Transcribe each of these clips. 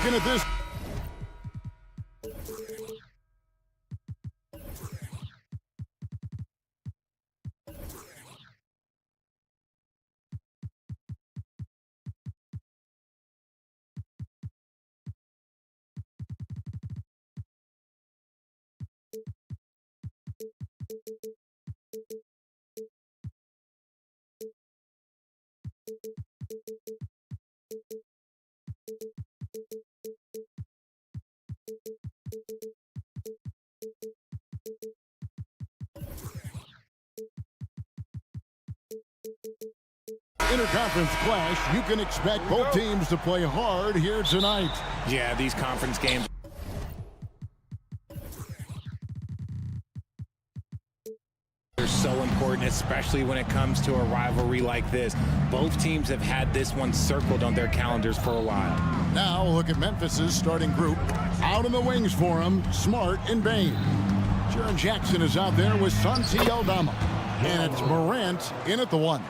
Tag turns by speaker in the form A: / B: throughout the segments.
A: Looking at this. Interconference clash, you can expect both teams to play hard here tonight.
B: Yeah, these conference games are so important, especially when it comes to a rivalry like this. Both teams have had this one circled on their calendars for a while.
A: Now look at Memphis's starting group. Out in the wings for him, Smart and Bain. Jaron Jackson is out there with Santi Aldama. And it's Morant in at the 1.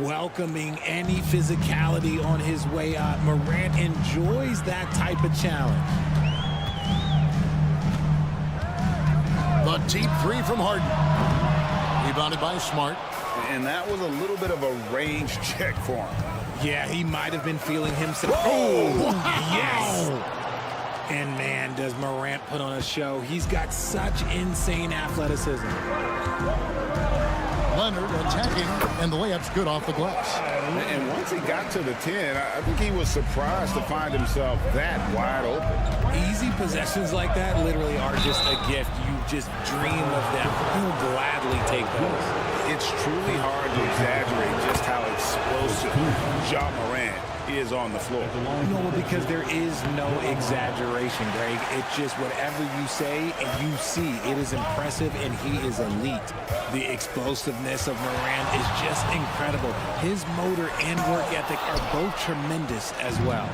B: Welcoming any physicality on his way out. Morant enjoys that type of challenge.
A: The deep 3 from Harden. Rebounded by Smart.
C: And that was a little bit of a range check for him.
B: Yeah, he might have been feeling himself. Oh, yes! And man, does Morant put on a show. He's got such insane athleticism.
A: Leonard attacking, and the layup's good off the glass.
C: And once he got to the 10, I think he was surprised to find himself that wide open.
B: Easy possessions like that literally are just a gift. You just dream of them. He'll gladly take those.
C: It's truly hard to exaggerate just how explosive Ja Morant is on the floor.
B: No, because there is no exaggeration, Greg. It's just whatever you say and you see. It is impressive, and he is elite. The explosiveness of Morant is just incredible. His motor and work ethic are both tremendous as well.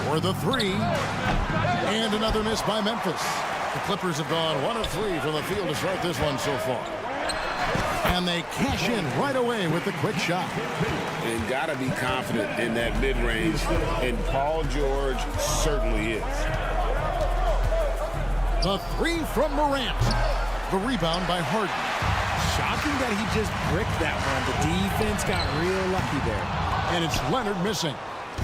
A: For the 3. And another miss by Memphis. The Clippers have gone 1 of 3 from the field to start this one so far. And they cash in right away with the quick shot.
C: And got to be confident in that mid-range, and Paul George certainly is.
A: The 3 from Morant. The rebound by Harden.
B: Shocking that he just bricked that one. The defense got real lucky there.
A: And it's Leonard missing.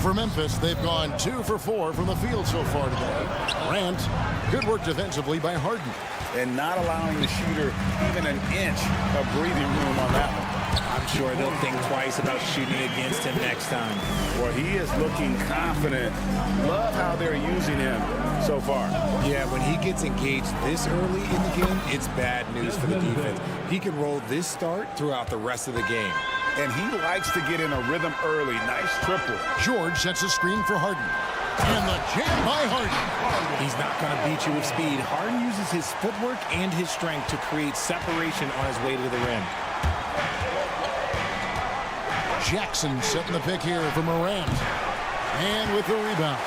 A: For Memphis, they've gone 2 for 4 from the field so far today. Morant, good work defensively by Harden.
C: And not allowing the shooter even an inch of breathing room on that one.
B: I'm sure they'll think twice about shooting against him next time.
C: Well, he is looking confident. Love how they're using him so far.
B: Yeah, when he gets engaged this early in the game, it's bad news for the defense. He can roll this start throughout the rest of the game.
C: And he likes to get in a rhythm early. Nice triple.
A: George sets a screen for Harden. And the jam by Harden.
B: He's not going to beat you with speed. Harden uses his footwork and his strength to create separation on his way to the rim.
A: Jackson setting the pick here for Morant. And with the rebound.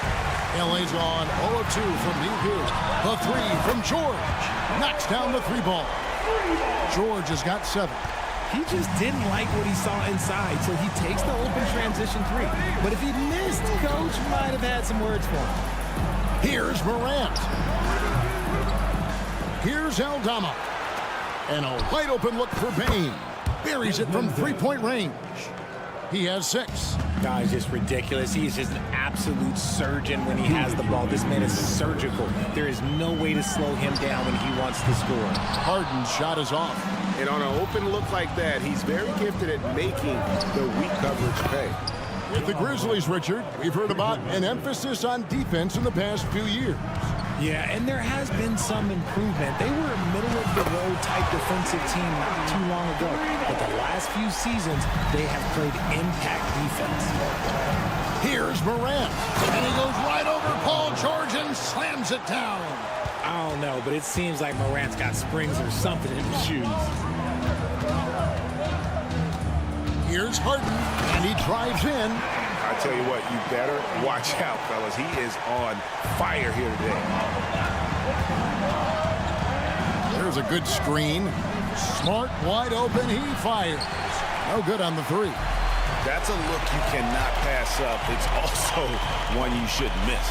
A: LA's on 0 of 2 from deep here. The 3 from George. Knocks down the 3 ball. George has got 7.
B: He just didn't like what he saw inside, so he takes the open transition 3. But if he missed, Coach might have had some words for him.
A: Here's Morant. Here's Aldama. And a wide open look for Bain. Buries it from 3-point range. He has 6.
B: He's just ridiculous. He is just an absolute surgeon when he has the ball. This man is surgical. There is no way to slow him down when he wants to score.
A: Harden's shot is off.
C: And on an open look like that, he's very gifted at making the weak coverage pay.
A: With the Grizzlies, Richard, we've heard about an emphasis on defense in the past few years.
B: Yeah, and there has been some improvement. They were a middle-of-the-road type defensive team not too long ago. But the last few seasons, they have played impact defense.
A: Here's Morant. And he goes right over Paul George and slams it down.
B: I don't know, but it seems like Morant's got springs or something in his shoes.
A: Here's Harden, and he drives in.
C: I tell you what, you better watch out, fellas. He is on fire here today.
A: There's a good screen. Smart, wide open, he fires. No good on the 3.
C: That's a look you cannot pass up. It's also one you shouldn't miss.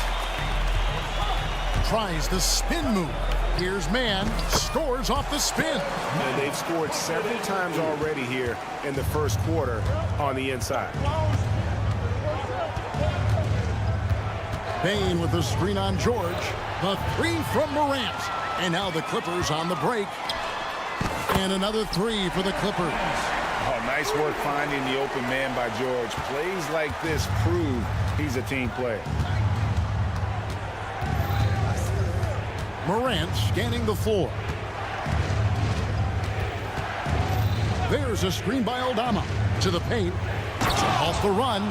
A: Tries the spin move. Here's man, scores off the spin.
C: And they've scored several times already here in the first quarter on the inside.
A: Bain with the screen on George. The three from Morant. And now the Clippers on the break. And another three for the Clippers.
C: Oh, nice work finding the open man by George. Plays like this prove he's a team player.
A: Morant scanning the floor. There's a screen by Aldama. To the paint. Off the run.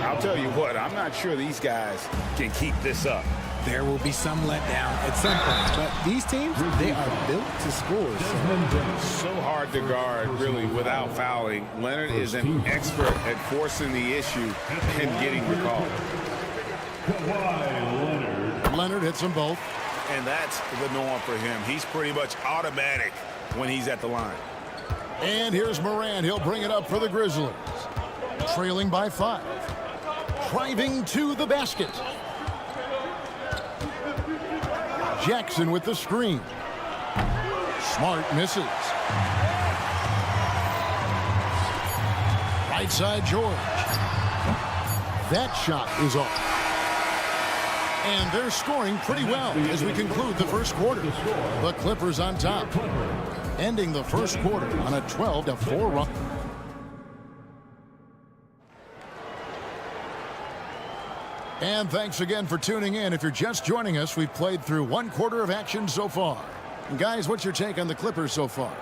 C: I'll tell you what, I'm not sure these guys can keep this up.
B: There will be some letdown at some point, but these teams, they are built to score.
C: So hard to guard, really, without fouling. Leonard is an expert at forcing the issue and getting recalled.
A: Leonard hits them both.
C: And that's the norm for him. He's pretty much automatic when he's at the line.
A: And here's Morant. He'll bring it up for the Grizzlies. Trailing by 5. Driving to the basket. Jackson with the screen. Smart misses. Right side George. That shot is off. And they're scoring pretty well as we conclude the first quarter. The Clippers on top, ending the first quarter on a 12-4 run. And thanks again for tuning in. If you're just joining us, we've played through one quarter of action so far. And guys, what's your take on the Clippers so far?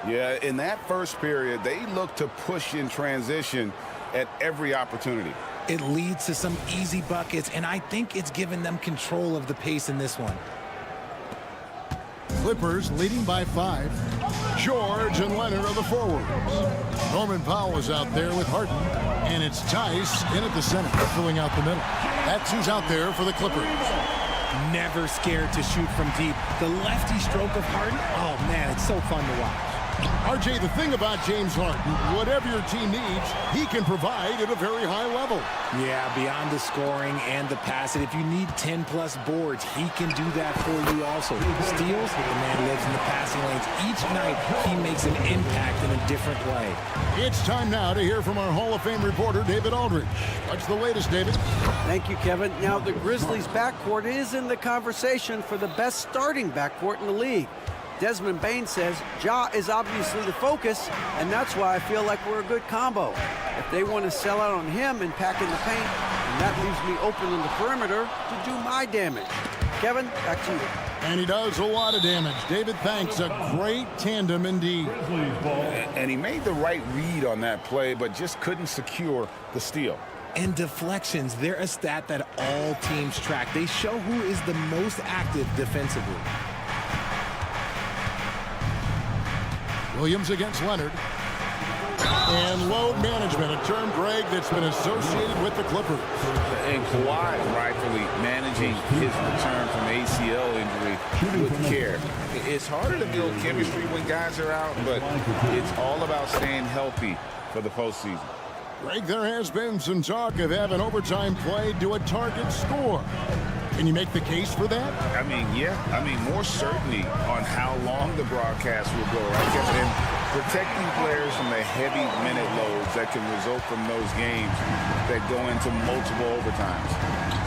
C: Yeah, in that first period, they looked to push in transition at every opportunity.
B: It leads to some easy buckets, and I think it's given them control of the pace in this one.
A: Clippers leading by 5. George and Leonard are the forwards. Norman Powell is out there with Harden. And it's Tice in at the center, filling out the middle. That's who's out there for the Clippers.
B: Never scared to shoot from deep. The lefty stroke of Harden, oh man, it's so fun to watch.
A: RJ, the thing about James Harden, whatever your team needs, he can provide at a very high level.
B: Yeah, beyond the scoring and the passing, if you need 10-plus boards, he can do that for you also. Steals, the man lives in the passing lanes. Each night, he makes an impact in a different way.
A: It's time now to hear from our Hall of Fame reporter, David Aldridge. What's the latest, David?
D: Thank you, Kevin. Now, the Grizzlies' backcourt is in the conversation for the best starting backcourt in the league. Desmond Bain says Ja is obviously the focus, and that's why I feel like we're a good combo. If they want to sell out on him and pack in the paint, then that leaves me open in the perimeter to do my damage. Kevin, back to you.
A: And he does a lot of damage. David, thanks. A great tandem indeed.
C: And he made the right read on that play, but just couldn't secure the steal.
B: And deflections, they're a stat that all teams track. They show who is the most active defensively.
A: Williams against Leonard. And load management, a term, Greg, that's been associated with the Clippers.
C: And Kawhi rightfully managing his return from ACL injury with care. It's harder to build chemistry when guys are out, but it's all about staying healthy for the postseason.
A: Greg, there has been some talk of having overtime play do a target score. Can you make the case for that?
C: I mean, yeah. I mean, more certainty on how long the broadcast will go, right? And protecting players from the heavy minute loads that can result from those games that go into multiple overtimes.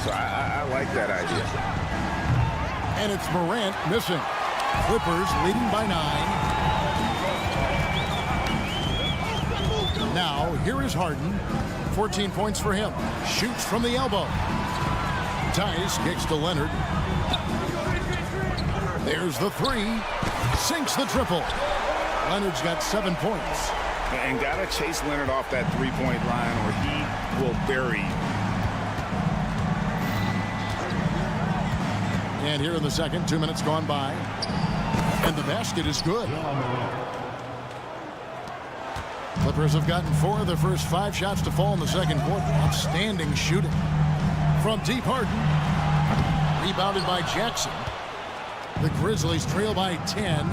C: So I like that idea.
A: And it's Morant missing. Clippers leading by 9. Now, here is Harden. 14 points for him. Shoots from the elbow. Tice kicks to Leonard. There's the 3. Sinks the triple. Leonard's got 7 points.
C: And got to chase Leonard off that three-point line or he will bury you.
A: And here in the second, 2 minutes gone by. And the basket is good. Clippers have gotten 4 of their first 5 shots to fall in the second quarter. Outstanding shooting. From deep, Harden. Rebounded by Jackson. The Grizzlies trail by 10.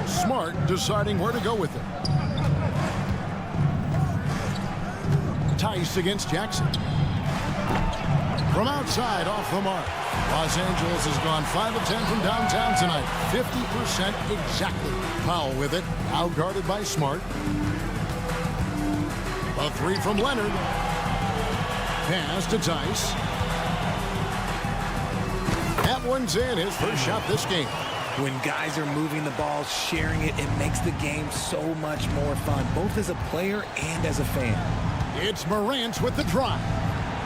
A: Smart deciding where to go with it. Tice against Jackson. From outside, off the mark. Los Angeles has gone 5 of 10 from downtown tonight. 50% exactly. Powell with it. Outguarded by Smart. A three from Leonard. Pass to Tice. That one's in. His first shot this game.
B: When guys are moving the ball, sharing it, it makes the game so much more fun, both as a player and as a fan.
A: It's Morant with the drive.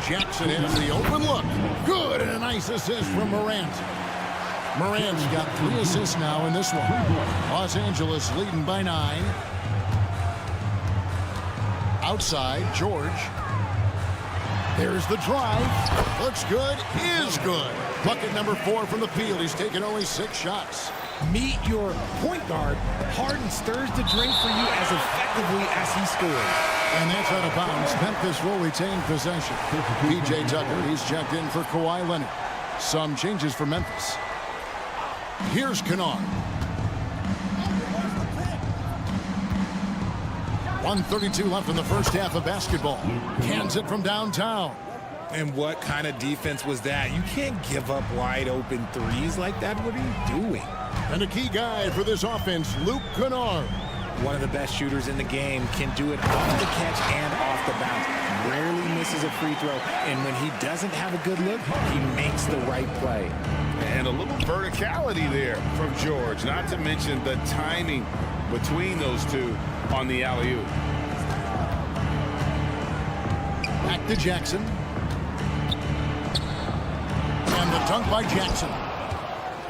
A: Jackson has the open look. Good, and a nice assist from Morant. Morant's got 3 assists now in this one. Los Angeles leading by 9. Outside, George. There's the drive. Looks good, is good. Bucket number 4 from the field. He's taken only 6 shots.
B: Meet your point guard. Harden stirs the drink for you as effectively as he scores.
A: And that's out of bounds. Memphis will retain possession. P.J. Tucker, he's checked in for Kawhi Leonard. Some changes for Memphis. Here's Kennard. 1:32 left in the first half of basketball. Cans it from downtown.
B: And what kind of defense was that? You can't give up wide open threes like that. What are you doing?
A: And a key guy for this offense, Luke Kennard.
B: One of the best shooters in the game, can do it off the catch and off the bounce. Rarely misses a free throw. And when he doesn't have a good look, he makes the right play.
C: And a little verticality there from George, not to mention the timing between those two on the alley-oop.
A: Back to Jackson. And the dunk by Jackson.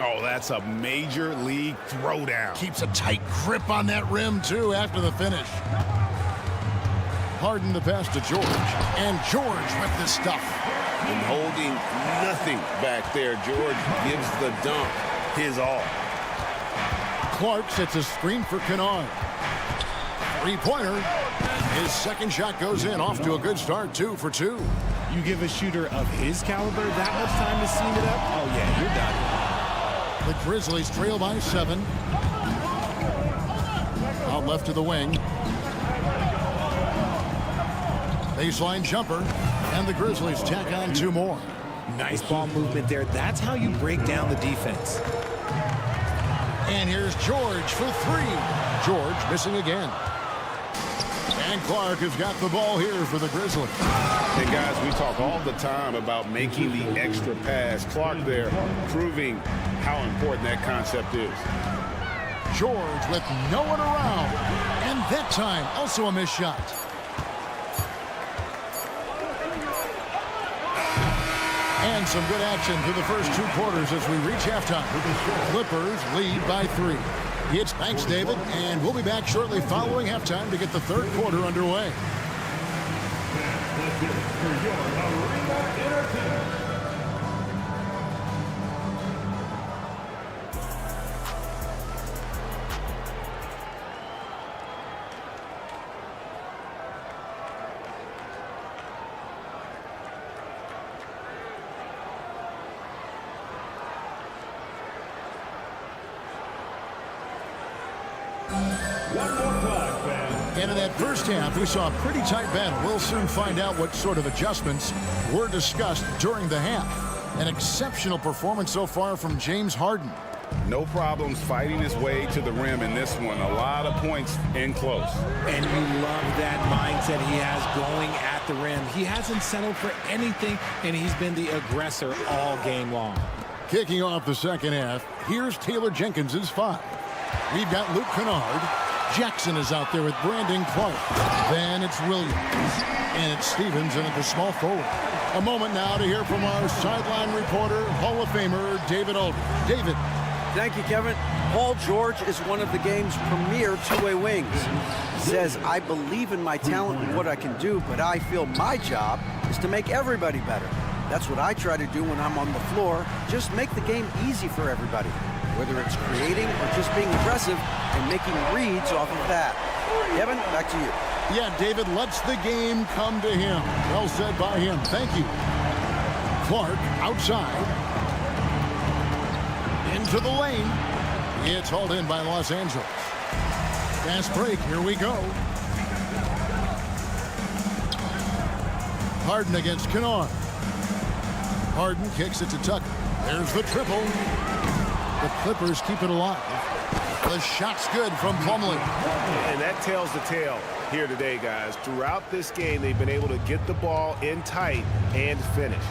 C: Oh, that's a major league throwdown.
A: Keeps a tight grip on that rim, too, after the finish. Harden the pass to George. And George with the stuff.
C: And holding nothing back there. George gives the dunk his all.
A: Clark sets a screen for Kennard. Three-pointer. His second shot goes in. Off to a good start, 2 for 2.
B: You give a shooter of his caliber that much time to seam it up, oh yeah, you're done.
A: The Grizzlies trail by 7. Out left to the wing. Baseline jumper. And the Grizzlies tack on 2 more.
B: Nice ball movement there. That's how you break down the defense.
A: And here's George for 3. George missing again. And Clark has got the ball here for the Grizzlies.
C: And guys, we talk all the time about making the extra pass. Clark there proving how important that concept is.
A: George with no one around. And that time, also a missed shot. And some good action through the first 2 quarters as we reach halftime. Clippers lead by 3. It's thanks, David, and we'll be back shortly following halftime to get the 3rd quarter underway. And in that first half, we saw a pretty tight battle. We'll soon find out what sort of adjustments were discussed during the half. An exceptional performance so far from James Harden.
C: No problems fighting his way to the rim in this one. A lot of points in close.
B: And you love that mindset he has going at the rim. He hasn't settled for anything, and he's been the aggressor all game long.
A: Kicking off the second half, here's Taylor Jenkins' 5. We've got Luke Kennard. Jackson is out there with Brandon Clark. Then it's Williams. And it's Stevens in at the small forward. A moment now to hear from our sideline reporter, Hall of Famer David Aldridge. David.
D: Thank you, Kevin. Paul George is one of the game's premier two-way wings. He says, I believe in my talent and what I can do, but I feel my job is to make everybody better. That's what I try to do when I'm on the floor. Just make the game easy for everybody. Whether it's creating or just being aggressive and making reads off of that. Kevin, back to you.
A: Yeah, David lets the game come to him. Well said by him. Thank you. Clark outside. Into the lane. It's hauled in by Los Angeles. Fast break. Here we go. Harden against Kennard. Harden kicks it to Tucker. There's the triple. The Clippers keep it alive. The shot's good from Plumlee.
E: And that tells the tale here today, guys. Throughout this game, they've been able to get the ball in tight and finish.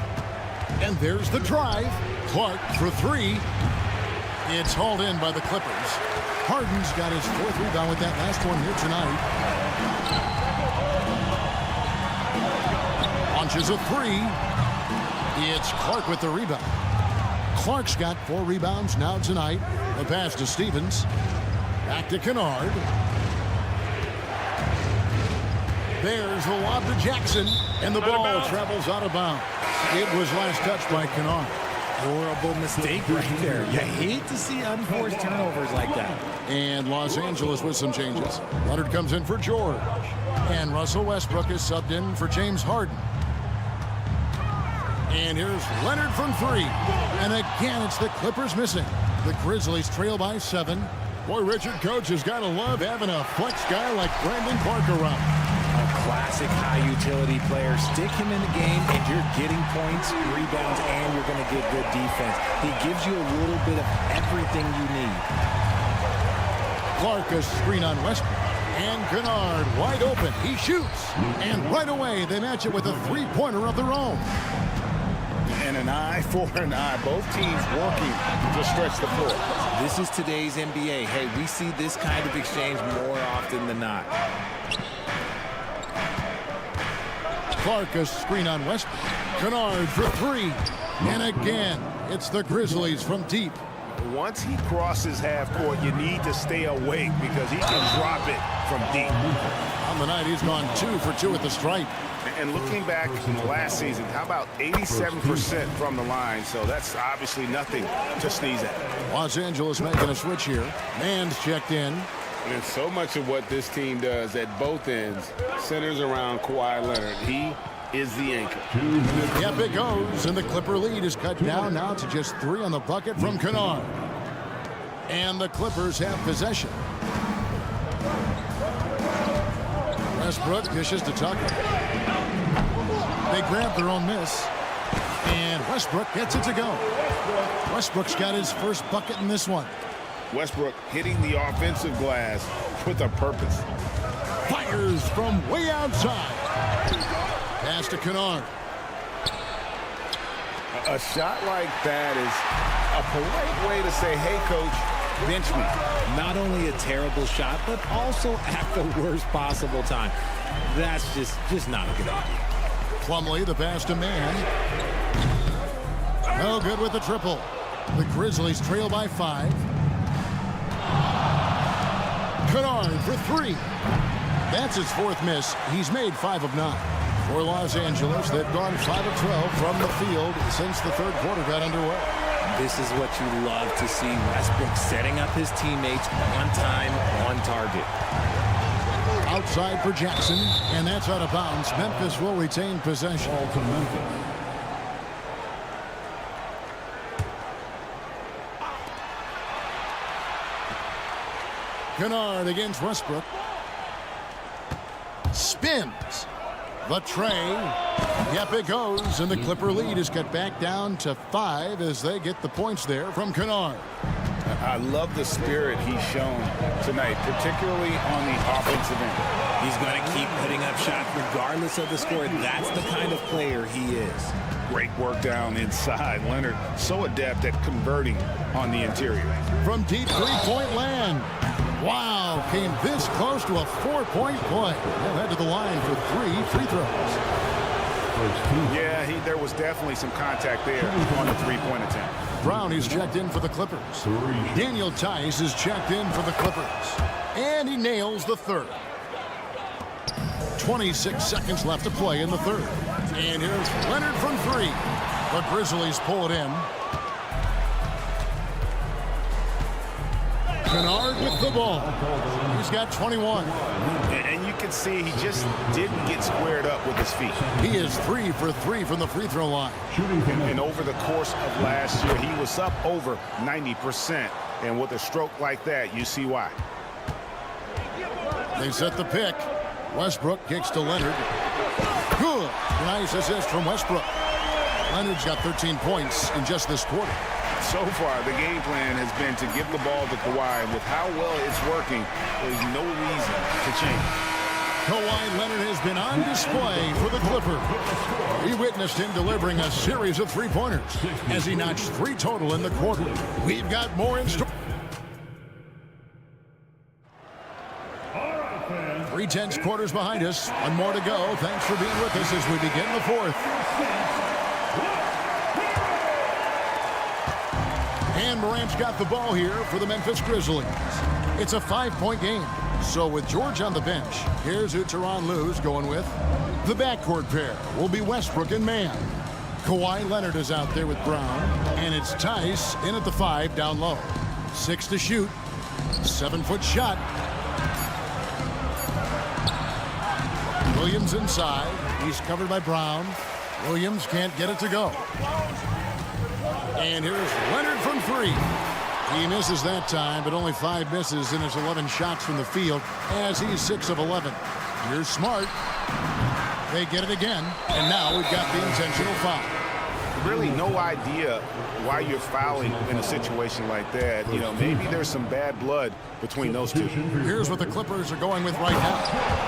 A: And there's the drive. Clark for three. It's hauled in by the Clippers. Harden's got his 4th rebound with that last one here tonight. Launches a three. It's Clark with the rebound. Clark's got 4 rebounds now tonight. The pass to Stevens. Back to Kennard. There's the lob to Jackson. And the ball travels out of bounds. It was last touched by Kennard.
B: Horrible mistake right there. You hate to see unforced turnovers like that.
A: And Los Angeles with some changes. Leonard comes in for George. And Russell Westbrook is subbed in for James Harden. And here's Leonard from 3. And again, it's the Clippers missing. The Grizzlies trail by 7. Boy, Richard, coach has got to love having a flex guy like Brandon Clark around.
B: A classic high-utility player. Stick him in the game, and you're getting points, rebounds, and you're going to get good defense. He gives you a little bit of everything you need.
A: Clark a screen on Westbrook. And Kennard wide open. He shoots. And right away, they match it with a three-pointer of their own.
C: And an eye for an eye. Both teams working to stretch the floor.
B: This is today's NBA. Hey, we see this kind of exchange more often than not.
A: Clark a screen on Westbrook. Kennard for 3. And again, it's the Grizzlies from deep.
E: Once he crosses half court, you need to stay awake because he can drop it from deep.
A: On the night, he's gone 2 for 2 at the stripe.
E: And looking back last season, how about 87% from the line? So that's obviously nothing to sneeze at.
A: Los Angeles making a switch here. Mann's checked in.
C: And so much of what this team does at both ends centers around Kawhi Leonard. He is the anchor.
A: Yep, it goes. And the Clipper lead is cut down now to just 3 on the bucket from Kennard. And the Clippers have possession. Westbrook dishes to Tucker. They grab their own miss. And Westbrook gets it to go. Westbrook's got his first bucket in this one.
C: Westbrook hitting the offensive glass with a purpose.
A: Fires from way outside. Pass to Kennard.
C: A shot like that is a polite way to say, hey, coach, bench me.
B: Not only a terrible shot, but also at the worst possible time. That's just not a good idea.
A: Plumlee, the pass to Mann. No good with the triple. The Grizzlies trail by 5. Kennard for 3. That's his 4th miss. He's made 5 of 9. For Los Angeles, they've gone 5 of 12 from the field since the 3rd quarter got underway.
B: This is what you love to see. Westbrook setting up his teammates on time, on target.
A: Outside for Jackson, and that's out of bounds. Memphis will retain possession. Kennard against Westbrook. Spins. The tray. Yep, it goes. And the Clipper lead is cut back down to 5 as they get the points there from Kennard.
C: I love the spirit he's shown tonight, particularly on the offensive end.
B: He's going to keep putting up shots regardless of the score. That's the kind of player he is.
C: Great work down inside. Leonard so adept at converting on the interior.
A: From deep three-point land. Wow, came this close to a 4-point play. They'll head to the line for 3 free throws.
E: Yeah, there was definitely some contact there on the three-point attempt.
A: Brown is checked in for the Clippers. Daniel Tice is checked in for the Clippers. And he nails the 3rd. 26 seconds left to play in the 3rd. And here's Leonard from 3. The Grizzlies pull it in. Kennard with the ball. He's got 21.
E: And you can see he just didn't get squared up with his feet.
A: He is 3 for 3 from the free throw line.
E: And over the course of last year, he was up over 90%. And with a stroke like that, you see why.
A: They set the pick. Westbrook kicks to Leonard. Good. Nice assist from Westbrook. Leonard's got 13 points in just this quarter.
C: So far, the game plan has been to give the ball to Kawhi. With how well it's working, there's no reason to change.
A: Kawhi Leonard has been on display for the Clippers. We witnessed him delivering a series of three-pointers as he notched 3 total in the quarter. We've got more in store. 3/10 quarters behind us. One more to go. Thanks for being with us as we begin the fourth. And Morant's got the ball here for the Memphis Grizzlies. It's a 5-point game. So with George on the bench, here's who Tyronn Lue's going with. The backcourt pair will be Westbrook and Mann. Kawhi Leonard is out there with Brown. And it's Tice in at the 5 down low. 6 to shoot. 7-foot shot. Williams inside. He's covered by Brown. Williams can't get it to go. And here's Leonard from 3. He misses that time, but only 5 misses in his 11 shots from the field as he's 6 of 11. Here's Smart. They get it again, and now we've got the intentional foul.
E: Really no idea why you're fouling in a situation like that. You know, maybe there's some bad blood between those two.
A: Here's what the Clippers are going with right now.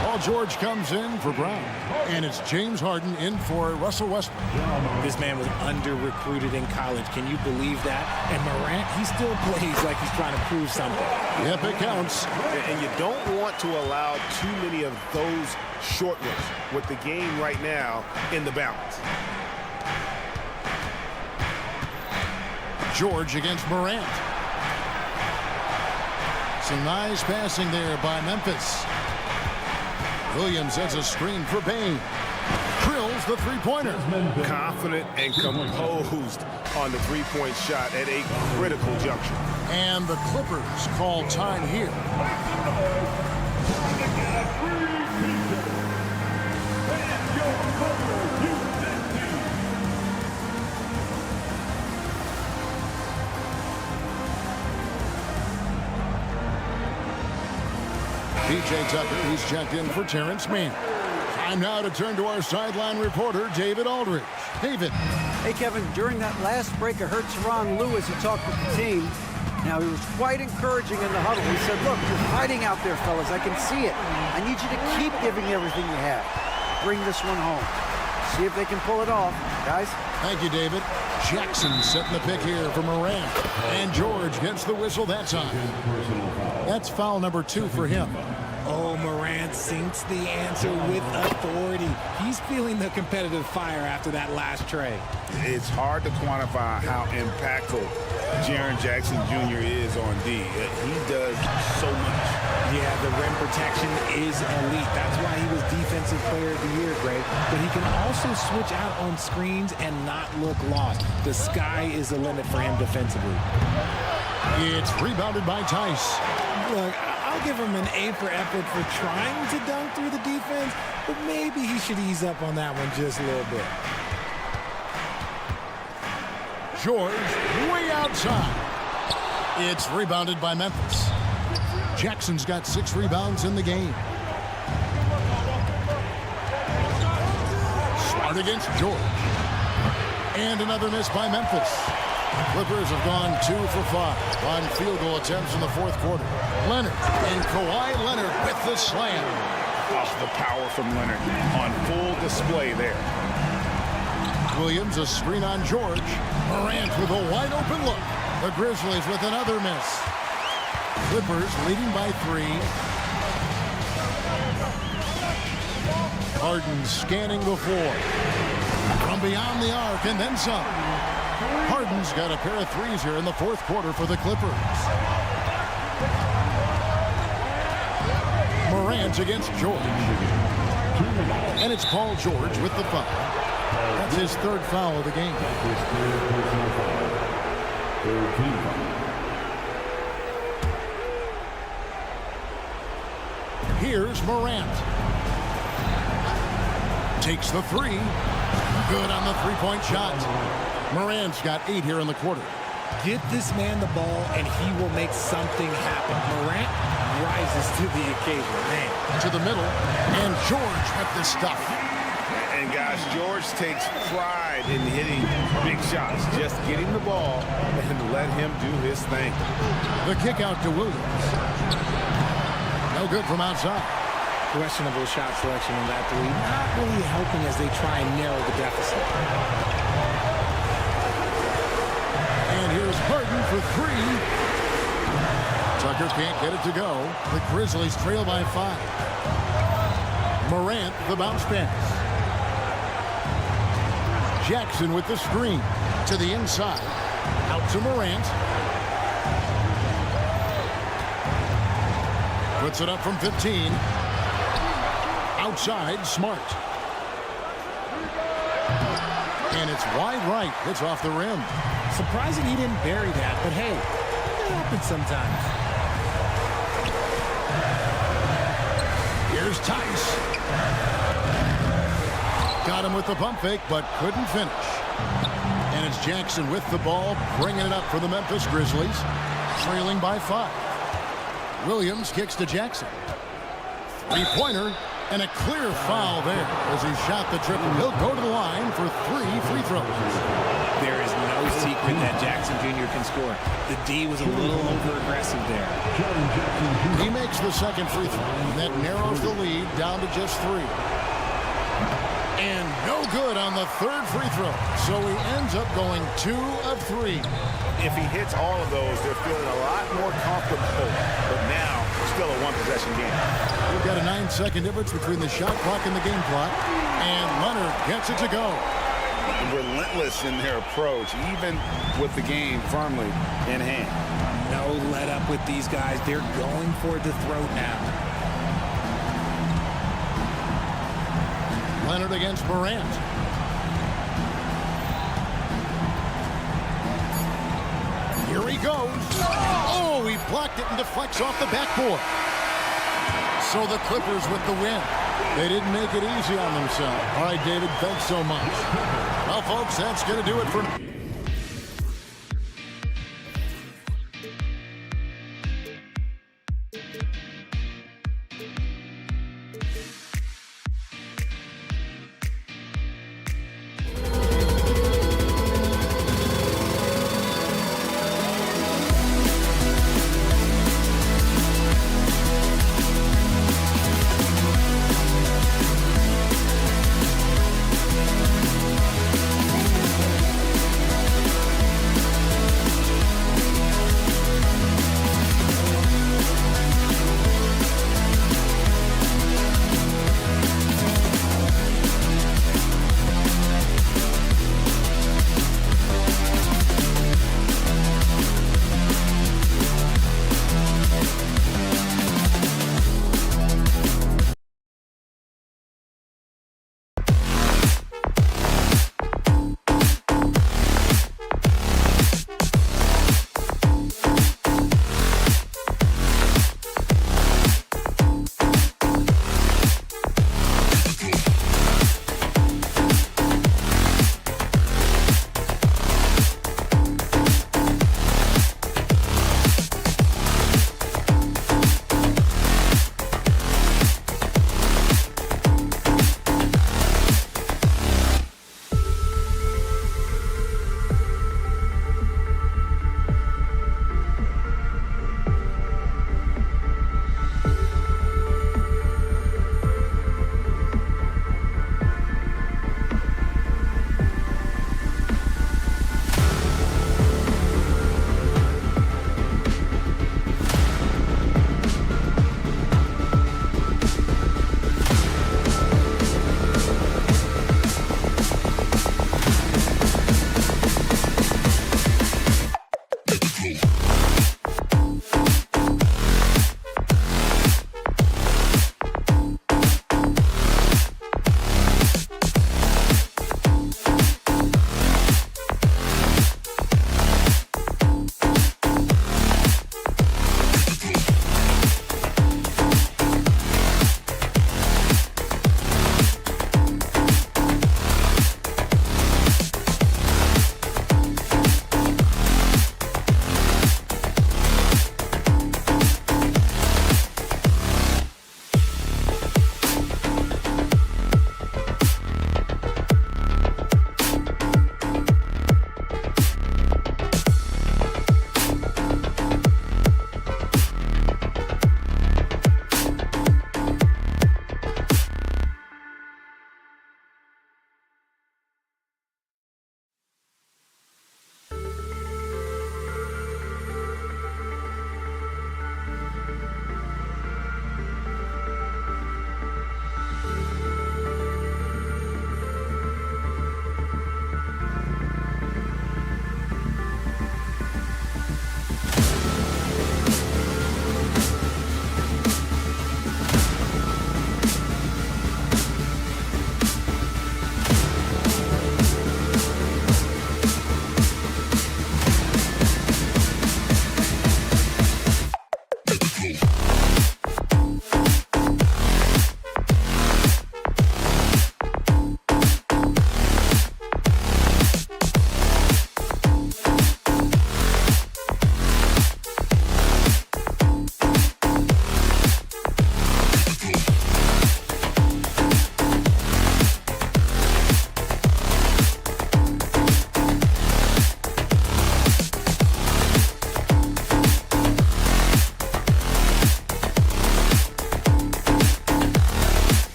A: Paul George comes in for Brown, and it's James Harden in for Russell Westbrook.
B: This man was under-recruited in college. Can you believe that? And Morant, he still plays like he's trying to prove something.
A: Yep, it counts.
E: And you don't want to allow too many of those short ones with the game right now in the balance.
A: George against Morant. Some nice passing there by Memphis. Williams has a screen for Bane. Drills the three-pointer.
E: Confident and composed on the three-point shot at a critical juncture.
A: And the Clippers call time here. P.J. Tucker, he's checked in for Terrence Mann. Time now to turn to our sideline reporter, David Aldridge. David.
D: Hey, Kevin, during that last break, I heard Tyronn Lue as he talked with the team. Now, he was quite encouraging in the huddle. He said, look, you're fighting out there, fellas. I can see it. I need you to keep giving everything you have. Bring this one home. See if they can pull it off, guys.
A: Thank you, David. Jackson setting the pick here for Morant. And George gets the whistle that time. That's foul number 2 for him.
B: Oh, Morant sinks the answer with authority. He's feeling the competitive fire after that last tray.
C: It's hard to quantify how impactful Jaren Jackson Jr. is on D. He does so much.
B: Yeah, the rim protection is elite. That's why he was Defensive Player of the Year, Greg. But he can also switch out on screens and not look lost. The sky is the limit for him defensively.
A: It's rebounded by Tice.
B: Look, I'll give him an A for effort for trying to dunk through the defense, but maybe he should ease up on that one just a little bit.
A: George way outside. It's rebounded by Memphis. Jackson's got 6 rebounds in the game. Smart against George. And another miss by Memphis. Clippers have gone 2 for 5 on field goal attempts in the fourth quarter. Leonard and Kawhi Leonard with the slam.
C: Oh, the power from Leonard on full display there.
A: Williams a screen on George. Morant with a wide open look. The Grizzlies with another miss. Clippers leading by 3. Harden scanning the floor. From beyond the arc and then some. Harden's got a pair of 3s here in the fourth quarter for the Clippers. Morant against George. And it's Paul George with the foul. That's his 3rd foul of the game. Here's Morant. Takes the 3. Good on the 3-point shot. Morant's got 8 here in the quarter.
B: Get this man the ball, and he will make something happen. Morant rises to the occasion, man.
A: To the middle, and George with the stuff.
C: And guys, George takes pride in hitting big shots.
E: Just get him the ball and let him do his thing.
A: The kick out to Williams. No good from outside.
B: Questionable shot selection in that three. Not really helping as they try and narrow the deficit.
A: And here's Harden for three. Tucker can't get it to go. The Grizzlies trail by 5. Morant, the bounce pass. Jackson with the screen to the inside. Out to Morant. Puts it up from 15. Outside, Smart. And it's wide right. It's off the rim.
B: Surprising he didn't bury that, but hey, it happens sometimes.
A: Here's Tice. Got him with the pump fake, but couldn't finish. And it's Jackson with the ball, bringing it up for the Memphis Grizzlies, trailing by 5. Williams kicks to Jackson. Three-pointer, and a clear foul there as he shot the triple. He'll go to the line for 3 free throws.
B: There is no secret that Jackson Jr. can score. The D was a little over-aggressive there.
A: He makes the second free throw, and that narrows the lead down to just 3. And no good on the third free throw. So he ends up going 2 of 3.
E: If he hits all of those, they're feeling a lot more comfortable. But now, still a one-possession game.
A: We've got a 9-second difference between the shot clock and the game clock. And Leonard gets it to go.
C: Relentless in their approach, even with the game firmly in hand.
B: No let up with these guys. They're going for the throat now.
A: Leonard against Morant. Here he goes. Oh, he blocked it and deflects off the backboard. So the Clippers with the win. They didn't make it easy on themselves. All right, David, thanks so much. Well, folks, that's going to do it for me.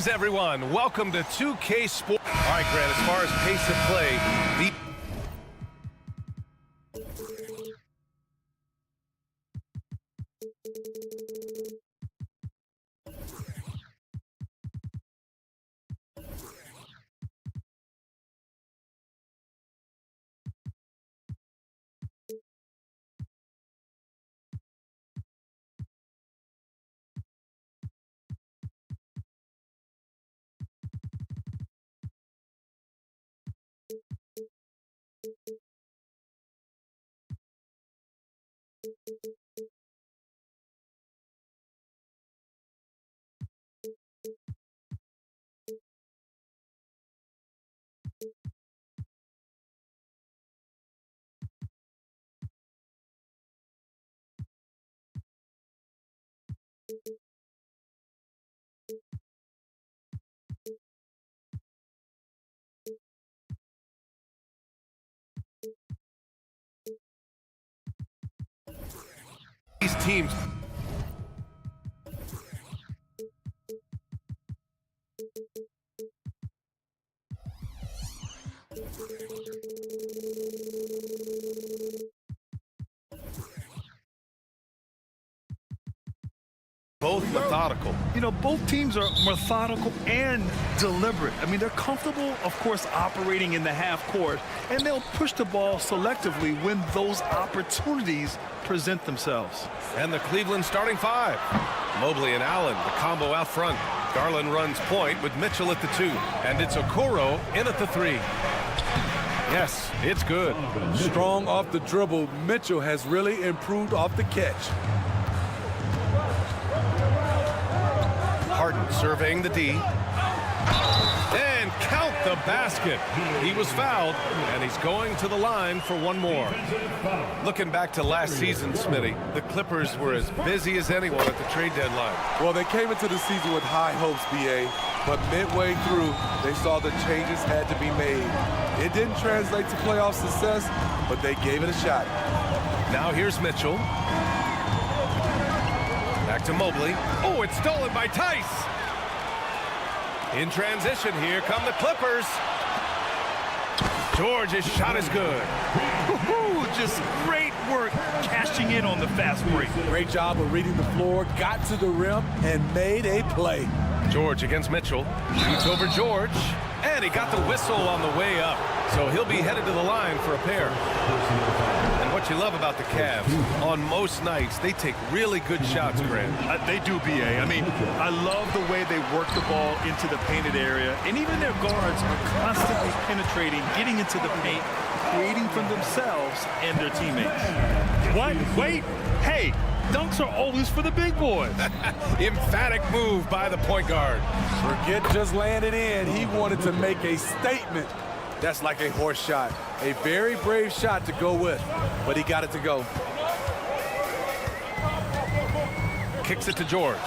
F: Greetings, everyone. Welcome to 2K Sports. All right, Grant, as far as pace of play, these teams. Both methodical.
G: You know, both teams are methodical and deliberate. I mean, they're comfortable, of course, operating in the half court, and they'll push the ball selectively when those opportunities present themselves.
F: And the Cleveland starting five. Mobley and Allen, the combo out front. Garland runs point with Mitchell at the 2. And it's Okoro in at the 3. Yes, it's good.
H: Strong off the dribble. Mitchell has really improved off the catch.
F: Harden surveying the D. And count the basket. He was fouled, and he's going to the line for one more. Looking back to last season, Smitty, the Clippers were as busy as anyone at the trade deadline.
H: Well, they came into the season with high hopes, BA, but midway through, they saw the changes had to be made. It didn't translate to playoff success, but they gave it a shot.
F: Now here's Mitchell. Back to Mobley. Oh, it's stolen by Tice. In transition, here come the Clippers. George's shot is good.
G: Just great work cashing in on the fast break.
H: Great job of reading the floor, got to the rim, and made a play.
F: George against Mitchell. Shoots over George. And he got the whistle on the way up. So he'll be headed to the line for a pair. And what you love about the Cavs, on most nights, they take really good shots, Grant.
G: They do, BA. I mean, I love the way they work the ball into the painted area. And even their guards are constantly penetrating, getting into the paint, creating for themselves and their teammates. What? Wait. Hey, dunks are always for the big boys.
F: Emphatic move by the point guard.
H: Forget just laying it in. He wanted to make a statement. That's like a horse shot. A very brave shot to go with, but he got it to go.
F: Kicks it to George.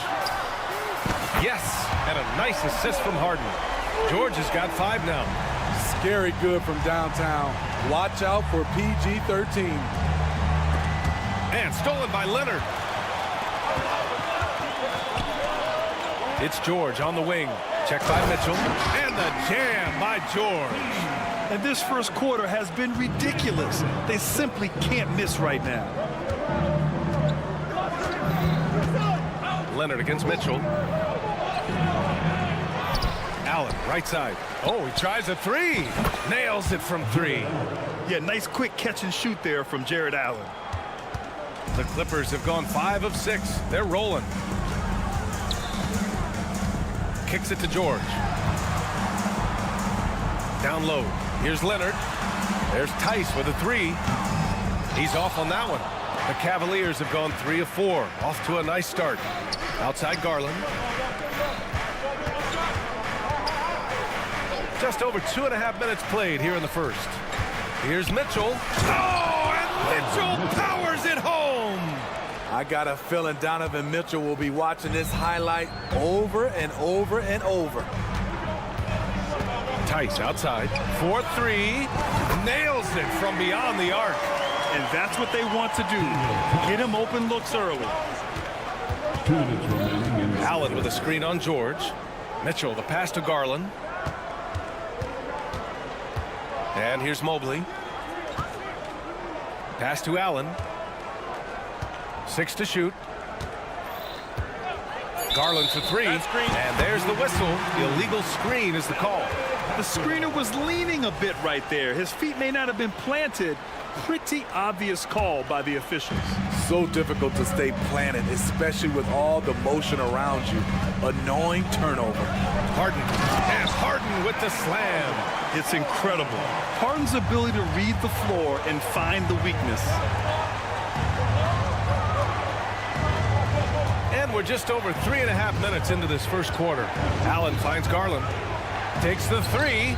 F: Yes, and a nice assist from Harden. George has got 5 now.
H: Scary good from downtown. Watch out for PG-13.
F: And stolen by Leonard. It's George on the wing. Checked by Mitchell. And the jam by George.
G: And this first quarter has been ridiculous. They simply can't miss right now.
F: Leonard against Mitchell. Allen, right side. Oh, he tries a 3. Nails it from 3.
G: Yeah, nice quick catch and shoot there from Jared Allen.
F: The Clippers have gone 5 of 6. They're rolling. Kicks it to George. Down low. Here's Leonard. There's Tice with a 3. He's off on that one. The Cavaliers have gone 3 of 4. Off to a nice start. Outside Garland. Just over 2.5 minutes played here in the first. Here's Mitchell. Oh, and Mitchell powers it home.
H: I got a feeling Donovan Mitchell will be watching this highlight over and over and over.
F: Tice outside. 4-3. Nails it from beyond the arc.
G: And that's what they want to do. Get him open looks early.
F: Allen with a screen on George. Mitchell, the pass to Garland. And here's Mobley. Pass to Allen. 6 to shoot. Garland for 3. And there's the whistle. The illegal screen is the call.
G: The screener was leaning a bit right there. His feet may not have been planted. Pretty obvious call by the officials.
H: So difficult to stay planted, especially with all the motion around you. Annoying turnover.
F: Harden. And Harden with the slam.
G: It's incredible. Harden's ability to read the floor and find the weakness.
F: And we're just over 3.5 minutes into this first quarter. Allen finds Garland. Takes the 3.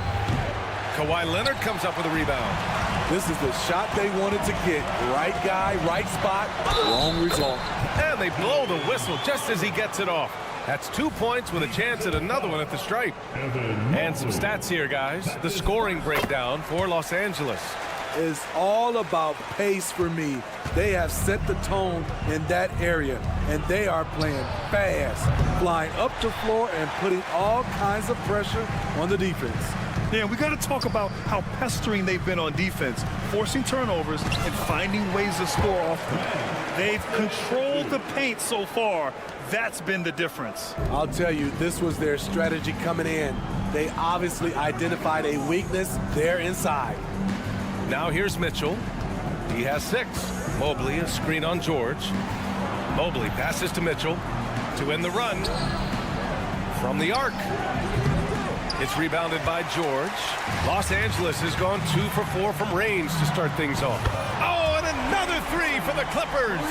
F: Kawhi Leonard comes up with a rebound.
H: This is the shot they wanted to get. Right guy, right spot, wrong result.
F: And they blow the whistle just as he gets it off. That's 2 points with a chance at another one at the stripe. And some stats here, guys. The scoring breakdown for Los Angeles.
H: It's all about pace for me. They have set the tone in that area, and they are playing fast, flying up the floor and putting all kinds of pressure on the defense.
G: Yeah, we got to talk about how pestering they've been on defense, forcing turnovers and finding ways to score off them. They've controlled the paint so far. That's been the difference.
H: I'll tell you, this was their strategy coming in. They obviously identified a weakness there inside.
F: Now here's Mitchell. He has 6. Mobley, a screen on George. Mobley passes to Mitchell to end the run from the arc. It's rebounded by George. Los Angeles has gone 2 for 4 from range to start things off. Oh, and another 3 for the Clippers.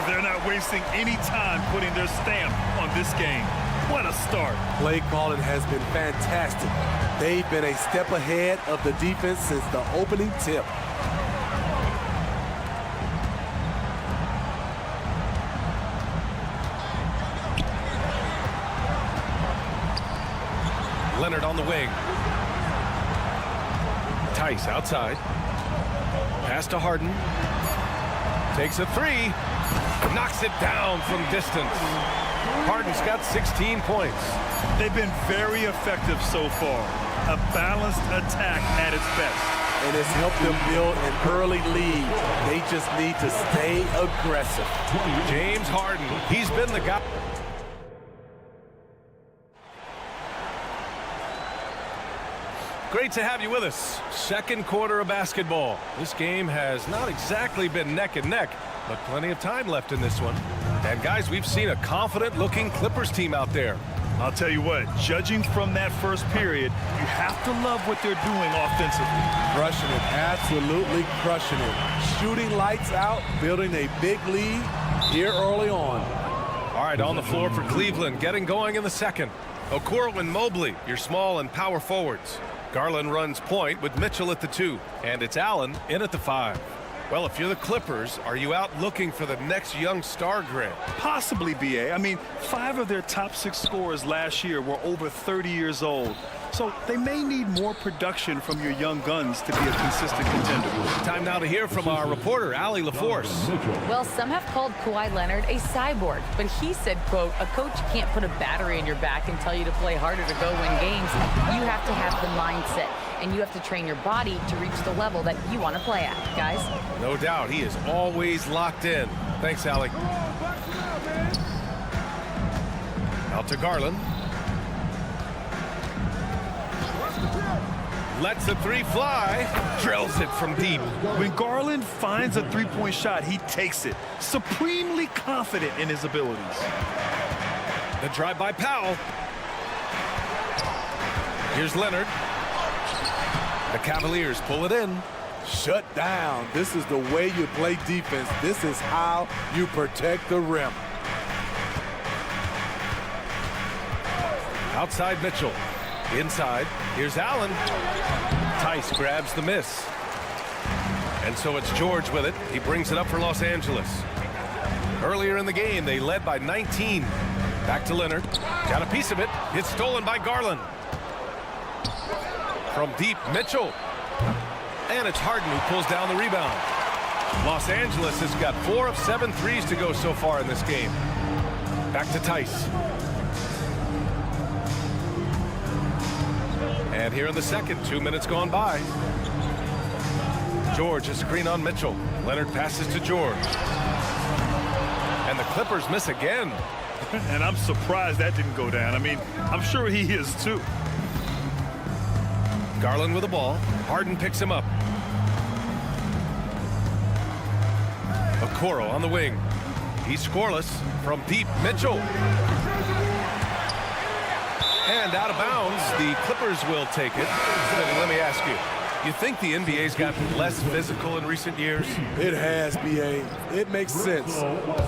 G: They're not wasting any time putting their stamp on this game. What a start.
H: Play calling has been fantastic. They've been a step ahead of the defense since the opening tip.
F: Leonard on the wing. Tice outside. Pass to Harden. Takes a 3. Knocks it down from distance. Harden's got 16 points.
G: They've been very effective so far. A balanced attack at its best.
H: And it's helped them build an early lead. They just need to stay aggressive.
F: James Harden, he's been the guy. Great to have you with us. Second quarter of basketball. This game has not exactly been neck and neck, but plenty of time left in this one. And guys, we've seen a confident-looking Clippers team out there.
G: I'll tell you what, judging from that first period, you have to love what they're doing offensively.
H: Crushing it, absolutely crushing it. Shooting lights out, building a big lead here early on.
F: All right, on the floor for Cleveland, getting going in the second. Okoro and Mobley, your small and power forwards. Garland runs point with Mitchell at the 2, and it's Allen in at the 5. Well, if you're the Clippers, are you out looking for the next young star, Grant?
G: Possibly, B.A. I mean, 5 of their top 6 scorers last year were over 30 years old. So they may need more production from your young guns to be a consistent contender.
F: Time now to hear from our reporter, Allie LaForce.
I: Well, some have called Kawhi Leonard a cyborg, but he said, quote, a coach can't put a battery in your back and tell you to play harder to go win games. You have to have the mindset, and you have to train your body to reach the level that you want to play at, guys.
F: No doubt, he is always locked in. Thanks, Allie. Out to Garland. Lets the 3 fly, drills it from deep.
G: When Garland finds a three-point shot, he takes it, supremely confident in his abilities.
F: The drive by Powell. Here's Leonard. The Cavaliers pull it in.
H: Shut down. This is the way you play defense. This is how you protect the rim.
F: Outside Mitchell. Inside, here's Allen. Tice grabs the miss. And so it's George with it. He brings it up for Los Angeles. Earlier in the game, they led by 19. Back to Leonard. Got a piece of it. It's stolen by Garland. From deep, Mitchell. And it's Harden who pulls down the rebound. Los Angeles has got 4 of 7 threes to go so far in this game. Back to Tice. And here in the second, 2 minutes gone by. George, a screen on Mitchell. Leonard passes to George. And the Clippers miss again.
G: And I'm surprised that didn't go down. I mean, I'm sure he is too.
F: Garland with the ball. Harden picks him up. Okoro on the wing. He's scoreless from deep. Mitchell. And out of bounds. The Clippers will take it. Let me ask you. You think the NBA's gotten less physical in recent years?
H: It has, B.A. It makes sense.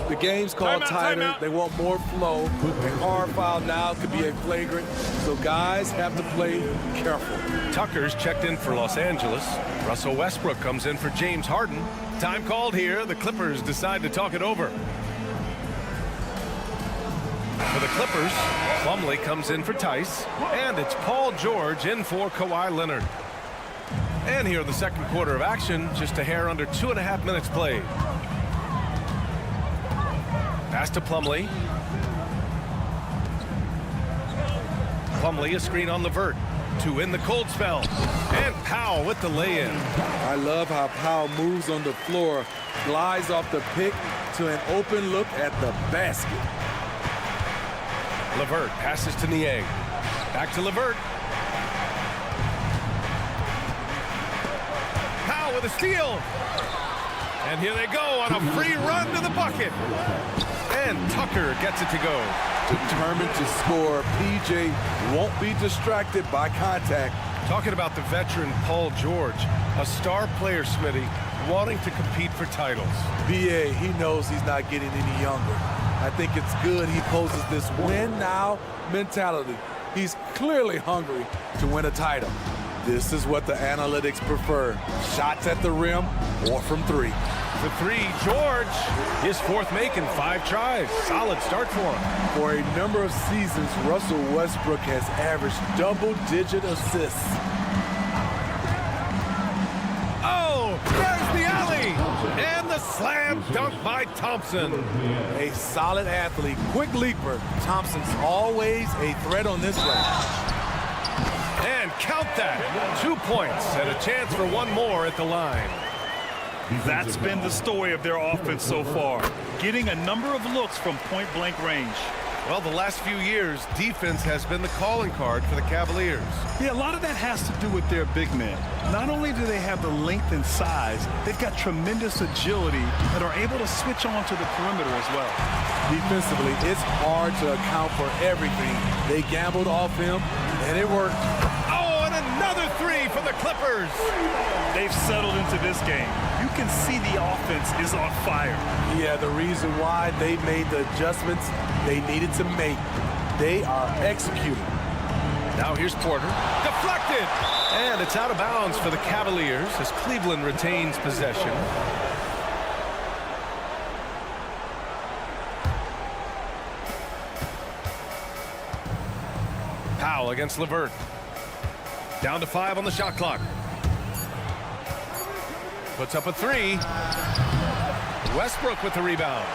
H: The game's called tighter. They want more flow. A hard foul now could be a flagrant, so guys have to play careful.
F: Tucker's checked in for Los Angeles. Russell Westbrook comes in for James Harden. Time called here. The Clippers decide to talk it over. For the Clippers, Plumlee comes in for Tice. And it's Paul George in for Kawhi Leonard. And here in the second quarter of action, just a hair under 2.5 minutes played. Pass to Plumlee. Plumlee, a screen on LeVert to win the cold spell. And Powell with the lay-in.
H: I love how Powell moves on the floor, glides off the pick to an open look at the basket.
F: LeVert passes to Niang. Back to LeVert. With a steal. And here they go on a free run to the bucket. And Tucker gets it to go.
H: Determined to score, PJ won't be distracted by contact.
F: Talking about the veteran Paul George, a star player, Smitty, wanting to compete for titles.
H: BA, he knows he's not getting any younger. I think it's good he poses this win now mentality. He's clearly hungry to win a title. This is what the analytics prefer. Shots at the rim or from three.
F: For three, George, his fourth make in 5 tries. Solid start for him.
H: For a number of seasons, Russell Westbrook has averaged double-digit assists.
F: Oh, there's the alley. And the slam dunk by Thompson.
H: A solid athlete, quick leaper. Thompson's always a threat on this one.
F: And count that. 2 points and a chance for one more at the line.
G: That's been the story of their offense so far. Getting a number of looks from point-blank range.
F: Well, the last few years, defense has been the calling card for the Cavaliers.
G: Yeah, a lot of that has to do with their big men. Not only do they have the length and size, they've got tremendous agility and are able to switch on to the perimeter as well.
H: Defensively, it's hard to account for everything. They gambled off him, and it worked.
F: Oh, and another three for the Clippers.
G: They've settled into this game. You can see the offense is on fire.
H: Yeah, the reason why they made the adjustments they needed to make. They are executing.
F: Now here's Porter. Deflected! And it's out of bounds for the Cavaliers as Cleveland retains possession. Powell against LeVert. Down to 5 on the shot clock. Puts up a 3. Westbrook with the rebound.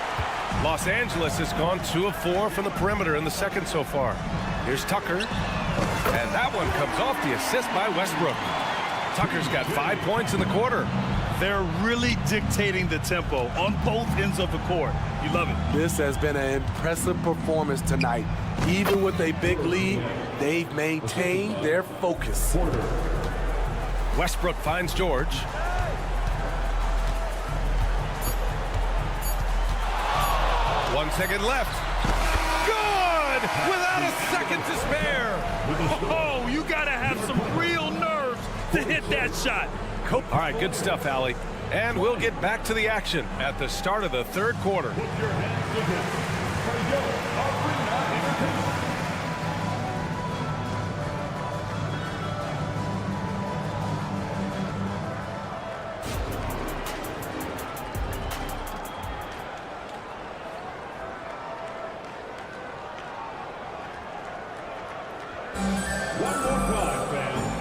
F: Los Angeles has gone 2 of 4 from the perimeter in the second so far. Here's Tucker. And that one comes off the assist by Westbrook. Tucker's got 5 points in the quarter.
G: They're really dictating the tempo on both ends of the court. You love it.
H: This has been an impressive performance tonight. Even with a big lead, they've maintained their focus.
F: Westbrook finds George. One second left. Good! Without a second to spare.
G: Oh, you gotta have some real nerves to hit that shot.
F: All right, good stuff, Allie. And we'll get back to the action at the start of the third quarter.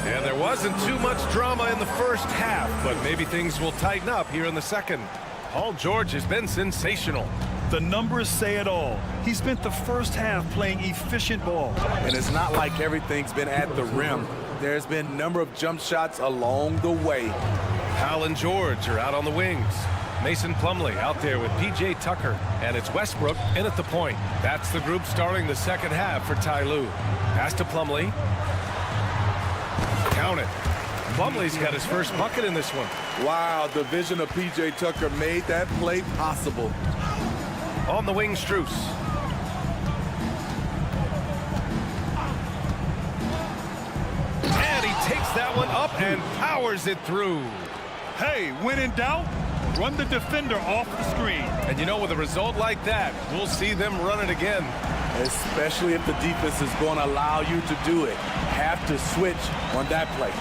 F: And there wasn't too much drama in the first half, but maybe things will tighten up here in the second. Paul George has been sensational.
G: The numbers say it all. He spent the first half playing efficient ball.
H: And it's not like everything's been at the rim. there's been a number of jump shots along the way.
F: Hal and George are out on the wings. Mason Plumlee out there with P.J. Tucker, and it's Westbrook in at the point. That's the group starting the second half for Ty Lue. Pass to Plumlee. Count it. Plumlee's got his first bucket in this one.
H: Wow, the vision of P.J. Tucker made that play possible.
F: On the wing, Strus. And he takes that one up and powers it through.
G: Hey, when in doubt, run the defender off the screen.
F: And you know, with a result like that, we'll see them run it again.
H: Especially if the defense is going to allow you to do it. Have to switch on that play.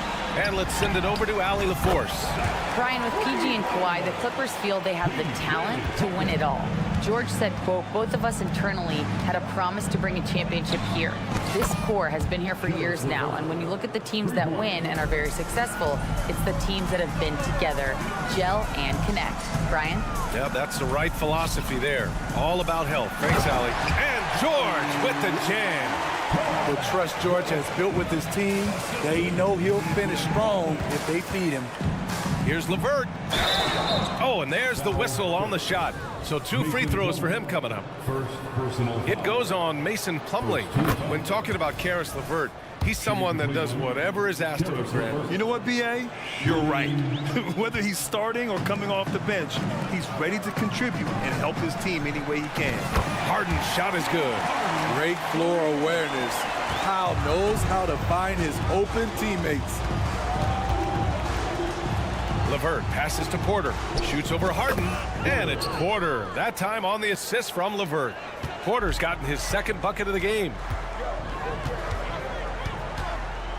F: And let's send it over to Allie LaForce.
I: Brian, with PG and Kawhi, the Clippers feel they have the talent to win it all. George said, quote, both of us internally had a promise to bring a championship here. This core has been here for years now, and when you look at the teams that win and are very successful, it's the teams that have been together, gel and connect. Brian?
F: Yeah, that's the right philosophy there. All about health. Thanks, Allie. And George with the jam.
H: The trust George has built with his team, they know he'll finish strong if they feed him.
F: Here's LeVert. Oh, and there's the whistle on the shot. So 2 free throws for him coming up. It goes on Mason Plumlee. When talking about Caris LeVert, he's someone that does whatever is asked of him, Grant.
G: You know what, B.A.? You're right. Whether he's starting or coming off the bench, he's ready to contribute and help his team any way he can.
F: Harden's shot is good.
H: Great floor awareness. Powell knows how to find his open teammates.
F: LeVert passes to Porter, shoots over Harden, and it's Porter. That time on the assist from LeVert. Porter's gotten his second bucket of the game.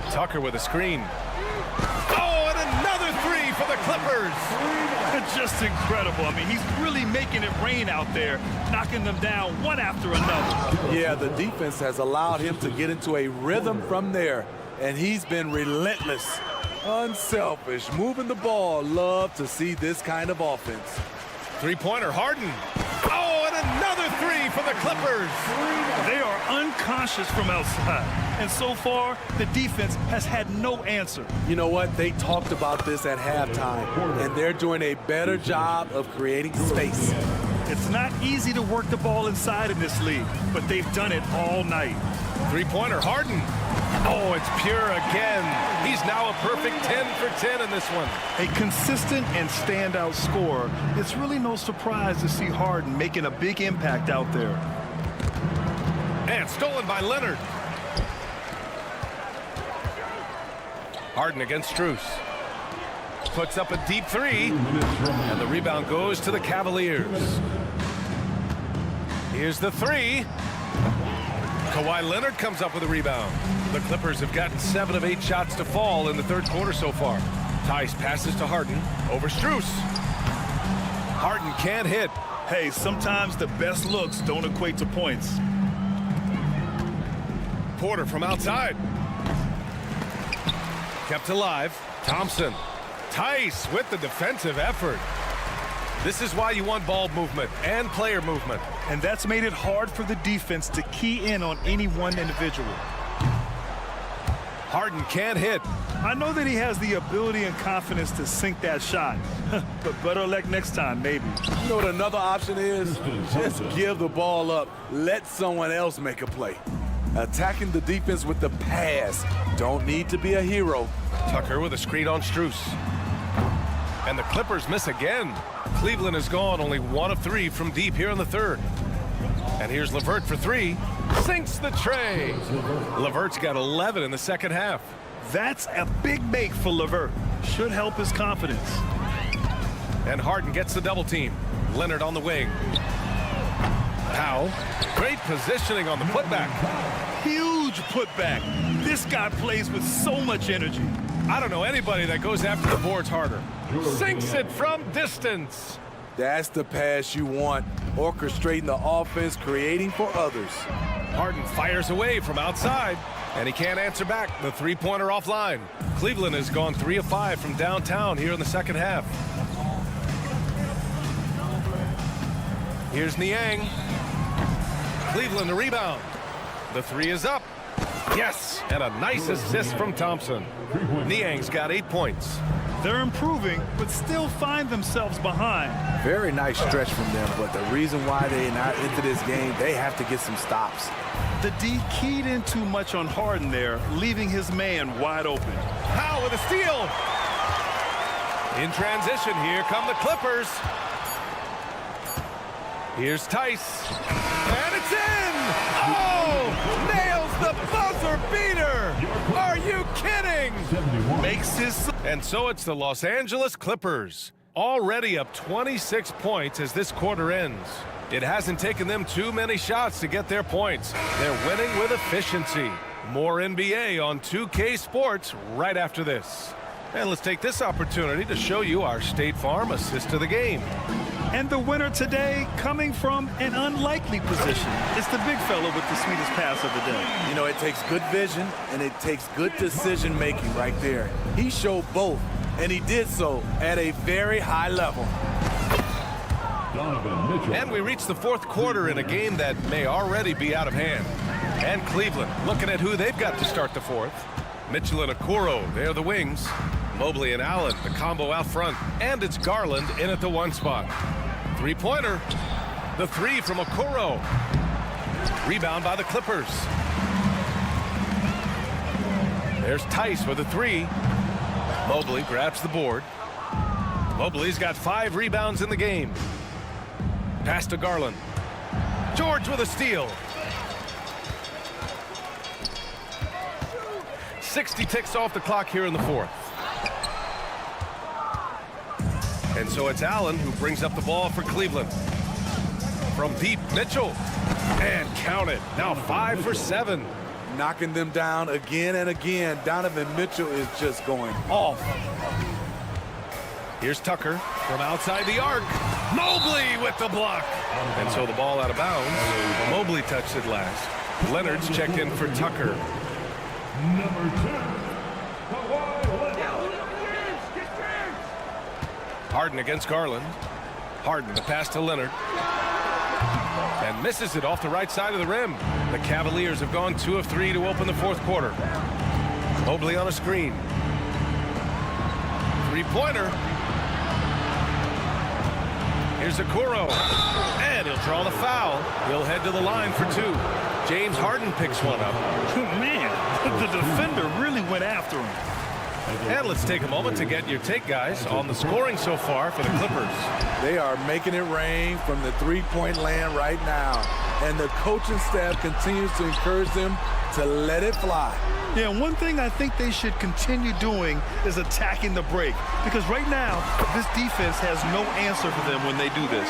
F: Tucker with a screen. Oh, and another three for the Clippers.
G: Just incredible. I mean, he's really making it rain out there, knocking them down one after another.
H: Yeah, the defense has allowed him to get into a rhythm from there, and he's been relentless. Unselfish, moving the ball. Love to see this kind of offense.
F: Three-pointer, Harden. Oh, and another three for the Clippers.
G: They are unconscious from outside, and so far, the defense has had no answer.
H: You know what? They talked about this at halftime, and they're doing a better job of creating space.
G: It's not easy to work the ball inside in this league, but they've done it all night.
F: Three-pointer, Harden. Oh, it's pure again. He's now a perfect 10 for 10 in this one.
G: A consistent and standout scorer. It's really no surprise to see Harden making a big impact out there.
F: And stolen by Leonard. Harden against Strus. Puts up a deep three. And the rebound goes to the Cavaliers. Here's the three. Kawhi Leonard comes up with a rebound. The Clippers have gotten 7 of 8 shots to fall in the third quarter so far. Tice passes to Harden over Strus. Harden can't hit.
G: Hey, sometimes the best looks don't equate to points.
F: Porter from outside. Kept alive. Thompson. Tice with the defensive effort. This is why you want ball movement and player movement.
G: And that's made it hard for the defense to key in on any one individual.
F: Harden can't hit.
G: I know that he has the ability and confidence to sink that shot. But better luck next time, maybe.
H: You know what another option is? Just give the ball up. Let someone else make a play. Attacking the defense with the pass. Don't need to be a hero.
F: Tucker with a screen on Strus. And the Clippers miss again. Cleveland has gone only 1 of 3 from deep here in the third. And here's LeVert for 3. Sinks the tray. LeVert's got 11 in the second half.
G: That's a big make for LeVert. Should help his confidence.
F: And Harden gets the double team. Leonard on the wing. Powell. Great positioning on the putback.
G: Huge putback. This guy plays with so much energy.
F: I don't know anybody that goes after the boards harder. Sinks it from distance.
H: That's the pass you want. Orchestrating the offense, creating for others.
F: Harden fires away from outside, and he can't answer back. The three-pointer offline. Cleveland has gone 3 of 5 from downtown here in the second half. Here's Niang. Cleveland the rebound. The three is up. Yes, and a nice assist from Thompson. Niang's got 8 points.
G: They're improving, but still find themselves behind.
H: Very nice stretch from them, but the reason why they're not into this game, they have to get some stops.
G: The D keyed in too much on Harden there, leaving his man wide open.
F: Howe with a steal. In transition, here come the Clippers. Here's Tice. And it's in! Oh! Nails the buzzer beater! Are you kidding?
G: Makes his...
F: And so it's the Los Angeles Clippers, already up 26 points as this quarter ends. It hasn't taken them too many shots to get their points. They're winning with efficiency. More NBA on 2K Sports right after this. And let's take this opportunity to show you our State Farm assist of the game.
G: And the winner today coming from an unlikely position. It's the big fella with the sweetest pass of the day.
H: You know, it takes good vision and it takes good decision making right there. He showed both, and he did so at a very high level.
F: And we reach the fourth quarter in a game that may already be out of hand. And Cleveland looking at who they've got to start the fourth. Mitchell and Okoro, they're the wings. Mobley and Allen, the combo out front. And it's Garland in at the 1 spot. Three-pointer. The 3 from Okoro. Rebound by the Clippers. There's Tice with a 3. Mobley grabs the board. Mobley's got 5 rebounds in the game. Pass to Garland. George with a steal. 60 ticks off the clock here in the fourth. And so it's Allen who brings up the ball for Cleveland. From deep, Mitchell. And count it. Now 5 for 7.
H: Knocking them down again and again. Donovan Mitchell is just going off.
F: Here's Tucker from outside the arc. Mobley with the block. And so the ball out of bounds. Mobley touched it last. Leonard's checked in for Tucker.
J: Number 10.
F: Harden against Garland. Harden, the pass to Leonard. And misses it off the right side of the rim. The Cavaliers have gone 2 of 3 to open the fourth quarter. Mobley on a screen. Three-pointer. Here's Okoro. And he'll draw the foul. He'll head to the line for 2. James Harden picks one up.
G: Man, the defender really went after him.
F: And let's take a moment to get your take, guys, on the scoring so far for the Clippers.
H: They are making it rain from the three-point land right now. And the coaching staff continues to encourage them to let it fly.
G: Yeah, one thing I think they should continue doing is attacking the break. Because right now, this defense has no answer for them when they do this.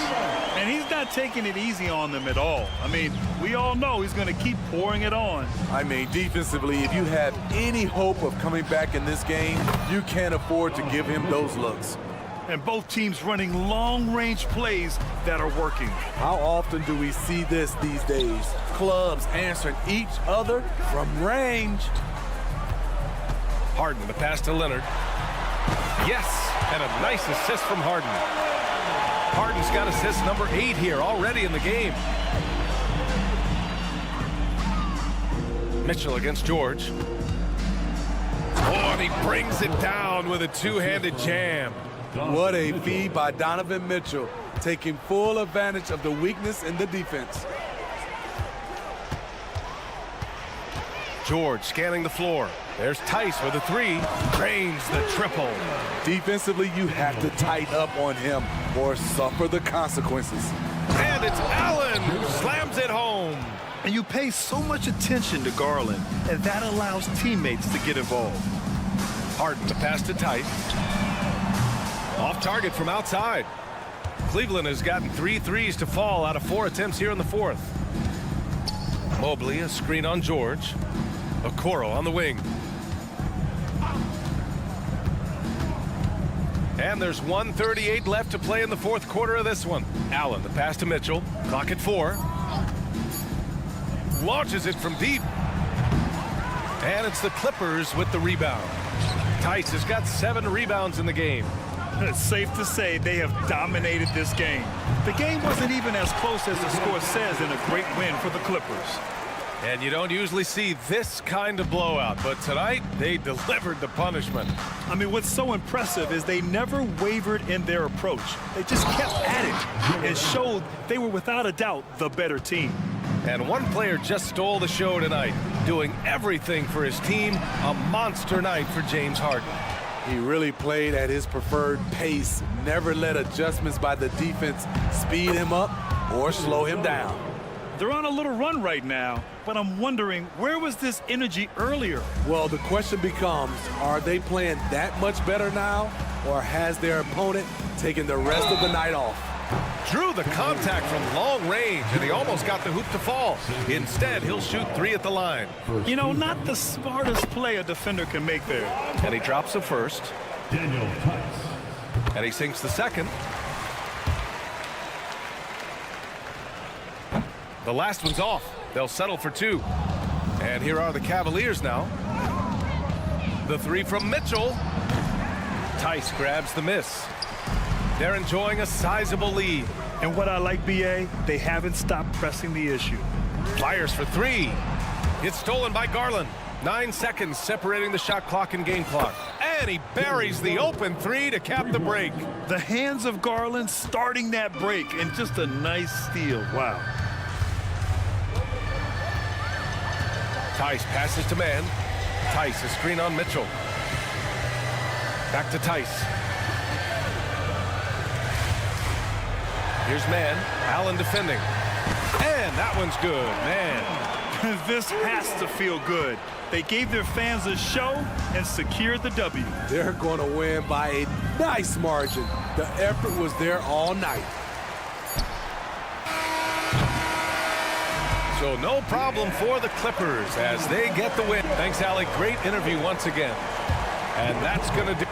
G: And he's not taking it easy on them at all. I mean, we all know he's going to keep pouring it on.
H: I mean, defensively, if you have any hope of coming back in this game, you can't afford to give him those looks.
G: And both teams running long-range plays that are working.
H: How often do we see this these days? Clubs answering each other from range.
F: Harden, the pass to Leonard. Yes, and a nice assist from Harden. Harden's got assist number 8 here already in the game. Mitchell against George. Oh, and he brings it down with a two-handed jam.
H: What a feed by Donovan Mitchell, taking full advantage of the weakness in the defense.
F: George scanning the floor. There's Tice with a 3. Drains the triple.
H: Defensively, you have to tighten up on him or suffer the consequences.
F: And it's Allen who slams it home.
G: And you pay so much attention to Garland, and that allows teammates to get involved.
F: Harden, the pass to Tice. Off target from outside. Cleveland has gotten 3 threes to fall out of 4 attempts here in the fourth. Mobley, a screen on George. Okoro on the wing. And there's 1:38 left to play in the fourth quarter of this one. Allen, the pass to Mitchell. Clock at 4. Launches it from deep. And it's the Clippers with the rebound. Tice has got 7 rebounds in the game.
G: It's safe to say they have dominated this game. The game wasn't even as close as the score says in a great win for the Clippers.
F: And you don't usually see this kind of blowout, but tonight they delivered the punishment.
G: I mean, what's so impressive is they never wavered in their approach. They just kept at it and showed they were without a doubt the better team.
F: And one player just stole the show tonight, doing everything for his team. A monster night for James Harden.
H: He really played at his preferred pace, never let adjustments by the defense speed him up or slow him down.
G: They're on a little run right now, but I'm wondering, where was this energy earlier?
H: Well, the question becomes, are they playing that much better now, or has their opponent taken the rest of the night off?
F: Drew the contact from long range, and he almost got the hoop to fall. Instead, he'll shoot 3 at the line.
G: You know, not the smartest play a defender can make there.
F: And he drops the first.
J: Daniel Tice.
F: And he sinks the second. The last one's off. They'll settle for 2. And here are the Cavaliers now. The 3 from Mitchell. Tice grabs the miss. They're enjoying a sizable lead.
G: And what I like, B.A., they haven't stopped pressing the issue.
F: Fires for 3. It's stolen by Garland. 9 seconds separating the shot clock and game clock. And he buries the open 3 to cap the break.
G: The hands of Garland starting that break, and just a nice steal. Wow.
F: Tice passes to man. Tice, a screen on Mitchell. Back to Tice. Here's man. Allen defending. And that one's good, man.
G: This has to feel good. They gave their fans a show and secured the W.
H: They're going to win by a nice margin. The effort was there all night.
F: So no problem for the Clippers as they get the win. Thanks, Allie. Great interview once again. And that's going to do.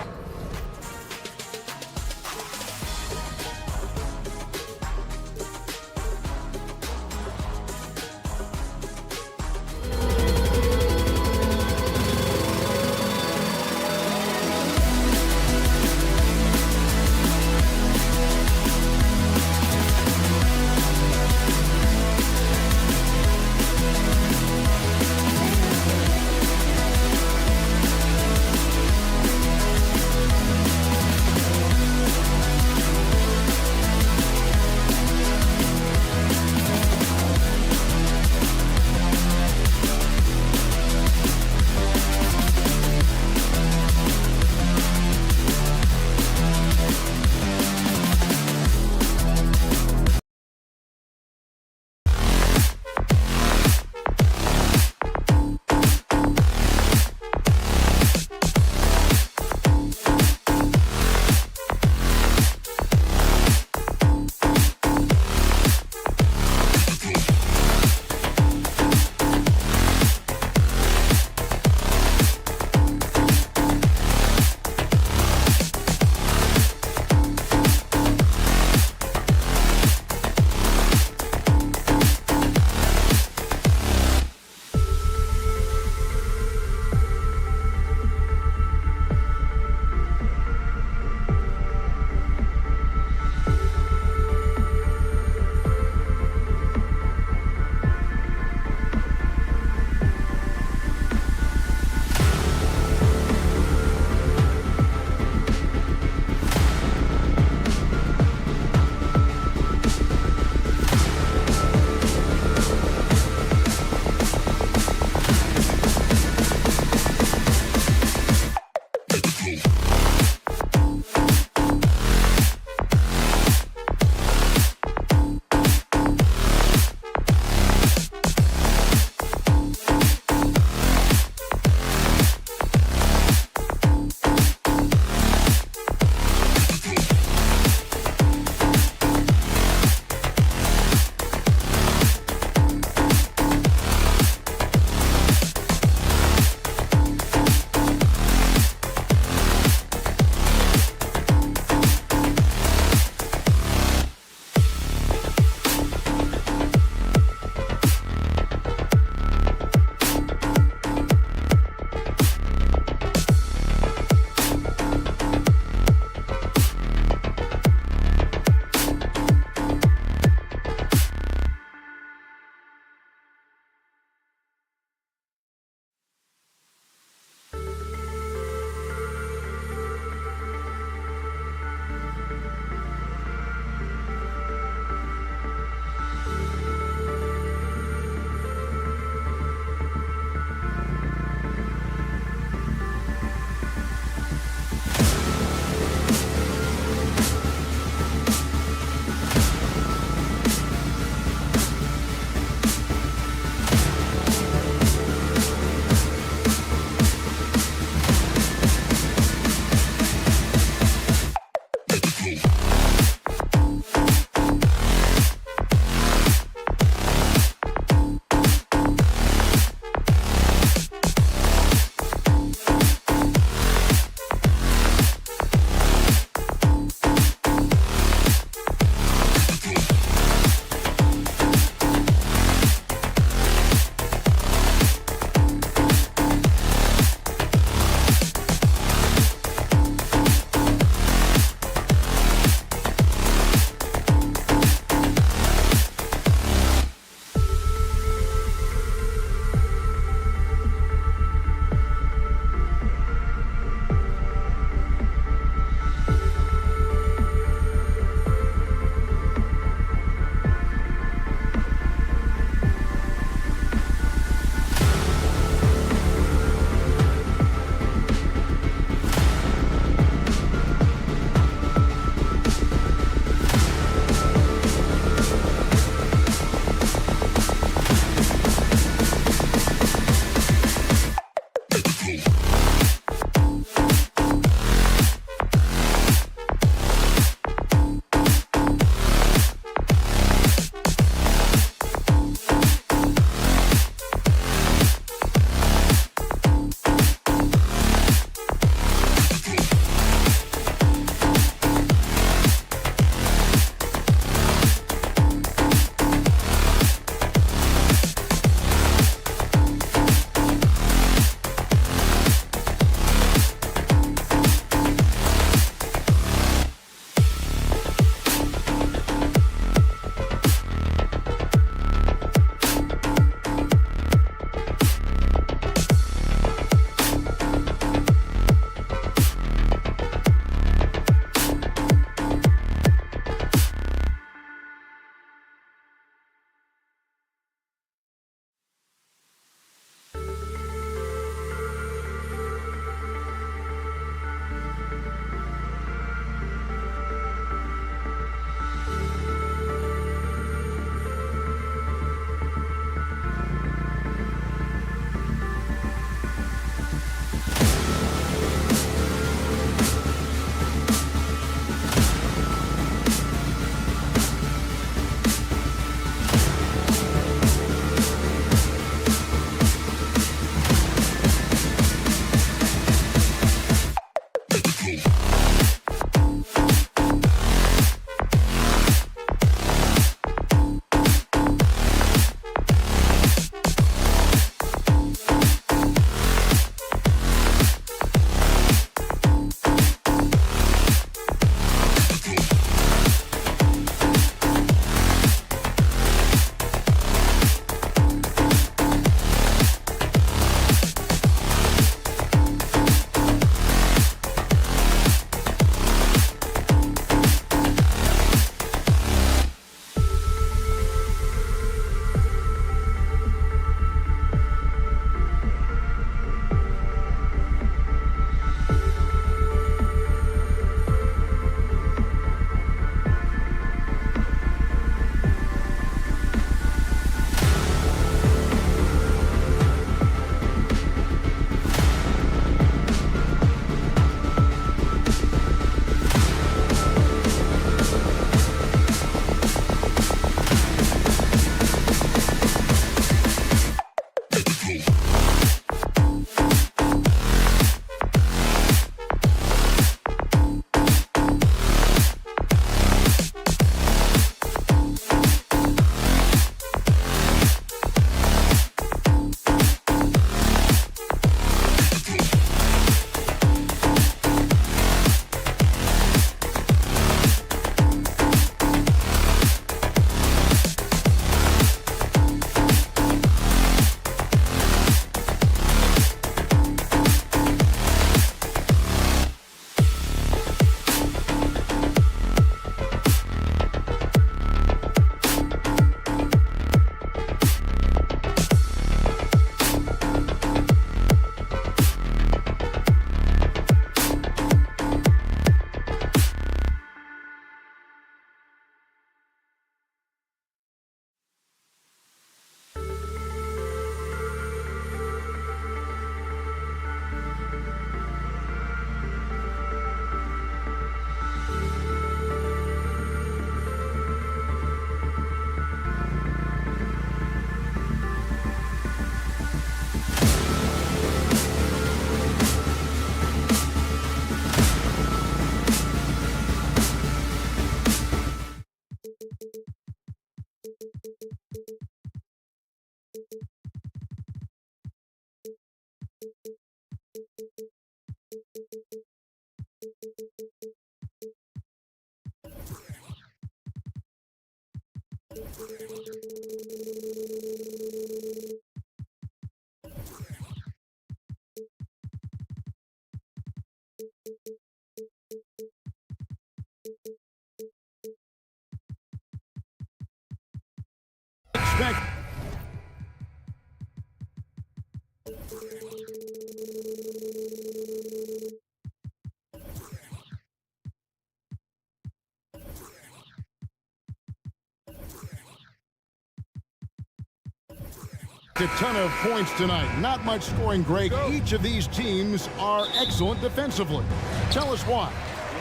A: A ton of points tonight. Not much scoring, Greg. Each of these teams are excellent defensively. Tell us why.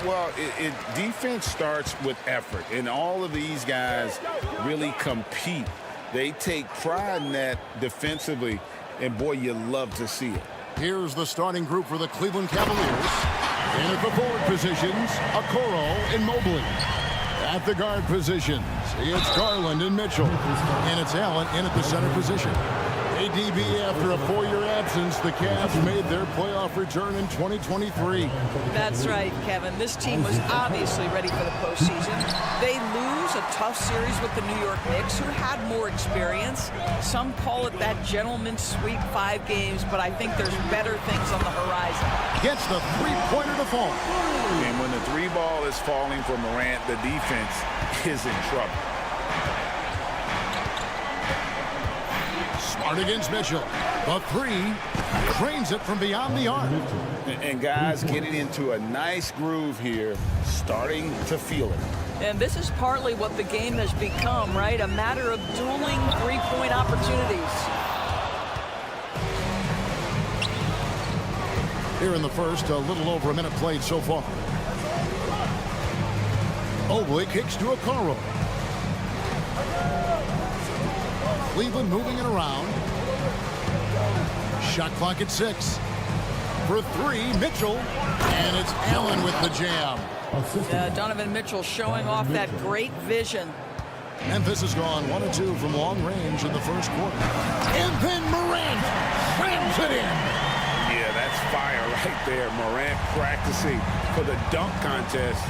C: Well, defense starts with effort, and all of these guys really compete. They take pride in that defensively, and boy, you love to see it.
A: Here's the starting group for the Cleveland Cavaliers. In at the forward positions, Okoro and Mobley. At the guard positions, it's Garland and Mitchell. And it's Allen in at the center position. ADB, after a 4-year absence, the Cavs made their playoff return in 2023.
K: That's right, Kevin. This team was obviously ready for the postseason. They lose a tough series with the New York Knicks, who had more experience. Some call it that gentleman's sweep, 5 games, but I think there's better things on the horizon.
A: Gets the three-pointer to fall.
C: And when the 3 ball is falling for Morant, the defense is in trouble.
A: Smart against Mitchell. The 3 drains it from beyond the arc.
C: And guys getting into a nice groove here, starting to feel it.
K: And this is partly what the game has become, right? A matter of dueling 3-point opportunities.
A: Here in the first, a little over a minute played so far. Mobley kicks to Okoro. Cleveland moving it around. Shot clock at 6. For 3, Mitchell. And it's Allen with the jam.
K: Donovan Mitchell showing off that great vision.
A: Memphis has gone 1 of 2 from long range in the first quarter. And then Morant slams it in.
C: Yeah, that's fire right there. Morant practicing for the dunk contest.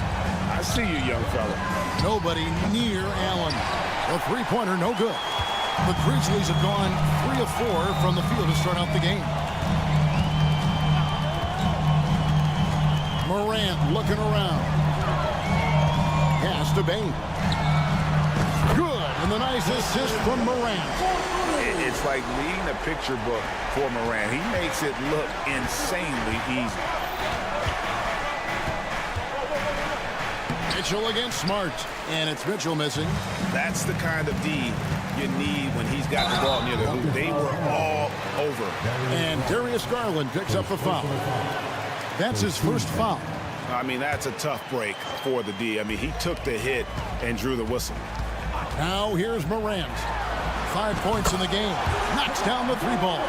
C: I see you, young fella.
A: Nobody near Allen. The three-pointer, no good. The Grizzlies have gone 3 of 4 from the field to start out the game. Morant looking around. Pass to Bain. Good, and the nice assist from Morant.
C: It's like reading a picture book for Morant. He makes it look insanely easy.
A: Mitchell against Smart, and it's Mitchell missing.
C: That's the kind of D you need when he's got the ball near the hoop. They were all over.
A: And Darius Garland picks up the foul. That's his first foul.
E: I mean, that's a tough break for the D. I mean, he took the hit and drew the whistle.
A: Now here's Morant. 5 points in the game. Knocks down the 3 ball.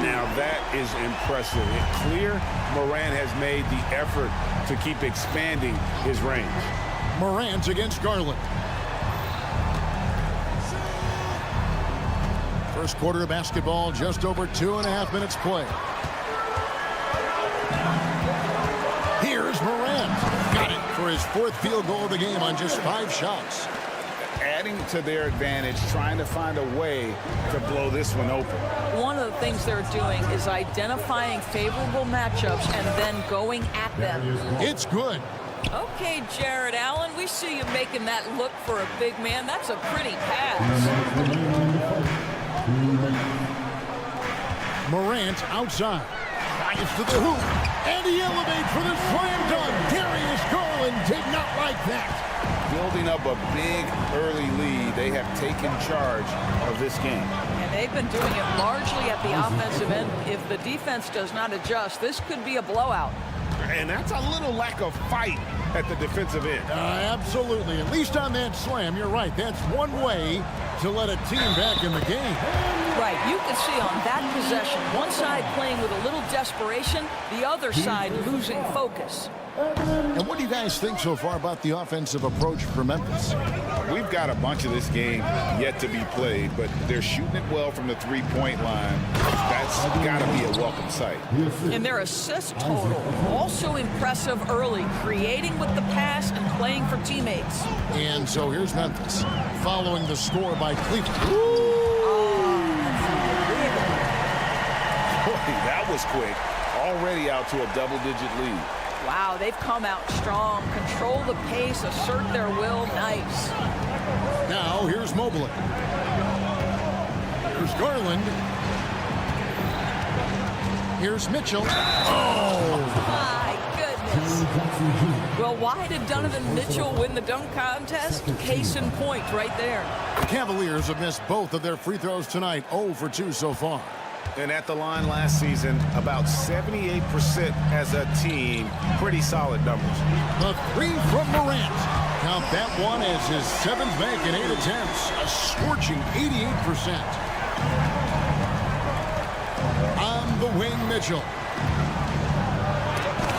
C: Now that is impressive. It's clear Morant has made the effort to keep expanding his range.
A: Morant against Garland. First quarter of basketball, just over 2.5 minutes play. Here's Morant. Got it for his 4th field goal of the game on just 5 shots.
C: Adding to their advantage, trying to find a way to blow this one open.
K: One of the things they're doing is identifying favorable matchups and then going at them.
A: It's good.
K: Okay, Jared Allen, we see you making that look for a big man. That's a pretty pass.
A: Morant outside. Drives to the hoop. And he elevates for the slam dunk. Darius Garland did not like that.
C: Building up a big early lead, they have taken charge of this game.
K: And they've been doing it largely at the offensive end. If the defense does not adjust, this could be a blowout.
E: And that's a little lack of fight at the defensive end.
A: Absolutely. At least on that slam, you're right. That's one way to let a team back in the game.
K: Right. You can see on that possession, one side playing with a little desperation, the other side losing focus.
A: And what do you guys think so far about the offensive approach for Memphis?
C: We've got a bunch of this game yet to be played, but they're shooting it well from the three-point line. That's got to be a welcome sight.
K: And their assist total, also impressive early, creating with the pass and playing for teammates.
A: And so here's Memphis, following the score by Cleveland.
C: Boy, that was quick. Already out to a double-digit lead.
K: Wow, they've come out strong, control the pace, assert their will. Nice.
A: Now here's Mobley. Here's Garland. Here's Mitchell. Oh!
K: My goodness. Well, why did Donovan Mitchell win the dunk contest? Case in point right there.
A: The Cavaliers have missed both of their free throws tonight, 0 for 2 so far.
E: And at the line last season, about 78% as a team. Pretty solid numbers.
A: The three from Morant. Count that one as his 7th make in 8 attempts. A scorching 88%. On the wing, Mitchell.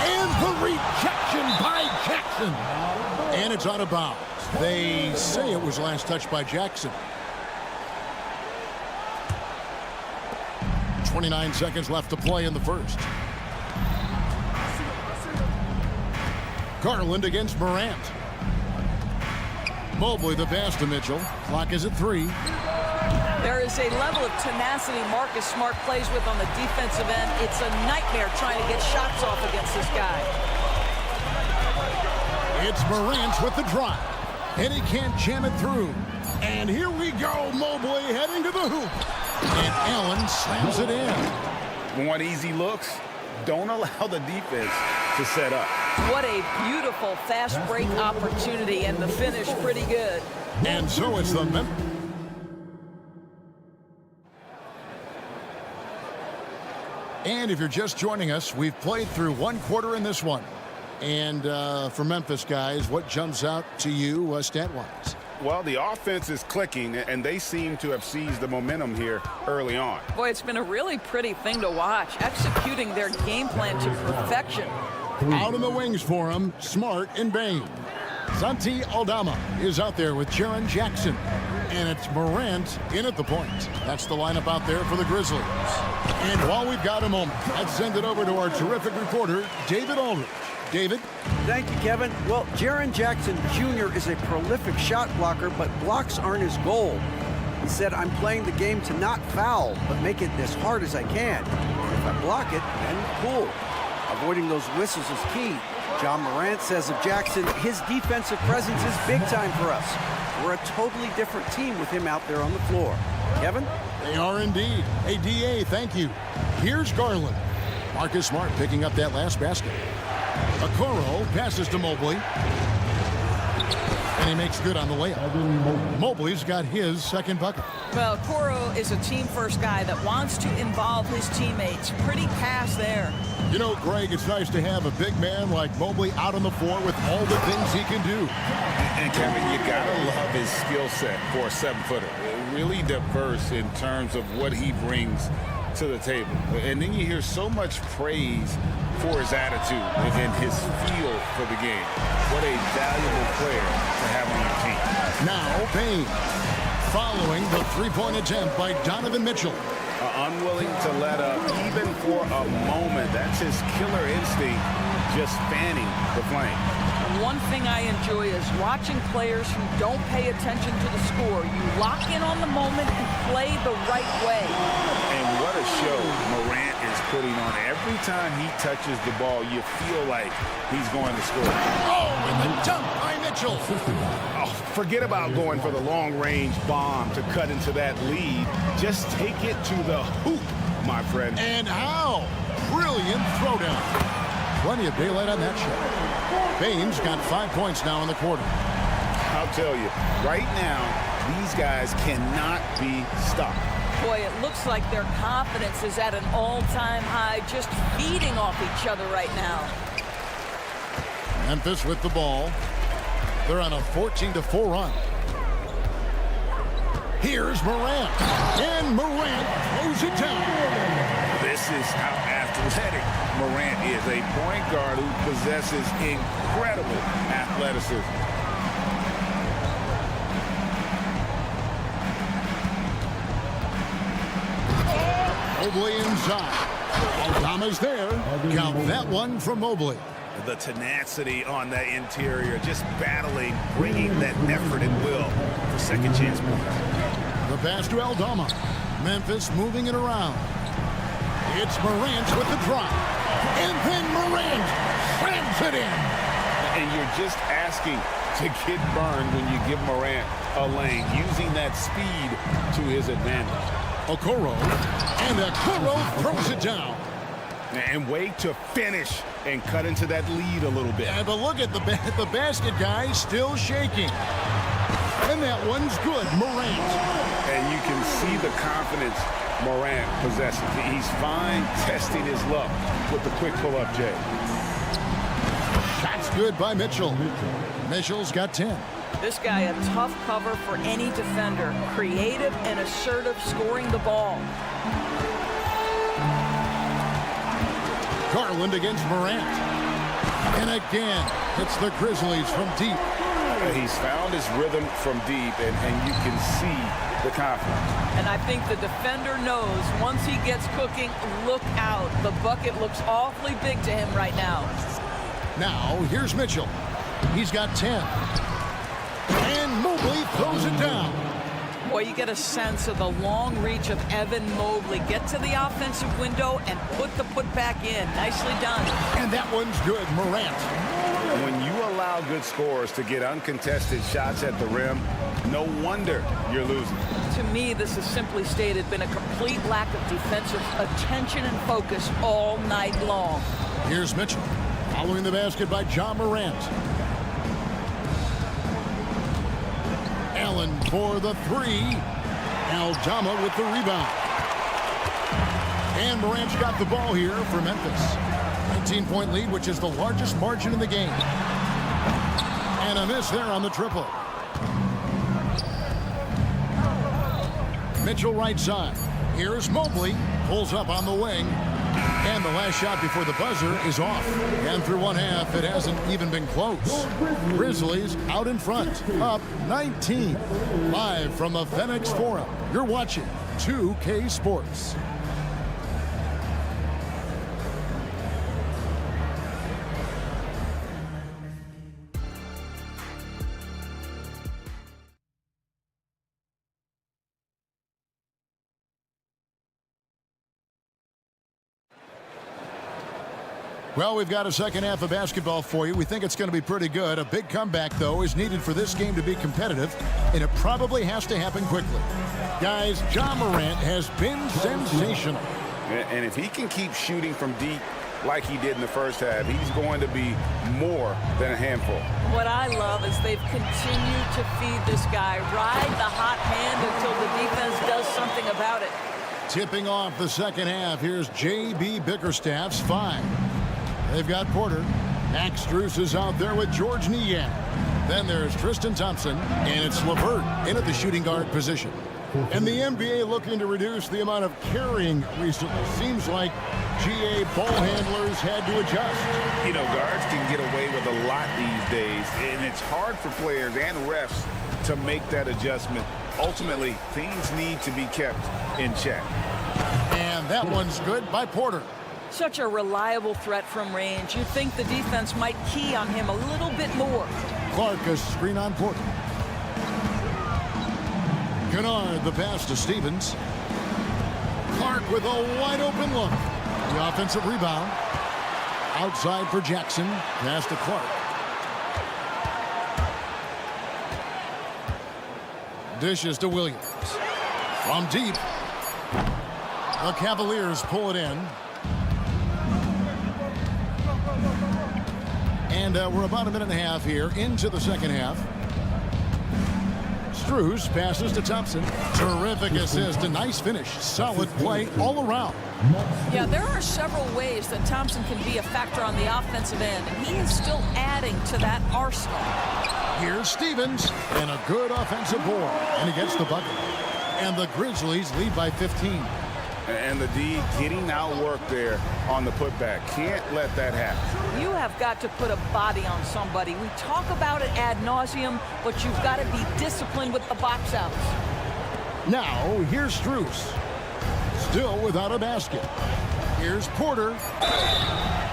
A: And the rejection by Jackson. And it's out of bounds. They say it was last touched by Jackson. 29 seconds left to play in the first. Garland against Morant. Mobley the pass to Mitchell. Clock is at 3.
K: There is a level of tenacity Marcus Smart plays with on the defensive end. It's a nightmare trying to get shots off against this guy.
A: It's Morant with the drive. And he can't jam it through. And here we go. Mobley heading to the hoop. And Allen slams it in.
C: Want easy looks? Don't allow the defense to set up.
K: What a beautiful fast break opportunity, and the finish pretty good.
A: And so it's the Memphis. And if you're just joining us, we've played through one quarter in this one. And for Memphis, guys, what jumps out to you stat-wise?
C: Well, the offense is clicking, and they seem to have seized the momentum here early on.
K: Boy, it's been a really pretty thing to watch, executing their game plan to perfection.
A: Out in the wings for him, Smart and Bain. Santi Aldama is out there with Jaren Jackson. And it's Morant in at the point. That's the lineup out there for the Grizzlies. And while we've got a moment, let's send it over to our terrific reporter, David Aldridge. David?
D: Thank you, Kevin. Well, Jaren Jackson Jr. is a prolific shot blocker, but blocks aren't his goal. He said, I'm playing the game to not foul, but make it as hard as I can. If I block it, then cool. Avoiding those whistles is key. John Morant says of Jackson, his defensive presence is big time for us. We're a totally different team with him out there on the floor. Kevin?
A: They are indeed. Hey, DA, thank you. Here's Garland. Marcus Smart picking up that last basket. Okoro passes to Mobley. And he makes good on the layup. Mobley's got his second bucket.
K: Well, Okoro is a team-first guy that wants to involve his teammates. Pretty pass there.
A: You know, Greg, it's nice to have a big man like Mobley out on the floor with all the things he can do.
C: And Kevin, you gotta love his skill set for a 7-footer. Really diverse in terms of what he brings to the table. And then you hear so much praise for his attitude and his feel for the game. What a valuable player to have on your team.
A: Now, Bain, following the three-point attempt by Donovan Mitchell.
C: Unwilling to let up even for a moment. That's his killer instinct, just fanning the flame.
K: One thing I enjoy is watching players who don't pay attention to the score. You lock in on the moment and play the right way.
C: And what a show Morant is putting on. Every time he touches the ball, you feel like he's going to score.
A: Oh, and the dunk by Mitchell.
E: Oh, forget about going for the long-range bomb to cut into that lead. Just take it to the hoop, my friend.
A: And how? Brilliant throwdown. Plenty of daylight on that shot. Bain's got 5 points now in the quarter.
C: I'll tell you, right now, these guys cannot be stopped.
K: Boy, it looks like their confidence is at an all-time high, just feeding off each other right now.
A: Memphis with the ball. They're on a 14-4 run. Here's Morant. And Morant throws it down.
C: This is how athletic Morant is. A point guard who possesses incredible athleticism.
A: Mobley inside. Aldama's there. Count that one from Mobley.
C: The tenacity on that interior, just battling, bringing that effort and will for second chance points.
A: The pass to Aldama. Memphis moving it around. It's Morant with the drop. And then Morant slams it in.
C: And you're just asking to get burned when you give Morant a lane, using that speed to his advantage.
A: Okoro. And Okoro throws it down.
C: And wait to finish and cut into that lead a little bit.
A: Yeah, but look at the basket guy still shaking. And that one's good, Morant.
C: And you can see the confidence Morant possesses. He's fine testing his luck with the quick pull-up, Jay.
A: Shot's good by Mitchell. Mitchell's got 10.
K: This guy a tough cover for any defender. Creative and assertive scoring the ball.
A: Garland against Morant. And again, it's the Grizzlies from deep.
C: He's found his rhythm from deep, and you can see the confidence.
K: And I think the defender knows once he gets cooking, look out. The bucket looks awfully big to him right now.
A: Now, here's Mitchell. He's got 10. And Mobley throws it down.
K: Boy, you get a sense of the long reach of Evan Mobley. Get to the offensive window and put the putback in. Nicely done.
A: And that one's good, Morant.
C: When you allow good scorers to get uncontested shots at the rim, no wonder you're losing.
K: To me, this is simply stated been a complete lack of defensive attention and focus all night long.
A: Here's Mitchell. Following the basket by John Morant. Allen for the three. Aldama with the rebound. And Morant's got the ball here for Memphis. 19-point lead, which is the largest margin in the game. And a miss there on the triple. Mitchell right side. Here's Mobley. Pulls up on the wing. And the last shot before the buzzer is off. And through one half, it hasn't even been close. Grizzlies out in front, up 19. Live from the FedEx Forum, you're watching 2K Sports. Well, we've got a second half of basketball for you. We think it's going to be pretty good. A big comeback, though, is needed for this game to be competitive, and it probably has to happen quickly. Guys, John Morant has been sensational.
C: And if he can keep shooting from deep like he did in the first half, he's going to be more than a handful.
K: What I love is they've continued to feed this guy. Ride the hot hand until the defense does something about it.
A: Tipping off the second half, here's J.B. Bickerstaff's 5. They've got Porter. Max Strus is out there with George Niang. Then there's Tristan Thompson, and it's LeVert in at the shooting guard position. And the NBA looking to reduce the amount of carrying recently. Seems like GA ball handlers had to adjust.
C: You know, guards can get away with a lot these days, and it's hard for players and refs to make that adjustment. Ultimately, things need to be kept in check.
A: And that one's good by Porter.
K: Such a reliable threat from range. You'd think the defense might key on him a little bit more.
A: Clark, a screen on Porter. Kennard, the pass to Stevens. Clark with a wide open look. The offensive rebound. Outside for Jackson. Pass to Clark. Dishes to Williams. From deep. The Cavaliers pull it in. And we're about a minute and a half here into the second half. Strus passes to Thompson. Terrific assist. A nice finish. Solid play all around.
K: Yeah, there are several ways that Thompson can be a factor on the offensive end, and he is still adding to that arsenal.
A: Here's Stevens, and a good offensive board, and he gets the bucket. And the Grizzlies lead by 15.
C: And the D getting outworked there on the putback. Can't let that happen.
K: You have got to put a body on somebody. We talk about it ad nauseum, but you've got to be disciplined with the box outs.
A: Now, here's Strus. Still without a basket. Here's Porter.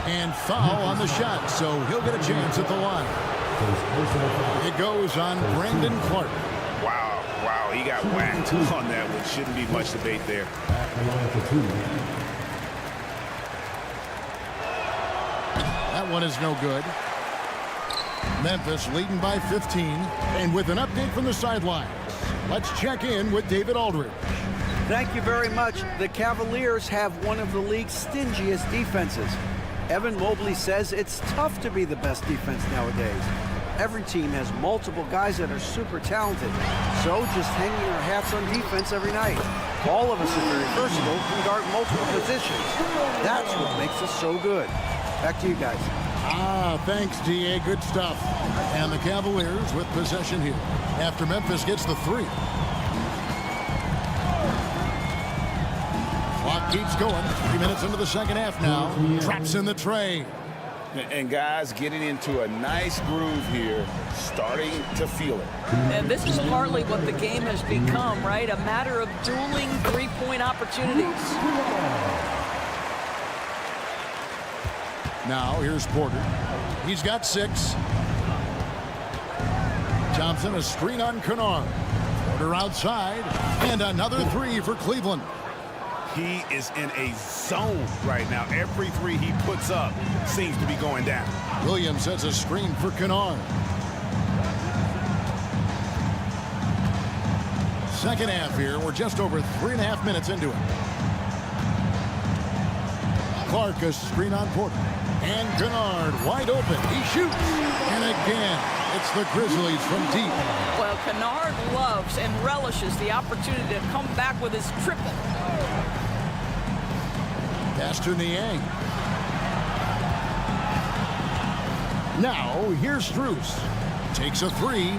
A: And foul on the shot, so he'll get a chance at the line. It goes on Brandon Clark.
C: Wow, he got whacked on that one. Shouldn't be much debate there.
A: That one is no good. Memphis leading by 15. And with an update from the sidelines, let's check in with David Aldridge.
D: Thank you very much. The Cavaliers have one of the league's stingiest defenses. Evan Mobley says it's tough to be the best defense nowadays. Every team has multiple guys that are super talented. So just hanging our hats on defense every night. All of us are very versatile, can guard multiple positions. That's what makes us so good. Back to you guys.
A: Thanks, DA. Good stuff. And the Cavaliers with possession here after Memphis gets the three. Clock keeps going. 3 minutes into the second half now. Traps in the tray.
C: And guys getting into a nice groove here, starting to feel it.
K: And this is partly what the game has become, right? A matter of dueling three-point opportunities.
A: Now here's Porter. He's got 6. Thompson, a screen on Kennard. Porter outside. And another 3 for Cleveland.
E: He is in a zone right now. Every 3 he puts up seems to be going down.
A: Williams has a screen for Kennard. Second half here. We're just over 3.5 minutes into it. Clark, a screen on Porter. And Kennard wide open. He shoots. And again, it's the Grizzlies from deep.
K: Well, Kennard loves and relishes the opportunity to come back with his triple.
A: Pass to Niang. Now, here's Strus. Takes a 3.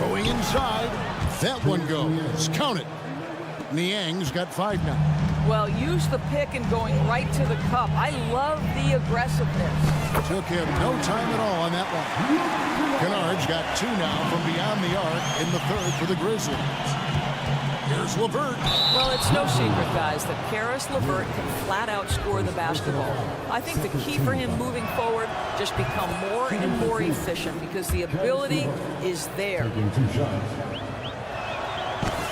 A: Going inside. That one goes. Count it. Niang's got 5 now.
K: Well, use the pick and going right to the cup. I love the aggressiveness.
A: Took him no time at all on that one. Kennard's got 2 now from beyond the arc in the third for the Grizzlies. Here's LeVert.
K: Well, it's no secret, guys, that Caris LeVert can flat out score the basketball. I think the key for him moving forward, just become more and more efficient because the ability is there.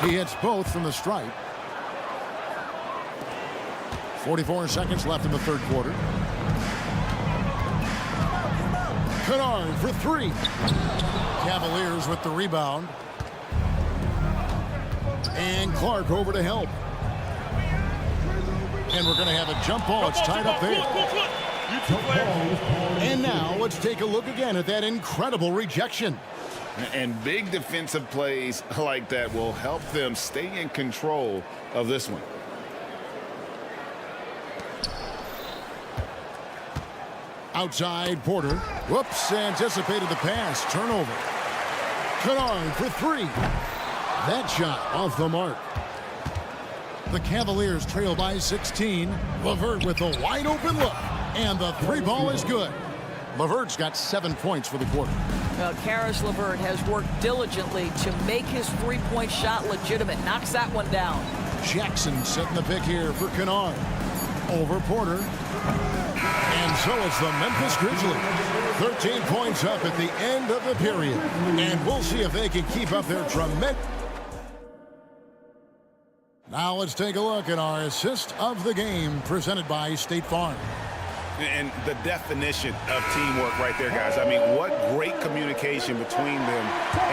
A: He hits both from the stripe. 44 seconds left in the third quarter. Kennard for 3. Cavaliers with the rebound. And Clark over to help. And we're going to have a jump ball. It's tied up there. And now let's take a look again at that incredible rejection.
C: And big defensive plays like that will help them stay in control of this one.
A: Outside Porter. Whoops, anticipated the pass. Turnover. Kennard for 3. That shot off the mark. The Cavaliers trail by 16. LeVert with a wide open look. And the 3 ball is good. LeVert's got 7 points for the quarter.
K: Well, Caris LeVert has worked diligently to make his three-point shot legitimate. Knocks that one down.
A: Jackson setting the pick here for Kennard. Over Porter. And so it's the Memphis Grizzlies. 13 points up at the end of the period. And we'll see if they can keep up their tremendous... Now let's take a look at our assist of the game presented by State Farm.
E: And the definition of teamwork right there, guys. I mean, what great communication between them,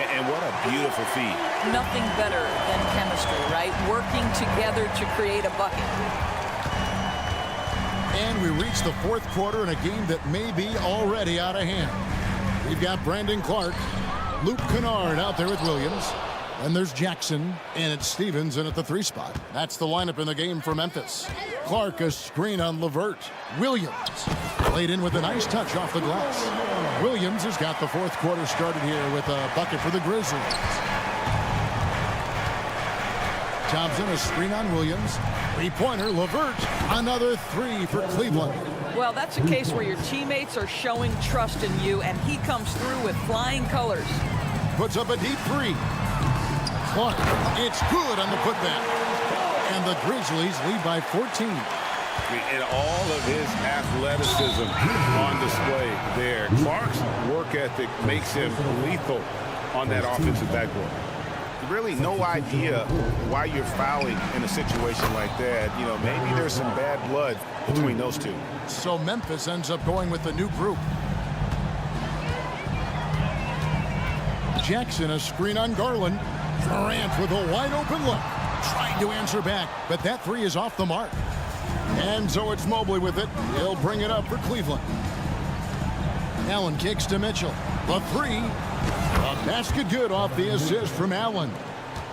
E: and what a beautiful feed.
K: Nothing better than chemistry, right? Working together to create a bucket.
A: And we reach the fourth quarter in a game that may be already out of hand. We've got Brandon Clark, Luke Kennard out there with Williams. Then there's Jackson, and it's Stevens in at the 3 spot. That's the lineup in the game for Memphis. Clark, a screen on LeVert. Williams laid in with a nice touch off the glass. Williams has got the fourth quarter started here with a bucket for the Grizzlies. Thompson, a screen on Williams. Three-pointer, LeVert. Another three for Cleveland.
K: Well, that's a case where your teammates are showing trust in you, and he comes through with flying colors.
A: Puts up a deep three. Clark, it's good on the putback. And the Grizzlies lead by 14.
C: And all of his athleticism on display there. Clark's work ethic makes him lethal on that offensive backboard. Really no idea why you're fouling in a situation like that. You know, maybe there's some bad blood between those two.
A: So Memphis ends up going with the new group. Jackson, a screen on Garland. Morant with a wide open look. Trying to answer back, but that three is off the mark. And so it's Mobley with it. He'll bring it up for Cleveland. Allen kicks to Mitchell. The three. A basket good off the assist from Allen.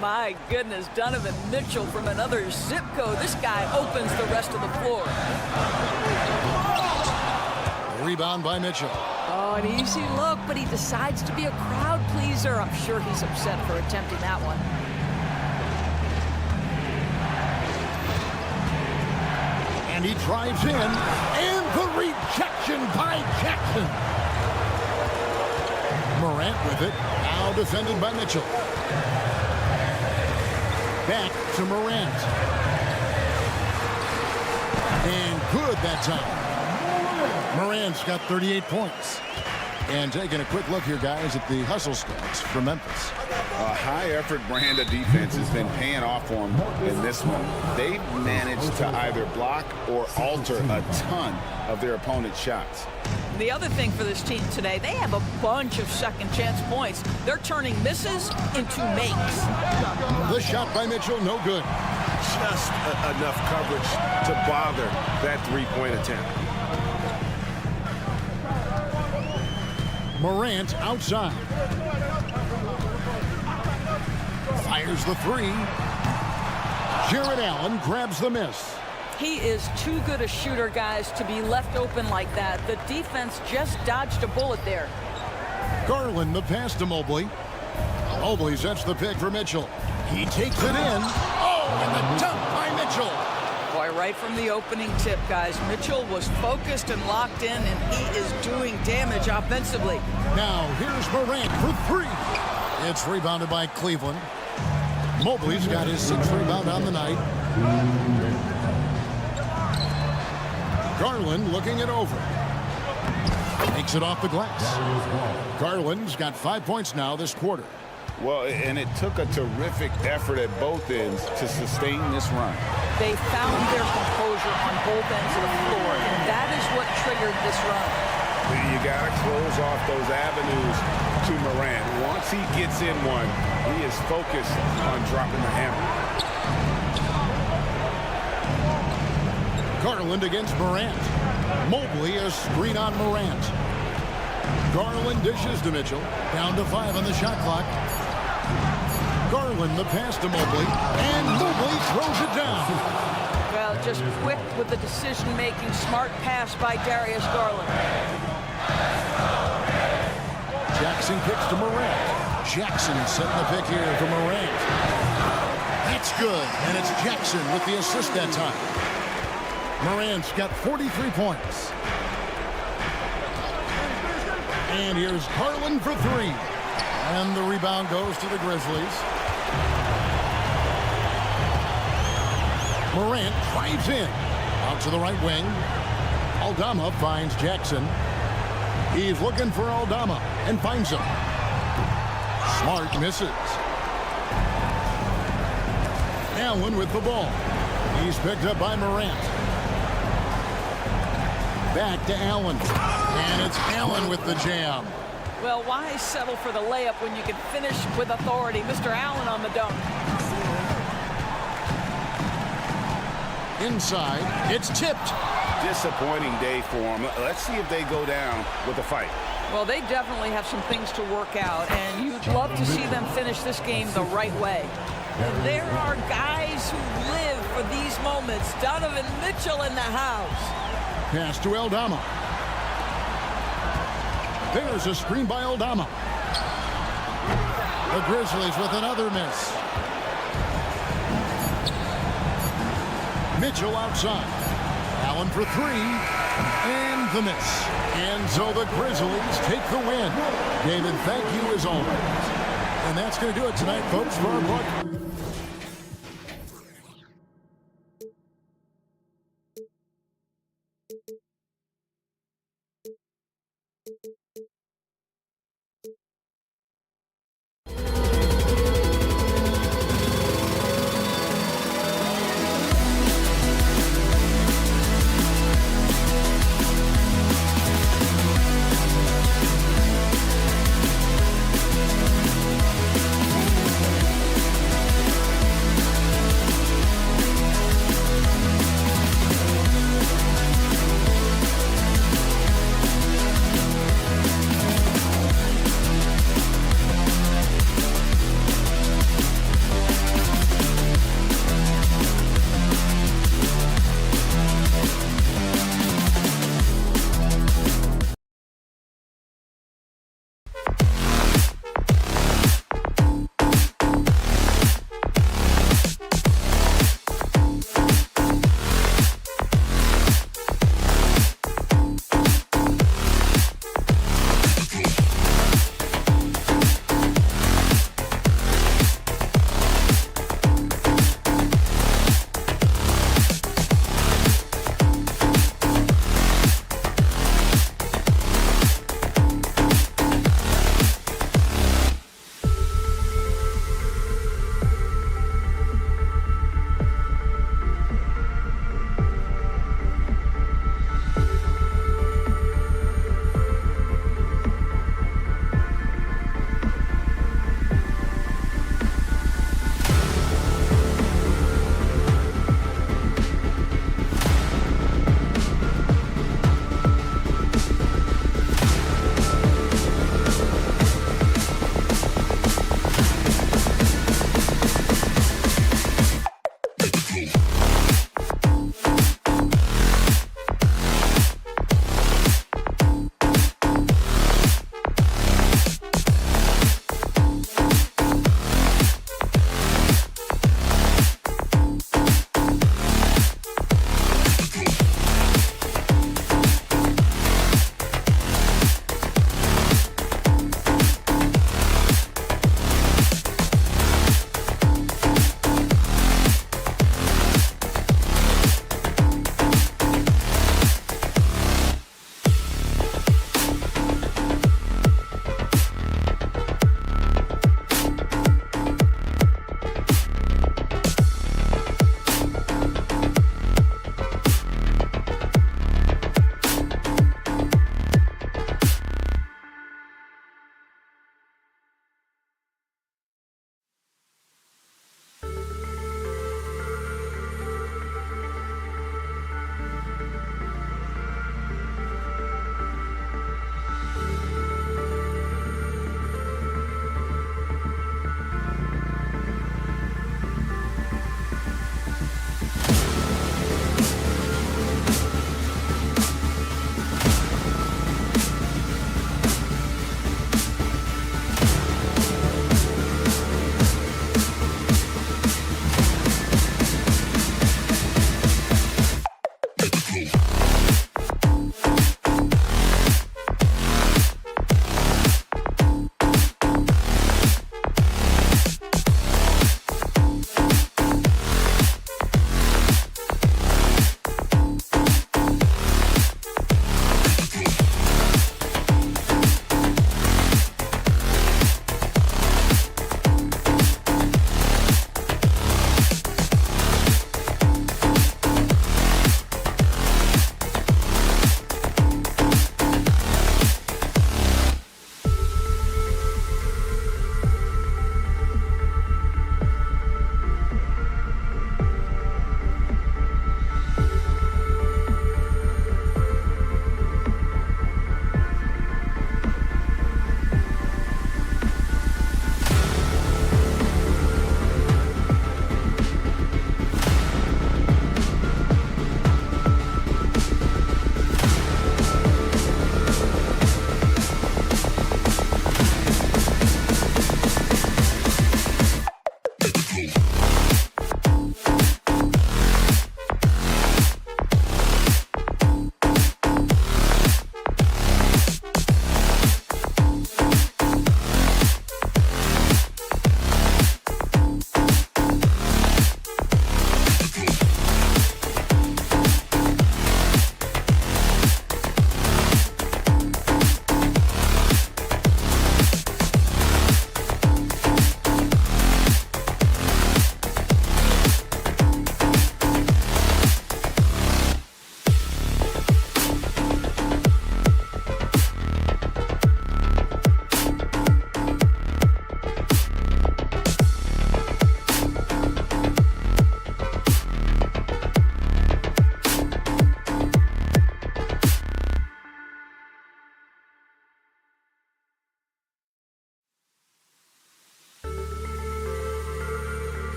K: My goodness, Donovan Mitchell from another zip code. This guy opens the rest of the floor.
A: Rebound by Mitchell.
K: Oh, an easy look, but he decides to be a crowd pleaser. I'm sure he's upset for attempting that one.
A: And he drives in. And the rejection by Jackson. Morant with it. Now defended by Mitchell. Back to Morant. And good that time. Morant's got 38 points. And taking a quick look here, guys, at the hustle stats for Memphis.
C: A high-effort brand of defense has been paying off for them in this one. They've managed to either block or alter a ton of their opponent's shots.
K: The other thing for this team today, they have a bunch of second chance points. They're turning misses into makes.
A: The shot by Mitchell, no good.
E: Just enough coverage to bother that three-point attempt.
A: Morant outside. Fires the three. Jared Allen grabs the miss.
K: He is too good a shooter, guys, to be left open like that. The defense just dodged a bullet there.
A: Garland, the pass to Mobley. Mobley sets the pick for Mitchell. He takes it in. Oh, and the dunk by Mitchell.
K: Boy, right from the opening tip, guys, Mitchell was focused and locked in, and he is doing damage offensively.
A: Now, here's Morant for three. It's rebounded by Cleveland. Mobley's got his sixth rebound on the night. Garland looking it over. Takes it off the glass. Garland's got 5 points now this quarter.
C: Well, and it took a terrific effort at both ends to sustain this run.
K: They found their composure on both ends of the floor, and that is what triggered this run.
C: You got to close off those avenues to Morant. Once he gets in one, he is focused on dropping the hammer.
A: Garland against Morant. Mobley a screen on Morant. Garland dishes to Mitchell. Down to 5 on the shot clock. Garland the pass to Mobley. And Mobley throws it down.
K: Well, just quick with the decision-making, smart pass by Darius Garland.
A: Jackson kicks to Morant. Jackson setting the pick here for Morant. That's good. And it's Jackson with the assist that time. Morant's got 43 points. And here's Garland for three. And the rebound goes to the Grizzlies. Morant drives in. Out to the right wing. Aldama finds Jackson. He's looking for Aldama and finds him. Smart misses. Allen with the ball. He's picked up by Morant. Back to Allen. And it's Allen with the jam.
K: Well, why settle for the layup when you can finish with authority? Mr. Allen on the dunk.
A: Inside, it's tipped.
C: Disappointing day for them. Let's see if they go down with a fight.
K: Well, they definitely have some things to work out, and you'd love to see them finish this game the right way. And there are guys who live for these moments. Donovan Mitchell in the house.
A: Pass to Aldama. There's a screen by Aldama. The Grizzlies with another miss. Mitchell outside. Allen for three. And the miss. And so the Grizzlies take the win. David, thank you as always. And that's going to do it tonight, folks, for our broadcast.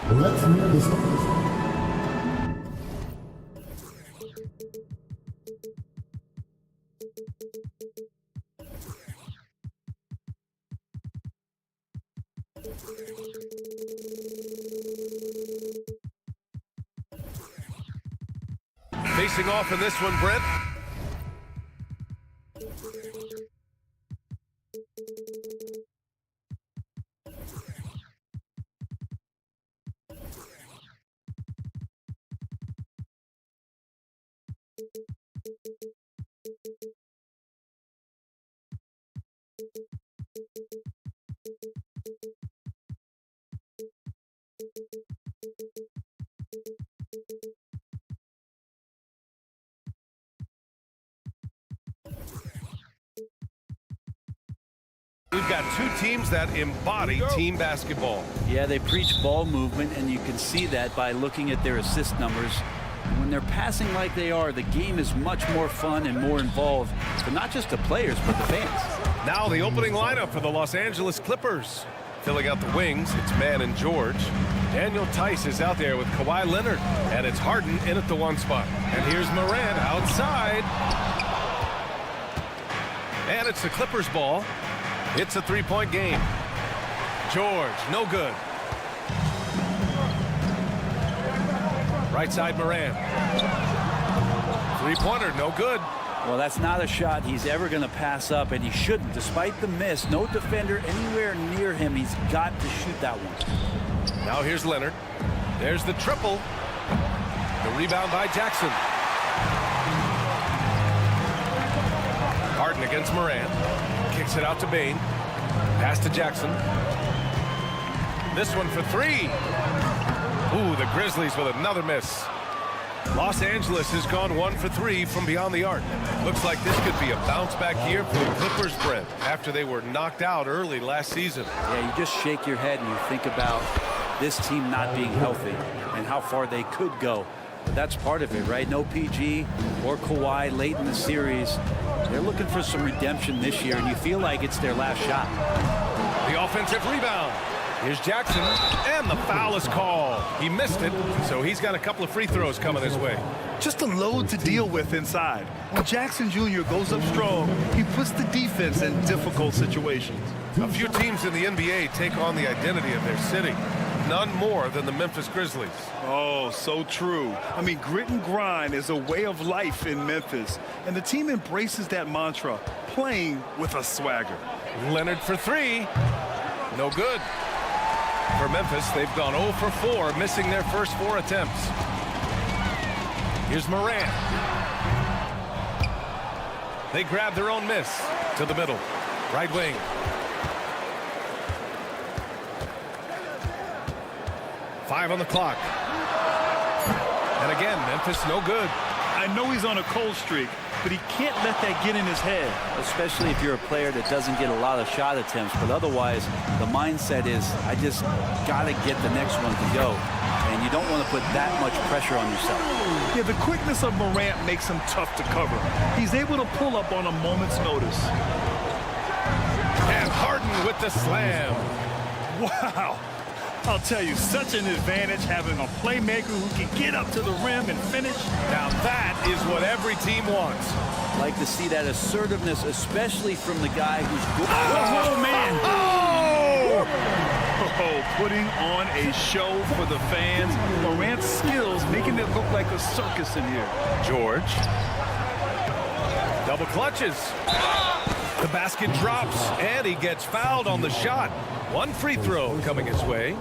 J: Let's hear the stars.
F: Facing off in this one, Brent. We've got two teams that embody team basketball.
L: Yeah, they preach ball movement, and you can see that by looking at their assist numbers. When they're passing like they are, the game is much more fun and more involved for not just the players, but the fans.
F: Now the opening lineup for the Los Angeles Clippers. Filling out the wings, it's Mann and George. Daniel Tice is out there with Kawhi Leonard, and it's Harden in at the one spot. And here's Morant outside. And it's the Clippers ball. It's a three-point game. George, no good. Right side, Morant. Three-pointer, no good.
L: Well, that's not a shot he's ever going to pass up, and he shouldn't. Despite the miss, no defender anywhere near him. He's got to shoot that one.
F: Now here's Leonard. There's the triple. The rebound by Jackson. Harden against Morant. Kicks it out to Bane. Pass to Jackson. This one for three. Ooh, the Grizzlies with another miss. Los Angeles has gone 1 for 3 from beyond the arc. Looks like this could be a bounce back year for the Clippers, Brent, after they were knocked out early last season.
L: Yeah, you just shake your head and you think about this team not being healthy and how far they could go. But that's part of it, right? No PG or Kawhi late in the series. They're looking for some redemption this year, and you feel like it's their last shot.
F: The offensive rebound. Here's Jackson, and the foul is called. He missed it, so he's got a couple of free throws coming his way.
G: Just a load to deal with inside. When Jackson Jr. goes up strong, he puts the defense in difficult situations.
F: A few teams in the NBA take on the identity of their city. None more than the Memphis Grizzlies.
G: Oh, so true. I mean, grit and grind is a way of life in Memphis, and the team embraces that mantra, playing with a swagger.
F: Leonard for three. No good. For Memphis, they've gone 0 for 4, missing their first 4 attempts. Here's Morant. They grab their own miss to the middle. Right wing. Five on the clock. And again, Memphis no good.
G: I know he's on a cold streak, but he can't let that get in his head.
L: Especially if you're a player that doesn't get a lot of shot attempts, but otherwise the mindset is, I just got to get the next one to go. And you don't want to put that much pressure on yourself.
G: Yeah, the quickness of Morant makes him tough to cover. He's able to pull up on a moment's notice.
F: And Harden with the slam.
G: Wow. I'll tell you, such an advantage having a playmaker who can get up to the rim and finish.
F: Now that is what every team wants.
L: Like to see that assertiveness, especially from the guy who's good.
G: Oh, man.
F: Oh!
G: Oh, putting on a show for the fans. Morant's skills making it look like a circus in here.
F: George. Double clutches. The basket drops, and he gets fouled on the shot. One free throw coming his way.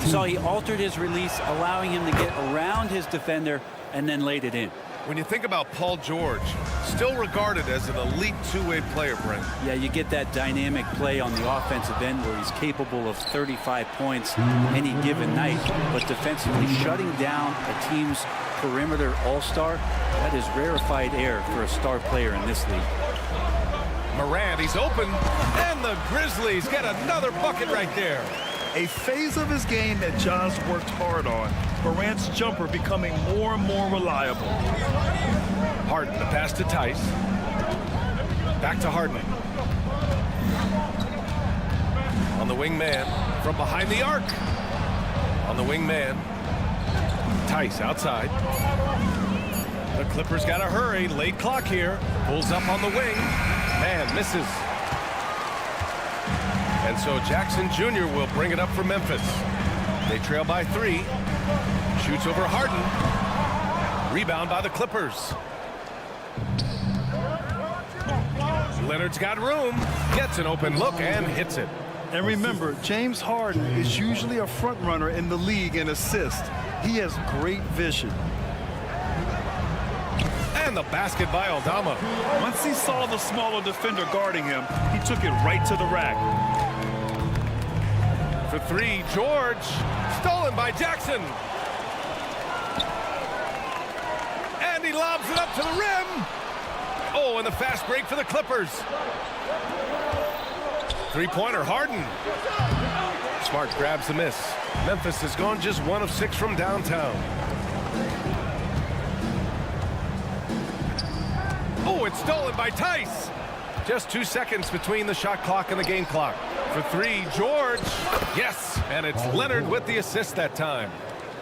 L: So he altered his release, allowing him to get around his defender and then laid it in.
F: When you think about Paul George, still regarded as an elite two-way player, Brent.
L: Yeah, you get that dynamic play on the offensive end where he's capable of 35 points any given night, but defensively shutting down a team's perimeter all-star, that is rarefied air for a star player in this league.
F: Morant, he's open, and the Grizzlies get another bucket right there.
G: A phase of his game that Ja's worked hard on. Morant's jumper becoming more and more reliable.
F: Harden, the pass to Tice. Back to Harden. On the wing man from behind the arc. On the wing man. Tice outside. The Clippers got to hurry. Late clock here. Pulls up on the wing. Man, misses. And so Jackson Jr. will bring it up for Memphis. They trail by 3. Shoots over Harden. Rebound by the Clippers. Leonard's got room. Gets an open look and hits it.
G: And remember, James Harden is usually a front runner in the league in assists. He has great vision.
F: And the basket by Aldama.
G: Once he saw the smaller defender guarding him, he took it right to the rack.
F: For 3, George. Stolen by Jackson. And he lobs it up to the rim. Oh, and the fast break for the Clippers. Three-pointer, Harden. Smart grabs the miss. Memphis has gone just 1 of 6 from downtown. Oh, it's stolen by Tice. Just 2 seconds between the shot clock and the game clock. For 3, George. Yes, and it's Leonard with the assist that time.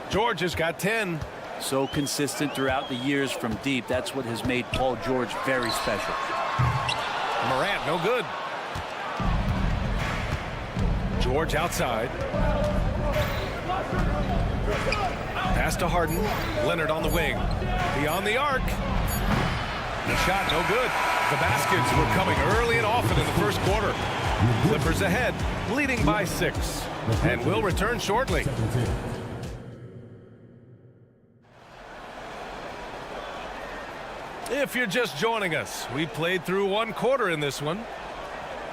F: George has got 10.
L: So consistent throughout the years from deep. That's what has made Paul George very special.
F: Morant, no good. George outside. Pass to Harden. Leonard on the wing. Beyond the arc. The shot, no good. The baskets were coming early and often in the first quarter. Clippers ahead, leading by 6. And will return shortly. If you're just joining us, we played through 1 quarter in this one.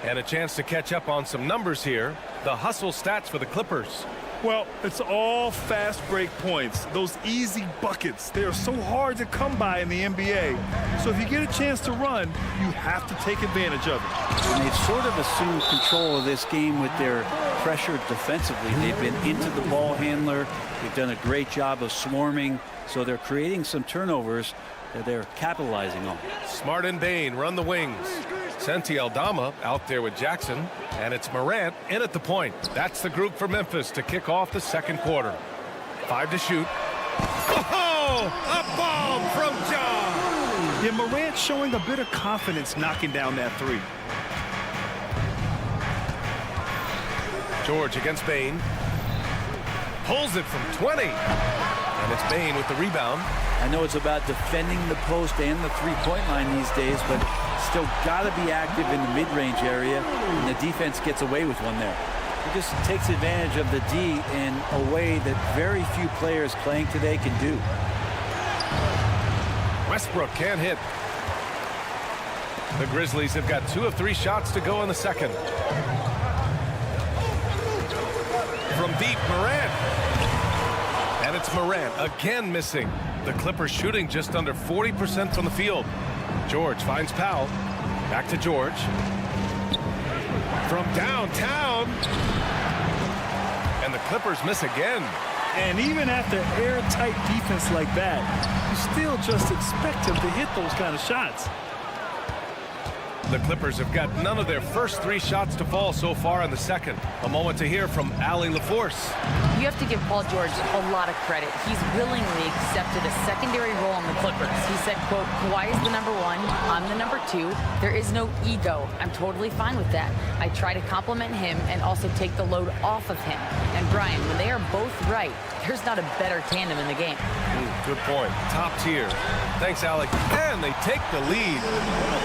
F: And a chance to catch up on some numbers here. The hustle stats for the Clippers.
G: Well, it's all fast break points. Those easy buckets. They are so hard to come by in the NBA. So if you get a chance to run, you have to take advantage of it.
L: And they've sort of assumed control of this game with their pressure defensively. They've been into the ball handler. They've done a great job of swarming. So they're creating some turnovers that they're capitalizing on.
F: Smart and Bain run the wings. Santi Aldama out there with Jackson, and it's Morant in at the point. That's the group for Memphis to kick off the second quarter. 5 to shoot. Oh, a bomb from John.
G: Yeah, Morant showing a bit of confidence knocking down that 3.
F: George against Bain. Pulls it from 20. And it's Bain with the rebound.
L: I know it's about defending the post and the three-point line these days, but still got to be active in the mid-range area, and the defense gets away with one there. It just takes advantage of the D in a way that very few players playing today can do.
F: Westbrook can't hit. The Grizzlies have got 2 of 3 shots to go in the second. From deep, Morant. And it's Morant again missing. The Clippers shooting just under 40% from the field. George finds Powell. Back to George. From downtown. And the Clippers miss again.
G: And even after airtight defense like that, you still just expect him to hit those kind of shots.
F: The Clippers have got none of their first 3 shots to fall so far in the second. A moment to hear from Allie LaForce.
I: You have to give Paul George a lot of credit. He's willingly accepted a secondary role in the Clippers. He said, quote, Kawhi is the number 1, I'm the number 2. There is no ego. I'm totally fine with that. I try to compliment him and also take the load off of him. And Brian, when they are both right, there's not a better tandem in the game.
F: Good point. Top tier. Thanks, Alec. And they take the lead.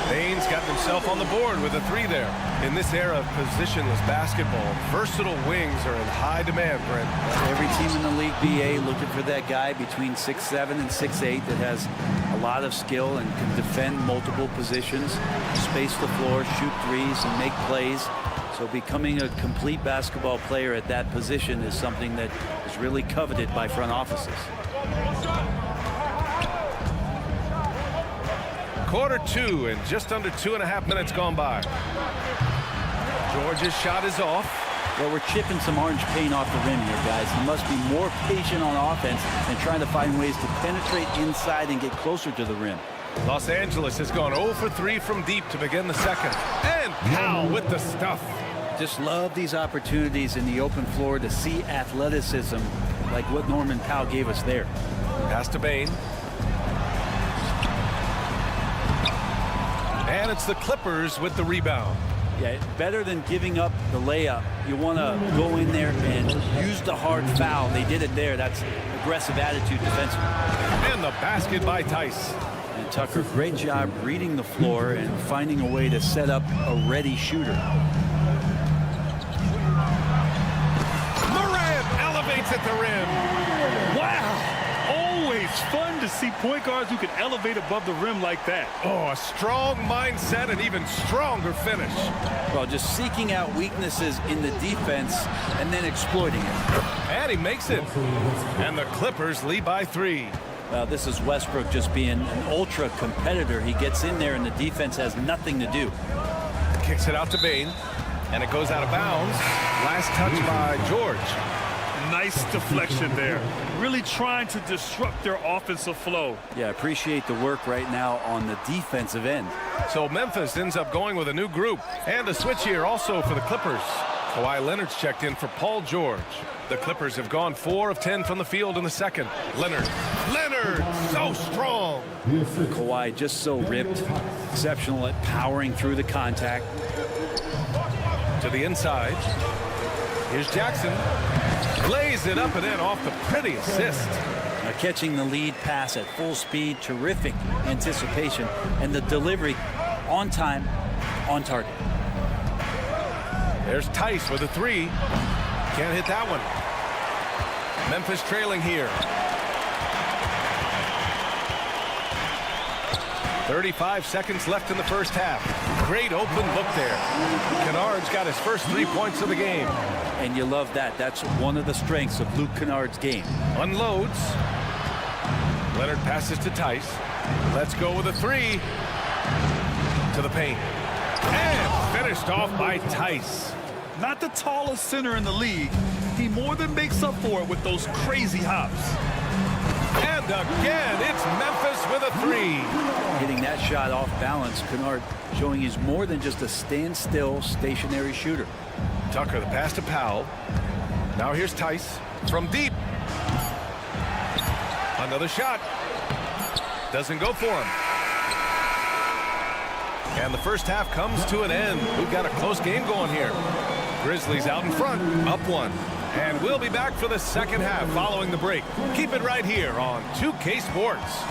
F: Bain's got himself on the board with a 3 there. In this era of positionless basketball, versatile wings are in high demand, Brent.
L: Every team in the league BA looking for that guy between 6'7" and 6'8" that has a lot of skill and can defend multiple positions, space the floor, shoot threes, and make plays. So becoming a complete basketball player at that position is something that is really coveted by front offices.
F: Quarter 2 and just under 2.5 minutes gone by. George's shot is off.
L: Well, we're chipping some orange paint off the rim here, guys. He must be more patient on offense and trying to find ways to penetrate inside and get closer to the rim.
F: Los Angeles has gone 0 for 3 from deep to begin the second. And Powell with the stuff.
L: Just love these opportunities in the open floor to see athleticism like what Norman Powell gave us there.
F: Pass to Bain. And it's the Clippers with the rebound.
L: Yeah, better than giving up the layup. You want to go in there and use the hard foul. They did it there. That's aggressive attitude defensively.
F: And the basket by Tice.
L: And Tucker, great job reading the floor and finding a way to set up a ready shooter.
F: Morant elevates at the rim.
G: Wow. Always fun to see point guards who can elevate above the rim like that.
F: Oh, a strong mindset and even stronger finish.
L: Well, just seeking out weaknesses in the defense and then exploiting it.
F: And he makes it. And the Clippers lead by 3.
L: Well, this is Westbrook just being an ultra competitor. He gets in there and the defense has nothing to do.
F: Kicks it out to Bain. And it goes out of bounds. Last touch by George.
G: Nice deflection there. Really trying to disrupt their offensive flow.
L: Yeah, appreciate the work right now on the defensive end.
F: So Memphis ends up going with a new group. And a switch here also for the Clippers. Kawhi Leonard's checked in for Paul George. The Clippers have gone 4 of 10 from the field in the second. Leonard, so strong.
L: Kawhi just so ripped. Exceptional at powering through the contact.
F: To the inside. Here's Jackson. Lays it up and in off the pretty assist.
L: Now catching the lead pass at full speed, terrific anticipation, and the delivery on time, on target.
F: There's Tice with a 3. Can't hit that one. Memphis trailing here. 35 seconds left in the first half. Great open look there. Kennard's got his first 3 points of the game.
L: And you love that. That's one of the strengths of Luke Kennard's game.
F: Unloads. Leonard passes to Tice. Let's go with a 3. To the paint. And finished off by Tice.
G: Not the tallest center in the league. He more than makes up for it with those crazy hops.
F: And again, it's Memphis with a 3.
L: Hitting that shot off balance, Kennard showing he's more than just a standstill, stationary shooter.
F: Tucker, the pass to Powell. Now here's Tice from deep. Another shot. Doesn't go for him. And the first half comes to an end. We've got a close game going here. Grizzlies out in front, up 1. And we'll be back for the second half following the break. Keep it right here on 2K Sports.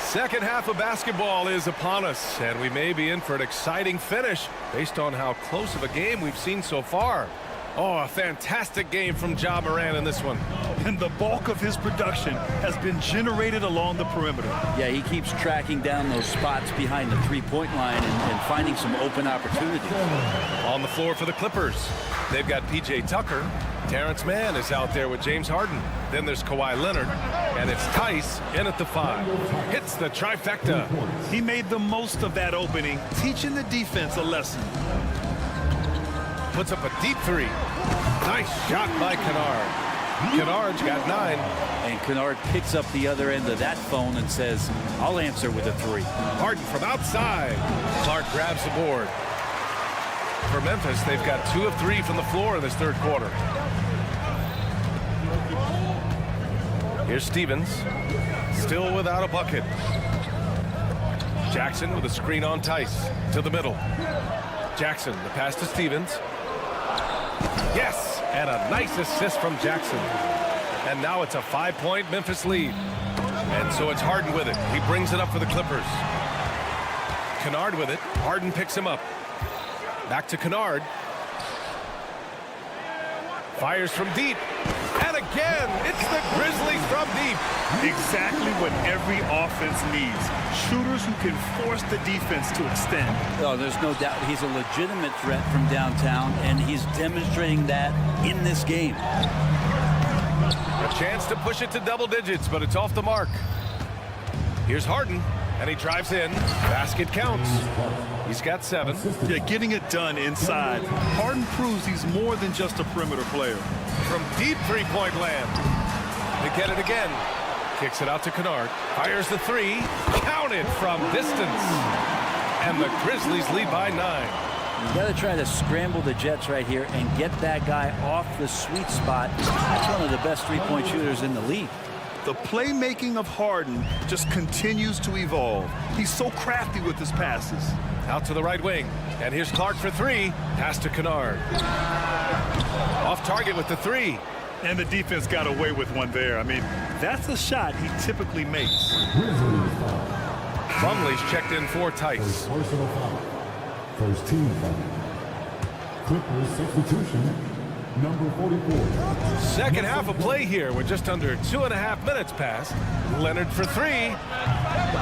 F: Second half of basketball is upon us, and we may be in for an exciting finish based on how close of a game we've seen so far. Oh, a fantastic game from Ja Morant in this one.
G: And the bulk of his production has been generated along the perimeter.
L: Yeah, he keeps tracking down those spots behind the three-point line and finding some open opportunities.
F: On the floor for the Clippers, they've got P.J. Tucker. Terrence Mann is out there with James Harden. Then there's Kawhi Leonard, and it's Tice in at the 5. Hits the trifecta.
G: He made the most of that opening, teaching the defense a lesson.
F: Puts up a deep 3. Nice shot by Kennard. Kennard's got 9.
L: And Kennard picks up the other end of that phone and says, I'll answer with a 3.
F: Harden from outside. Clark grabs the board. For Memphis, they've got 2 of 3 from the floor in this third quarter. Here's Stevens. Still without a bucket. Jackson with a screen on Tice. To the middle. Jackson, the pass to Stevens. Yes! And a nice assist from Jackson. And now it's a 5-point Memphis lead. And so it's Harden with it. He brings it up for the Clippers. Kennard with it. Harden picks him up. Back to Kennard. Fires from deep. And again, it's the Grizzlies from deep.
G: Exactly what every offense needs. Shooters who can force the defense to extend.
L: Oh, there's no doubt he's a legitimate threat from downtown, and he's demonstrating that in this game.
F: A chance to push it to double digits, but it's off the mark. Here's Harden, and he drives in. Basket counts. He's got 7.
G: Yeah, getting it done inside. Harden proves he's more than just a perimeter player.
F: From deep three-point land. They get it again. Kicks it out to Kennard. Fires the 3. Counted from distance. And the Grizzlies lead by 9.
L: You got to try to scramble the Jets right here and get that guy off the sweet spot. That's one of the best three-point shooters in the league.
G: The playmaking of Harden just continues to evolve. He's so crafty with his passes.
F: Out to the right wing. And here's Clark for 3. Pass to Kennard. Off target with the 3.
G: And the defense got away with one there. I mean, that's a shot he typically makes.
F: Plumlee's checked in for Tice.
J: Personal foul. First team foul. Clippers substitution, number 44.
F: Second half of play here with just under 2.5 minutes passed. Leonard for 3.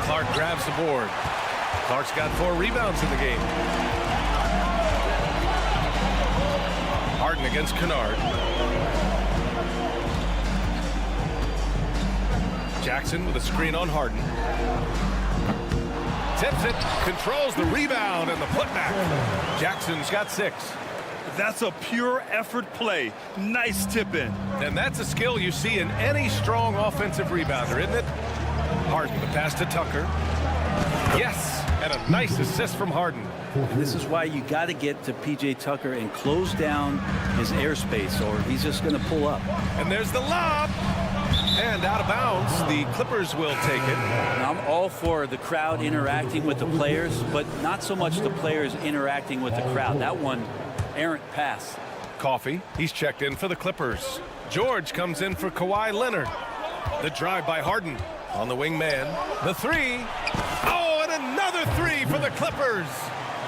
F: Clark grabs the board. Clark's got 4 rebounds in the game. Harden against Kennard. Jackson with a screen on Harden. Tips it, controls the rebound and the putback. Jackson's got 6.
G: That's a pure effort play. Nice tip in.
F: And that's a skill you see in any strong offensive rebounder, isn't it? Harden, the pass to Tucker. Yes, and a nice assist from Harden.
L: This is why you got to get to P.J. Tucker and close down his airspace, or he's just going to pull up.
F: And there's the lob. And out of bounds, the Clippers will take it.
L: Now, I'm all for the crowd interacting with the players, but not so much the players interacting with the crowd. That one, errant pass.
F: Coffee, he's checked in for the Clippers. George comes in for Kawhi Leonard. The drive by Harden on the wing man. The 3. Oh, and another 3 for the Clippers.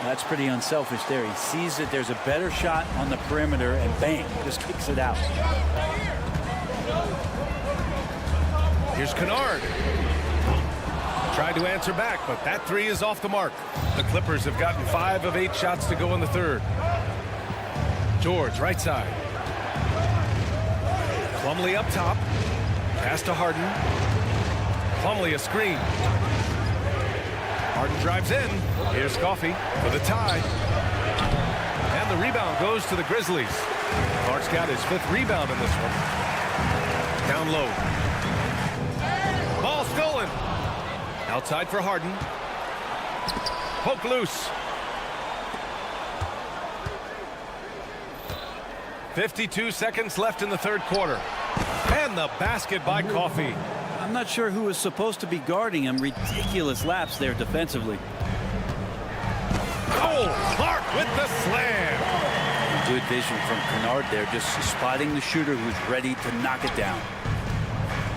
L: That's pretty unselfish there. He sees that there's a better shot on the perimeter and bang, just kicks it out.
F: Here's Kennard. Tried to answer back, but that 3 is off the mark. The Clippers have gotten 5 of 8 shots to go in the third. George, right side. Plumlee up top. Pass to Harden. Plumlee a screen. Harden drives in. Here's Coffee for the tie. And the rebound goes to the Grizzlies. Clark's got his 5th rebound in this one. Down low. Ball stolen. Outside for Harden. Poke loose. 52 seconds left in the third quarter. And the basket by Coffee.
L: I'm not sure who was supposed to be guarding him. Ridiculous lapse there defensively.
F: Oh, Clark with the slam.
L: Good vision from Kennard there, just spotting the shooter who's ready to knock it down.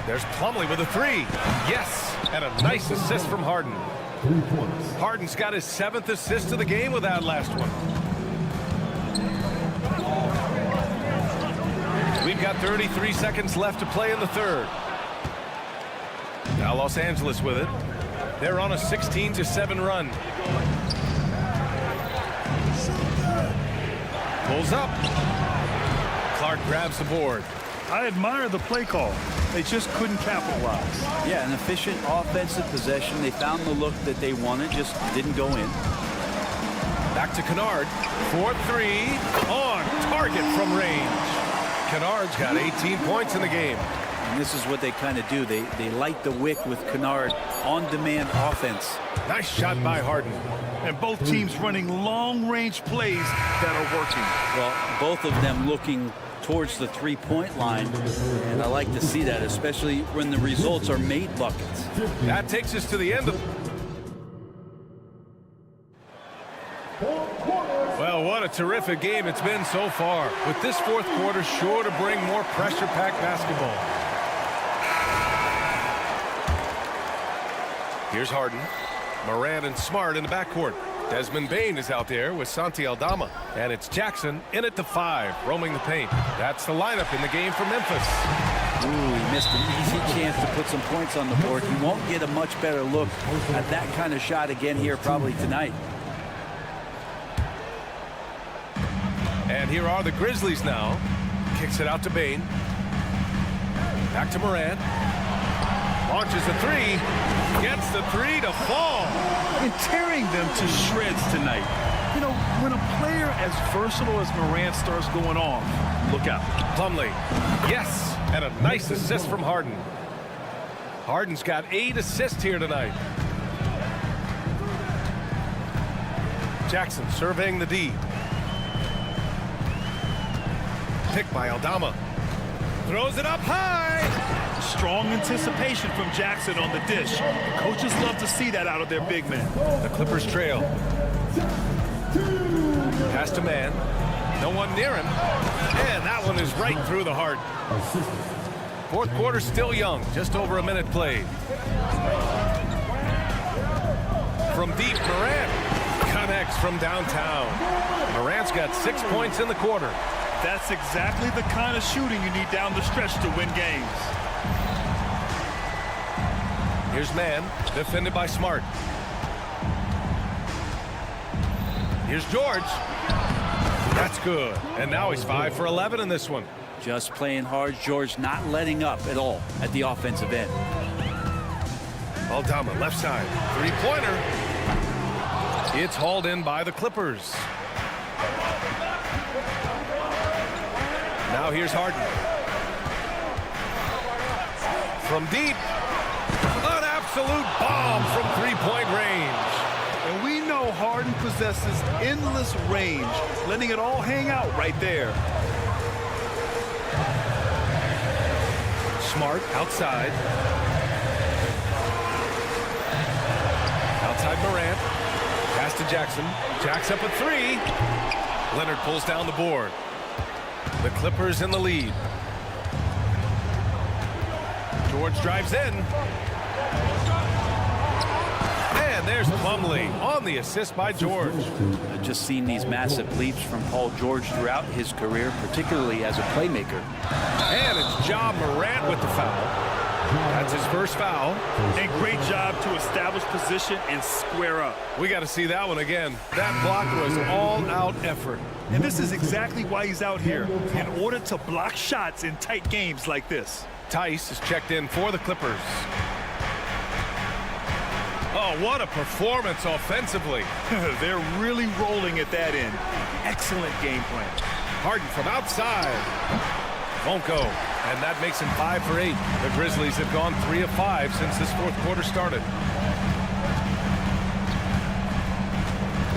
F: There's Plumlee with a 3. Yes, and a nice assist from Harden.
J: 3 points.
F: Harden's got his 7th assist of the game with that last one. We've got 33 seconds left to play in the third. Now Los Angeles with it. They're on a 16-7 run. Pulls up. Clark grabs the board.
G: I admire the play call. They just couldn't capitalize.
L: Yeah, an efficient offensive possession. They found the look that they wanted, just didn't go in.
F: Back to Kennard. 4-3 on target from range. Kennard's got 18 points in the game.
L: And this is what they kind of do. They light the wick with Kennard. On-demand offense.
F: Nice shot by Harden.
G: And both teams running long-range plays that are working.
L: Well, both of them looking towards the three-point line, and I like to see that, especially when the results are made buckets.
F: That takes us to the end of... Well, what a terrific game it's been so far, with this fourth quarter sure to bring more pressure-packed basketball. Here's Harden. Morant and Smart in the backcourt. Desmond Bane is out there with Santi Aldama. And it's Jackson in at the 5, roaming the paint. That's the lineup in the game for Memphis.
L: Ooh, he missed an easy chance to put some points on the board. He won't get a much better look at that kind of shot again here probably tonight.
F: And here are the Grizzlies now. Kicks it out to Bane. Back to Morant. Launches a 3. Gets the 3 to fall.
G: and tearing them to shreds tonight. You know, when a player as versatile as Morant starts going off, look out.
F: Plumlee, yes, and a nice assist from Harden. Harden's got 8 assists here tonight. Jackson surveying the D. Pick by Aldama. Throws it up high.
G: Strong anticipation from Jackson on the dish. Coaches love to see that out of their big men.
F: The Clippers trail. Pass to man. No one near him. And that one is right through the heart. Fourth quarter still young. Just over a minute played. From deep, Morant connects from downtown. Morant's got 6 points in the quarter.
G: That's exactly the kind of shooting you need down the stretch to win games.
F: Here's man, defended by Smart. Here's George. That's good. And now he's 5 for 11 in this one.
L: Just playing hard. George not letting up at all at the offensive end.
F: Aldama, left side. Three-pointer. It's hauled in by the Clippers. Now here's Harden. From deep. An absolute bomb from three-point range.
G: And we know Harden possesses endless range, letting it all hang out right there.
F: Smart outside. Outside Morant. Pass to Jackson. Jack's up a 3. Leonard pulls down the board. The Clippers in the lead. George drives in. And there's Plumlee on the assist by George.
L: I've just seen these massive leaps from Paul George throughout his career, particularly as a playmaker.
F: And it's Ja Morant with the foul. That's his first foul.
G: And great job to establish position and square up.
F: We got to see that one again. That block was all-out effort.
G: And this is exactly why he's out here, in order to block shots in tight games like this.
F: Tice is checked in for the Clippers. Oh, what a performance offensively.
G: They're really rolling at that end. Excellent game plan.
F: Harden from outside. Won't go. And that makes him 5 for 8. The Grizzlies have gone 3 of 5 since this fourth quarter started.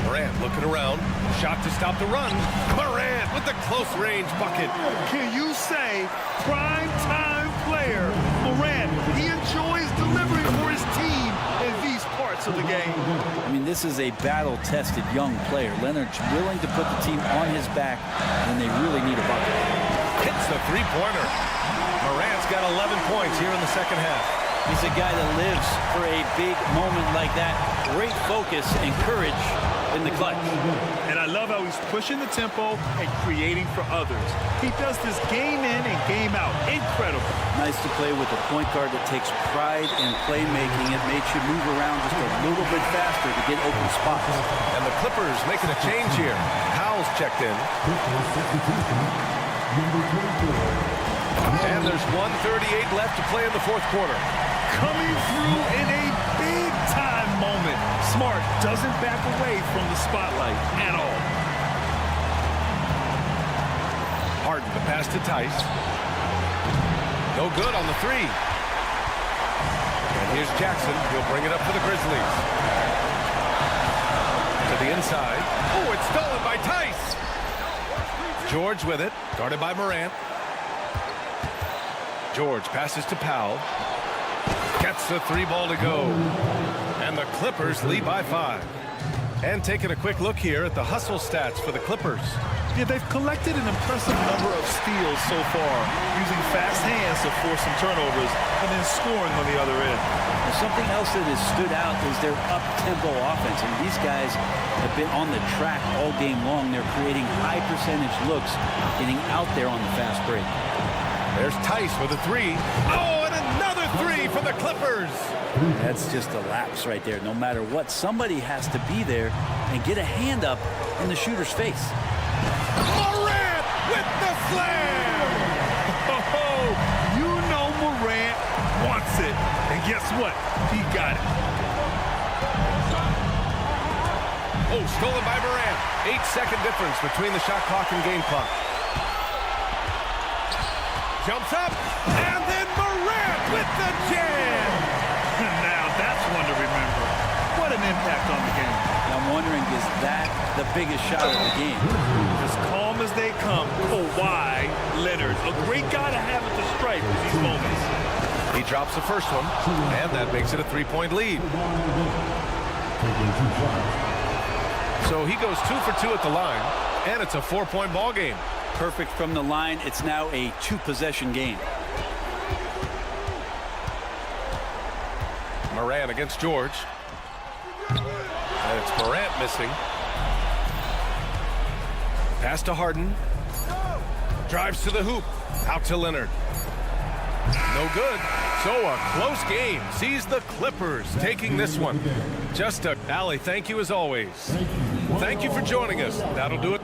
F: Morant looking around. Shot to stop the run. Morant with the close range bucket.
G: Can you say prime time player Morant? He enjoys delivering for his team in these parts of the game.
L: I mean, this is a battle-tested young player. Leonard's willing to put the team on his back when they really need a bucket.
F: Hits the three-pointer. Morant's got 11 points here in the second half.
L: He's a guy that lives for a big moment like that. Great focus and courage in the clutch.
G: And I love how he's pushing the tempo and creating for others. He does this game in and game out. Incredible.
L: Nice to play with a point guard that takes pride in playmaking. It makes you move around just a little bit faster to get open spots.
F: And the Clippers making a change here. Howell's checked in. And there's 1:38 left to play in the fourth quarter.
G: Coming through in a big-time moment. Smart doesn't back away from the spotlight at all.
F: Harden, the pass to Tice. No good on the 3. And here's Jackson. He'll bring it up for the Grizzlies. To the inside. Oh, it's stolen by Tice. George with it, guarded by Morant. George passes to Powell. Gets the 3 ball to go. And the Clippers lead by 5. And taking a quick look here at the hustle stats for the Clippers.
G: Yeah, they've collected an impressive number of steals so far, using fast hands to force some turnovers and then scoring on the other end.
L: And something else that has stood out is their up-tempo offense. And these guys have been on the track all game long. They're creating high percentage looks, getting out there on the fast break.
F: There's Tice with a 3. Oh, and another 3 for the Clippers.
L: That's just a lapse right there. No matter what, somebody has to be there and get a hand up in the shooter's face.
F: Morant with the slam!
G: Oh, you know Morant wants it. And guess what? He got it.
F: Oh, stolen by Morant. 8-second difference between the shot clock and game clock. Jumps up, and then Morant with the jam.
G: Now that's one to remember. What an impact on the game.
L: I'm wondering, is that the biggest shot of the game?
G: As calm as they come, Kawhi Leonard, a great guy to have at the stripe in these moments.
F: He drops the first one, and that makes it a 3-point lead. So he goes 2 for 2 at the line, and it's a 4-point ball game.
L: Perfect from the line. It's now a 2-possession game.
F: Morant against George. And it's Morant missing. Pass to Harden. Drives to the hoop. Out to Leonard. No good. So a close game sees the Clippers taking this one. Allie, thank you as always. Thank you for joining us. That'll do it.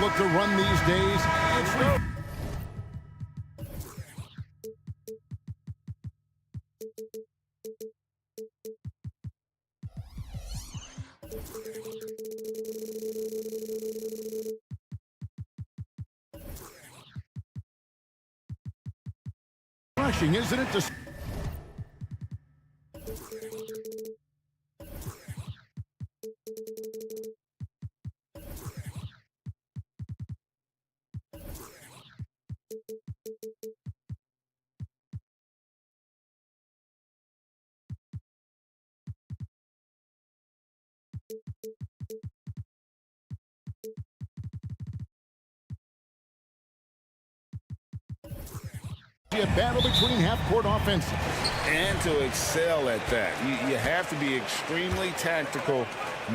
A: look to run these days. Rushing, isn't it? A battle between half-court offenses.
C: And to excel at that, you have to be extremely tactical,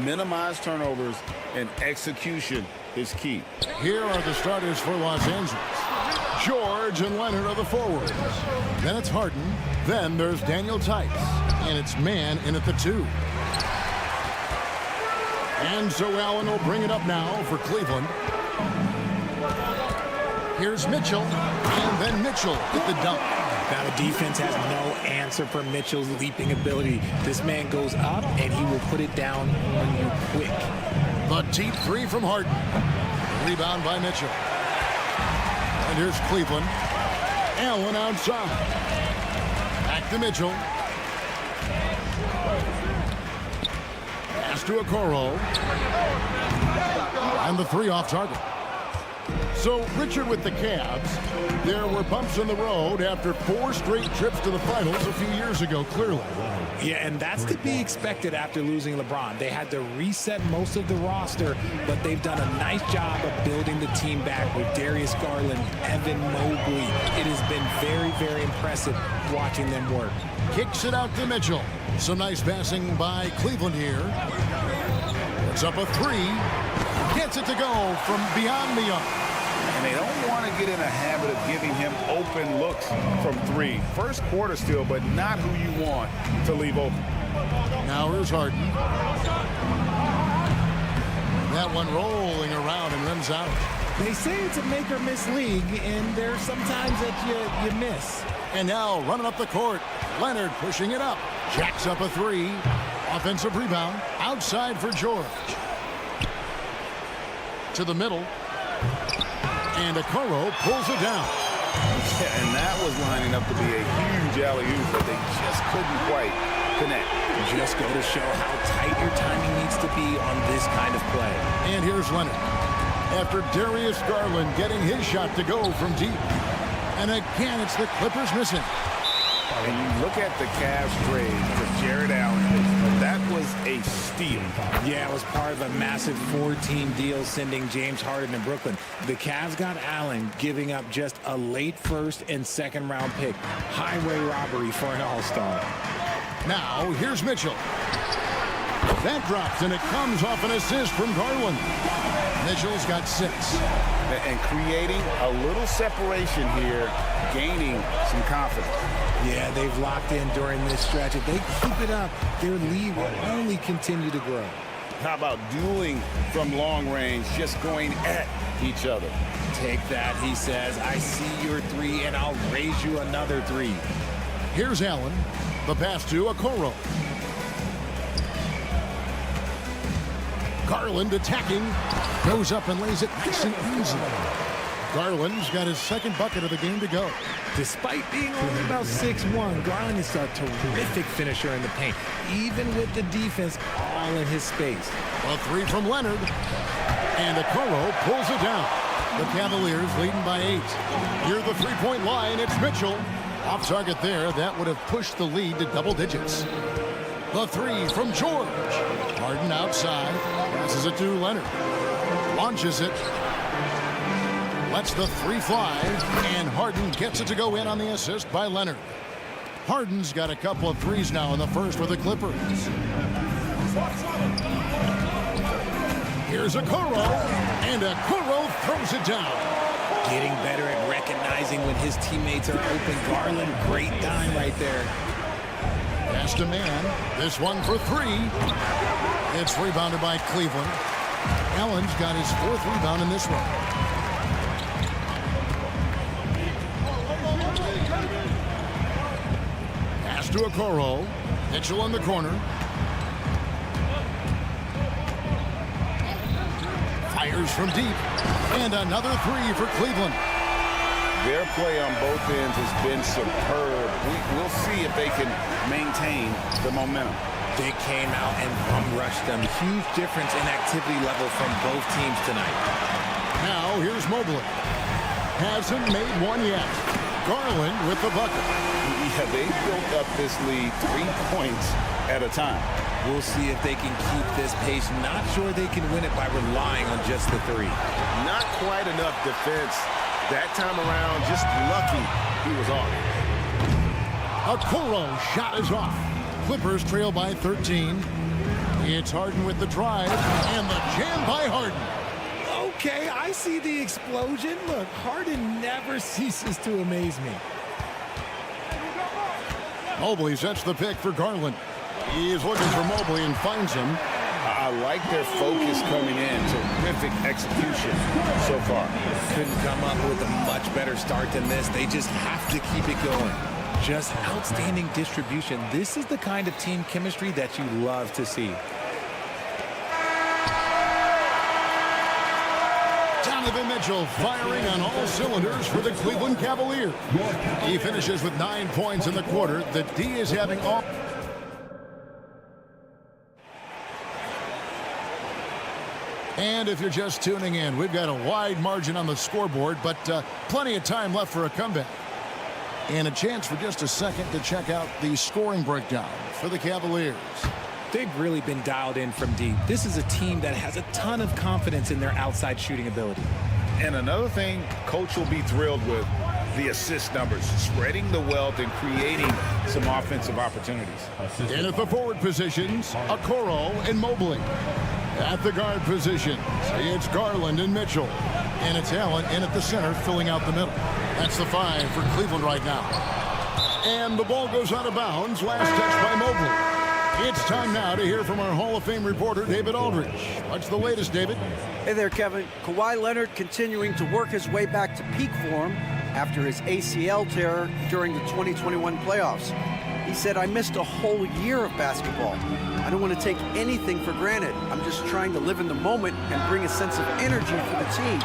C: minimize turnovers, and execution is key.
A: Here are the starters for Los Angeles. George and Leonard are the forwards. Then it's Harden. Then there's Daniel Tice. And it's man in at the 2. And so Allen will bring it up now for Cleveland. Here's Mitchell, and then Mitchell at the dunk.
B: Now the defense has no answer for Mitchell's leaping ability. This man goes up, and he will put it down on you quick.
A: The deep 3 from Harden. Rebound by Mitchell. And here's Cleveland. Allen outside. Back to Mitchell. Pass to Okoro. And the 3 off target. So, Richard, with the Cavs, there were bumps in the road after 4 straight trips to the finals a few years ago, clearly.
B: Yeah, and that's to be expected after losing LeBron. They had to reset most of the roster, but they've done a nice job of building the team back with Darius Garland, Evan Mobley. It has been very, very impressive watching them work.
A: Kicks it out to Mitchell. Some nice passing by Cleveland here. It's up a 3. Gets it to go from beyond the arc.
C: And they don't want to get in a habit of giving him open looks from 3. First quarter still, but not who you want to leave open.
A: Now here's Harden. That one rolling around and runs out.
B: They say it's a make or miss league, and there's sometimes that you miss.
A: And now running up the court, Leonard pushing it up. Jacks up a 3. Offensive rebound. Outside for George. To the middle. And Okoro pulls it down.
C: Yeah, and that was lining up to be a huge alley-oop, but they just couldn't quite connect.
B: Just go to show how tight your timing needs to be on this kind of play.
A: And here's Leonard. After Darius Garland getting his shot to go from deep. And again, it's the Clippers missing.
C: And you look at the Cavs trade for Jared Allen. That was a steal.
B: Yeah, it was part of a massive 4-team deal sending James Harden to Brooklyn. The Cavs got Allen, giving up just a late first and second round pick. Highway robbery for an all-star.
A: Now, here's Mitchell. That drops, and it comes off an assist from Garland. Mitchell's got 6.
C: And creating a little separation here, gaining some confidence.
B: Yeah, they've locked in during this stretch. If they keep it up, their lead will only continue to grow.
C: How about dueling from long range, just going at each other?
B: Take that, he says. I see your 3, and I'll raise you another 3.
A: Here's Allen. The pass to Okoro. Garland attacking. Goes up and lays it nice and easy. Garland's got his second bucket of the game to go.
B: Despite being only about 6'1", Garland is a terrific finisher in the paint, even with the defense all in his space.
A: A 3 from Leonard. And Okoro pulls it down. The Cavaliers leading by 8. Near the three-point line, it's Mitchell. Off target there. That would have pushed the lead to double digits. The 3 from George. Harden outside. Passes it to Leonard. Launches it. Lets the 3 fly. And Harden gets it to go in on the assist by Leonard. Harden's got a couple of threes now in the first for the Clippers. Here's Okoro. And Okoro throws it down.
B: Getting better at recognizing when his teammates are open. Garland, great dime right there.
A: Pass to man. This one for 3. It's rebounded by Cleveland. Allen's got his 4th rebound in this one. Pass to Okoro. Mitchell in the corner. Fires from deep. And another 3 for Cleveland.
C: Their play on both ends has been superb. We'll see if they can maintain the momentum.
B: They came out and bum-rushed them. Huge difference in activity level from both teams tonight.
A: Now here's Mobley. Hasn't made one yet. Garland with the bucket.
C: Yeah, they built up this lead 3 points at a time.
B: We'll see if they can keep this pace. Not sure they can win it by relying on just the 3.
C: Not quite enough defense that time around. Just lucky he was off.
A: Okoro shot is off. Clippers trail by 13. It's Harden with the drive. And the jam by Harden.
B: Okay, I see the explosion. Look, Harden never ceases to amaze me.
A: Mobley sets the pick for Garland. He is looking for Mobley and finds him.
C: I like their focus coming in. Terrific execution so far.
B: Couldn't come up with a much better start than this. They just have to keep it going. Just outstanding distribution. This is the kind of team chemistry that you love to see.
A: Donovan Mitchell firing on all cylinders for the Cleveland Cavaliers. He finishes with 9 points in the quarter. The D is having all... And if you're just tuning in, we've got a wide margin on the scoreboard, but plenty of time left for a comeback. And a chance for just a second to check out the scoring breakdown for the Cavaliers.
B: They've really been dialed in from deep. This is a team that has a ton of confidence in their outside shooting ability.
C: And another thing Coach will be thrilled with, the assist numbers, spreading the wealth and creating some offensive opportunities.
A: In at the forward positions, Okoro and Mobley. At the guard position, it's Garland and Mitchell. And it's Allen in at the center, filling out the middle. That's the 5 for Cleveland right now. And the ball goes out of bounds. Last touch by Mobley. It's time now to hear from our Hall of Fame reporter, David Aldridge. What's the latest, David?
D: Hey there, Kevin. Kawhi Leonard continuing to work his way back to peak form after his ACL tear during the 2021 playoffs. He said, "I missed a whole year of basketball. I don't want to take anything for granted. I'm just trying to live in the moment and bring a sense of energy for the team.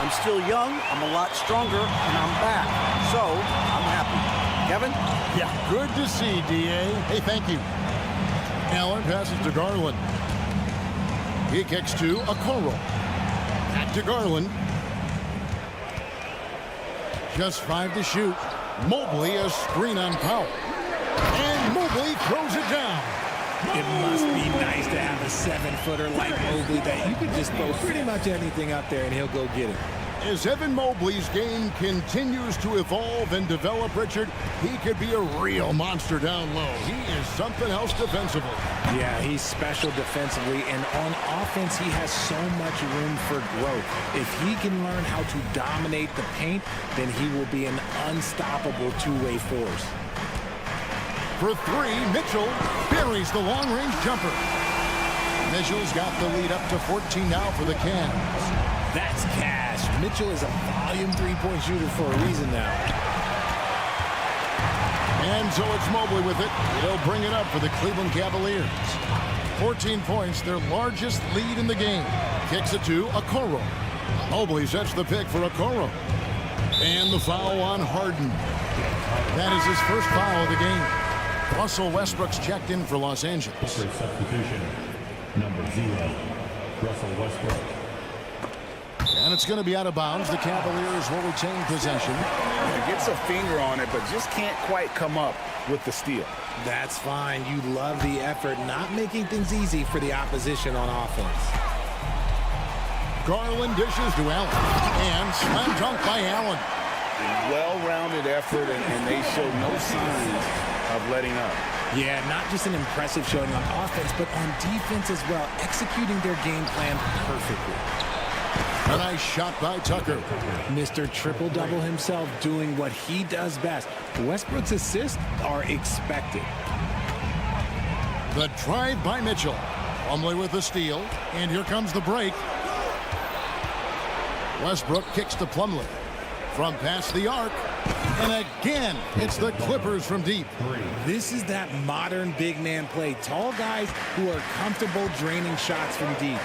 D: I'm still young, I'm a lot stronger, and I'm back. So, I'm happy." Kevin?
A: Yeah, good to see, D.A. Hey, thank you. Allen passes to Garland. He kicks to Okoro. Back to Garland. Just 5 to shoot. Mobley a screen on Powell. And Mobley throws it down.
B: It must be nice to have a 7-footer like Mobley that you can just throw pretty much anything up there and he'll go get it.
A: As Evan Mobley's game continues to evolve and develop, Richard, he could be a real monster down low. He is something else defensively.
B: Yeah, he's special defensively, and on offense, he has so much room for growth. If he can learn how to dominate the paint, then he will be an unstoppable two-way force.
A: For 3, Mitchell buries the long-range jumper. Mitchell's got the lead up to 14 now for the Cavs.
B: That's cash. Mitchell is a volume three-point shooter for a reason now.
A: And so it's Mobley with it. He'll bring it up for the Cleveland Cavaliers. 14 points, their largest lead in the game. Kicks it to Okoro. Mobley sets the pick for Okoro. And the foul on Harden. That is his first foul of the game. Russell Westbrook's checked in for Los Angeles.
J: Substitution, number 0, Russell Westbrook.
A: And it's going to be out of bounds. The Cavaliers will retain possession.
C: He gets a finger on it, but just can't quite come up with the steal.
B: That's fine. You love the effort, not making things easy for the opposition on offense.
A: Garland dishes to Allen. And slam dunk by Allen.
C: Well-rounded effort, and they show no signs of letting up.
B: Yeah, not just an impressive showing on offense, but on defense as well, executing their game plan perfectly.
A: A nice shot by Tucker.
B: Mr. Triple-Double himself doing what he does best. Westbrook's assists are expected.
A: The drive by Mitchell. Plumlee with the steal. And here comes the break. Westbrook kicks to Plumlee. From past the arc. And again, it's the Clippers from deep.
B: This is that modern big man play. Tall guys who are comfortable draining shots from deep.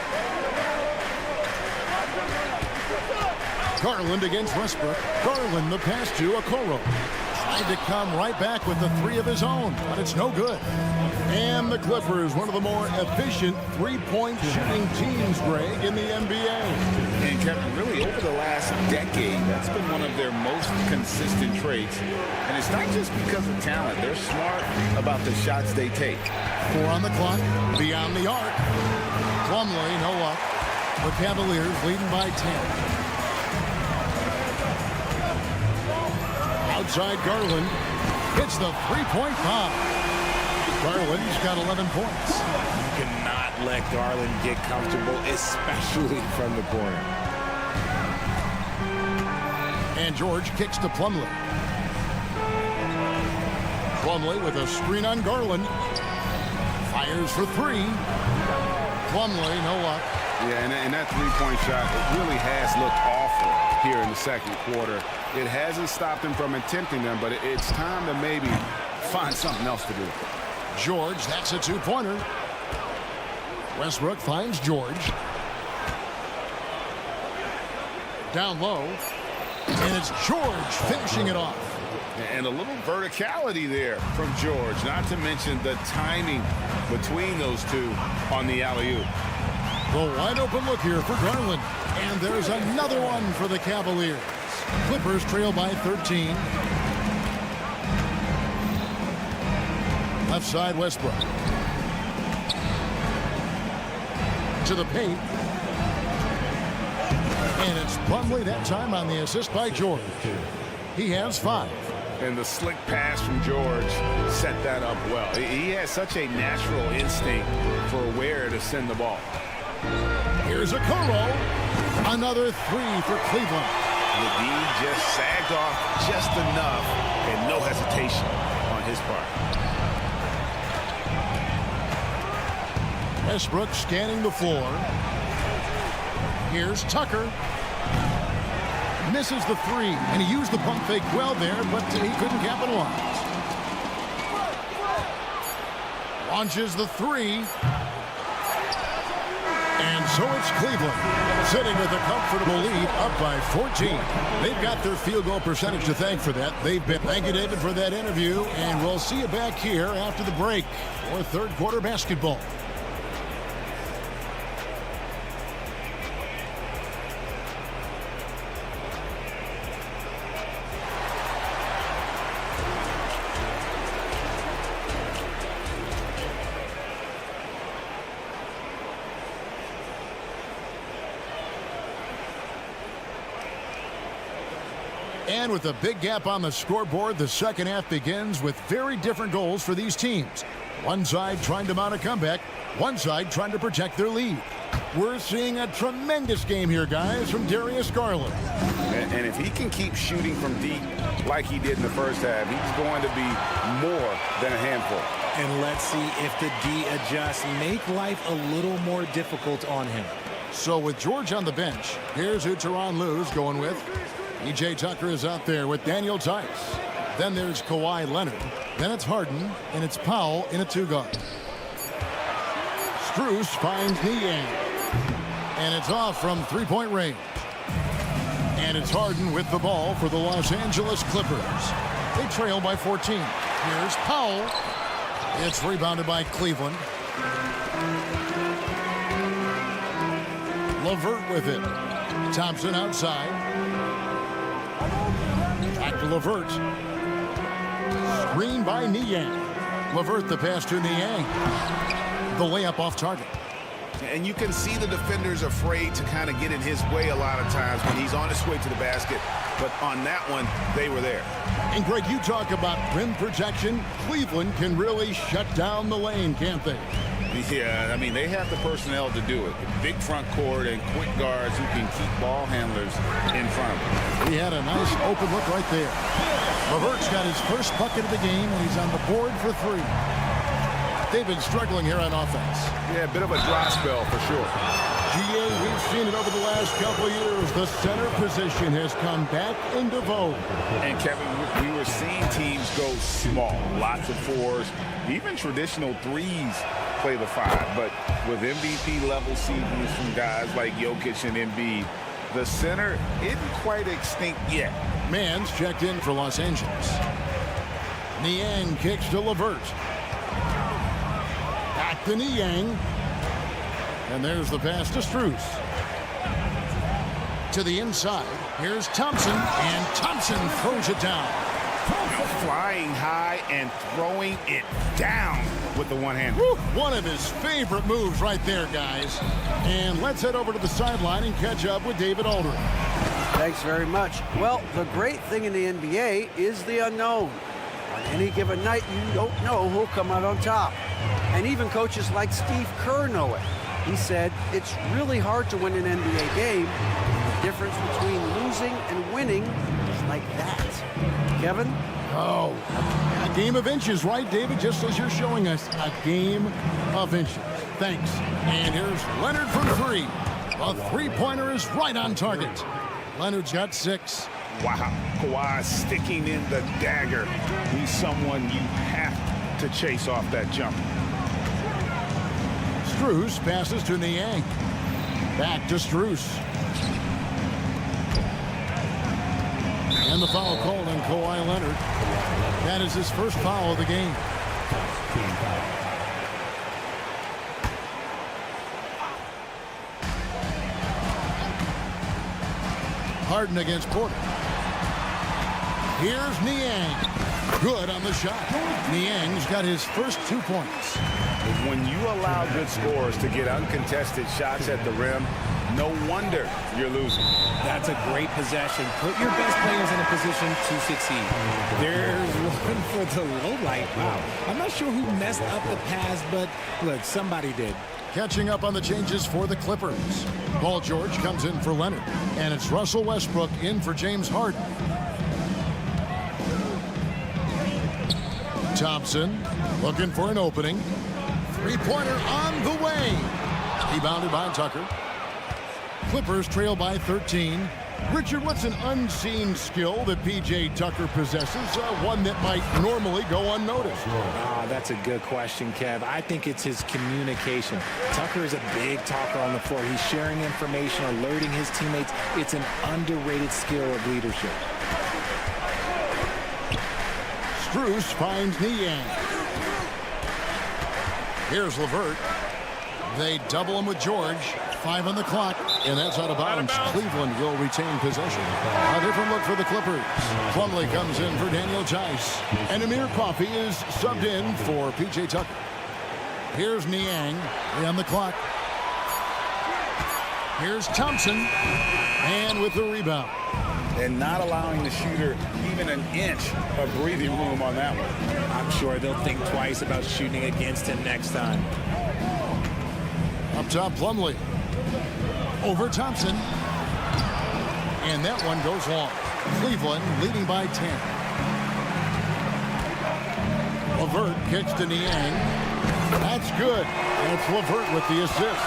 A: Garland against Westbrook. Garland the pass to Okoro. Tried to come right back with the 3 of his own, but it's no good. And the Clippers, one of the more efficient three-point shooting teams, Greg, in the NBA.
C: And Kevin, really over the last decade, that's been one of their most consistent traits. And it's not just because of talent. They're smart about the shots they take.
A: 4 on the clock, beyond the arc. Plumlee, no luck. The Cavaliers leading by 10. Outside Garland hits the three-point bomb. Garland's got 11 points.
B: You cannot let Garland get comfortable, especially from the corner.
A: And George kicks to Plumlee. Plumlee with a screen on Garland. Fires for 3. Plumlee, no luck.
C: Yeah, and that three-point shot, it really has looked awful here in the second quarter. It hasn't stopped him from attempting them, but it's time to maybe find something else to do.
A: George, that's a 2-pointer. Westbrook finds George. Down low. And it's George finishing it off.
C: And a little verticality there from George, not to mention the timing between those two on the alley-oop.
A: The wide open look here for Garland. And there's another one for the Cavaliers. Clippers trail by 13. Left side Westbrook. To the paint. And it's Plumlee that time on the assist by George. He has 5.
C: And the slick pass from George set that up well. He has such a natural instinct for where to send the ball.
A: Here's Okoro. Another 3 for Cleveland.
C: The D just sagged off just enough and no hesitation on his part.
A: Westbrook scanning the floor. Here's Tucker. Misses the 3, and he used the pump fake well there, but he couldn't capitalize. Launches the three. And so it's Cleveland sitting with a comfortable lead up by 14. They've got their field goal percentage to thank for that. They've been. Thank you, David, for that interview. And we'll see you back here after the break for third quarter basketball. And with a big gap on the scoreboard, the second half begins with very different goals for these teams. One side trying to mount a comeback, one side trying to protect their lead. We're seeing a tremendous game here, guys, from Darius Garland.
C: And if he can keep shooting from deep like he did in the first half, he's going to be more than a handful.
B: And let's see if the D adjusts, make life a little more difficult on him.
A: So with George on the bench, here's who Tyronn Lue's going with. E.J. Tucker is out there with Daniel Tice. Then there's Kawhi Leonard. Then it's Harden, and it's Powell in a two-guard. Strus finds Niang. And it's off from three-point range. And it's Harden with the ball for the Los Angeles Clippers. They trail by 14. Here's Powell. It's rebounded by Cleveland. LeVert with it. Thompson outside. Back to LeVert. Screen by Niang. LeVert the pass to Niang. The layup off target.
C: And you can see the defenders afraid to kind of get in his way a lot of times when he's on his way to the basket. But on that one, they were there.
A: And Greg, you talk about rim protection. Cleveland can really shut down the lane, can't they?
C: Yeah, I mean, they have the personnel to do it. Big front court and quick guards who can keep ball handlers in front of them.
A: He had a nice open look right there. LeVert's got his first bucket of the game, and he's on the board for three. They've been struggling here on offense.
C: Yeah, a bit of a dry spell for sure.
A: GA, we've seen it over the last couple of years. The center position has come back into vogue.
C: And Kevin, we were seeing teams go small, lots of fours, even traditional threes play the five. But with MVP level seasons from guys like Jokic and Embiid, the center isn't quite extinct yet.
A: Mann's checked in for Los Angeles. Niang kicks to LeVert. Back to Niang. And there's the pass to Strus. To the inside. Here's Thompson. And Thompson throws it down.
C: Flying high and throwing it down with the one hand.
A: One of his favorite moves right there, guys. And let's head over to the sideline and catch up with David Aldridge.
D: Thanks very much. Well, the great thing in the NBA is the unknown. On any given night, you don't know who'll come out on top. And even coaches like Steve Kerr know it. He said, it's really hard to win an NBA game. The difference between losing and winning is like that. Kevin?
A: Oh, a game of inches, right, David? Just as you're showing us, a game of inches. Thanks. And here's Leonard from three. A three-pointer is right on target. Leonard's got 6.
C: Wow, Kawhi sticking in the dagger. He's someone you have to chase off that jump.
A: Strus passes to Niang. Back to Strus. And the foul called on Kawhi Leonard. That is his first foul of the game. Harden against Porter. Here's Niang. Good on the shot. Niang's got his first 2 points.
C: When you allow good scorers to get uncontested shots at the rim, no wonder you're losing.
B: That's a great possession. Put your best players in a position to succeed. There's one for the low light. Wow. I'm not sure who messed up the pass, but look, somebody did.
A: Catching up on the changes for the Clippers. Paul George comes in for Leonard. And it's Russell Westbrook in for James Harden. Thompson looking for an opening. Three-pointer on the way. Rebounded by Tucker. Clippers trail by 13. Richard, what's an unseen skill that P.J. Tucker possesses, one that might normally go unnoticed?
B: That's a good question, Kev. I think it's his communication. Tucker is a big talker on the floor. He's sharing information, alerting his teammates. It's an underrated skill of leadership.
A: Strus finds Niang. Here's LeVert. They double him with George. 5 on the clock, and that's out of bounds. Cleveland will retain possession. A different look for the Clippers. Plumlee comes in for Daniel Tice, and Amir Coffey is subbed in for P.J. Tucker. Here's Niang on the clock. Here's Thompson, and with the rebound.
C: And not allowing the shooter even an inch of breathing room on that one.
B: I'm sure they'll think twice about shooting against him next time.
A: Up top, Plumlee. Over Thompson. And that one goes long. Cleveland leading by 10. LeVert kicks to Niang. That's good. That's LeVert with the assist.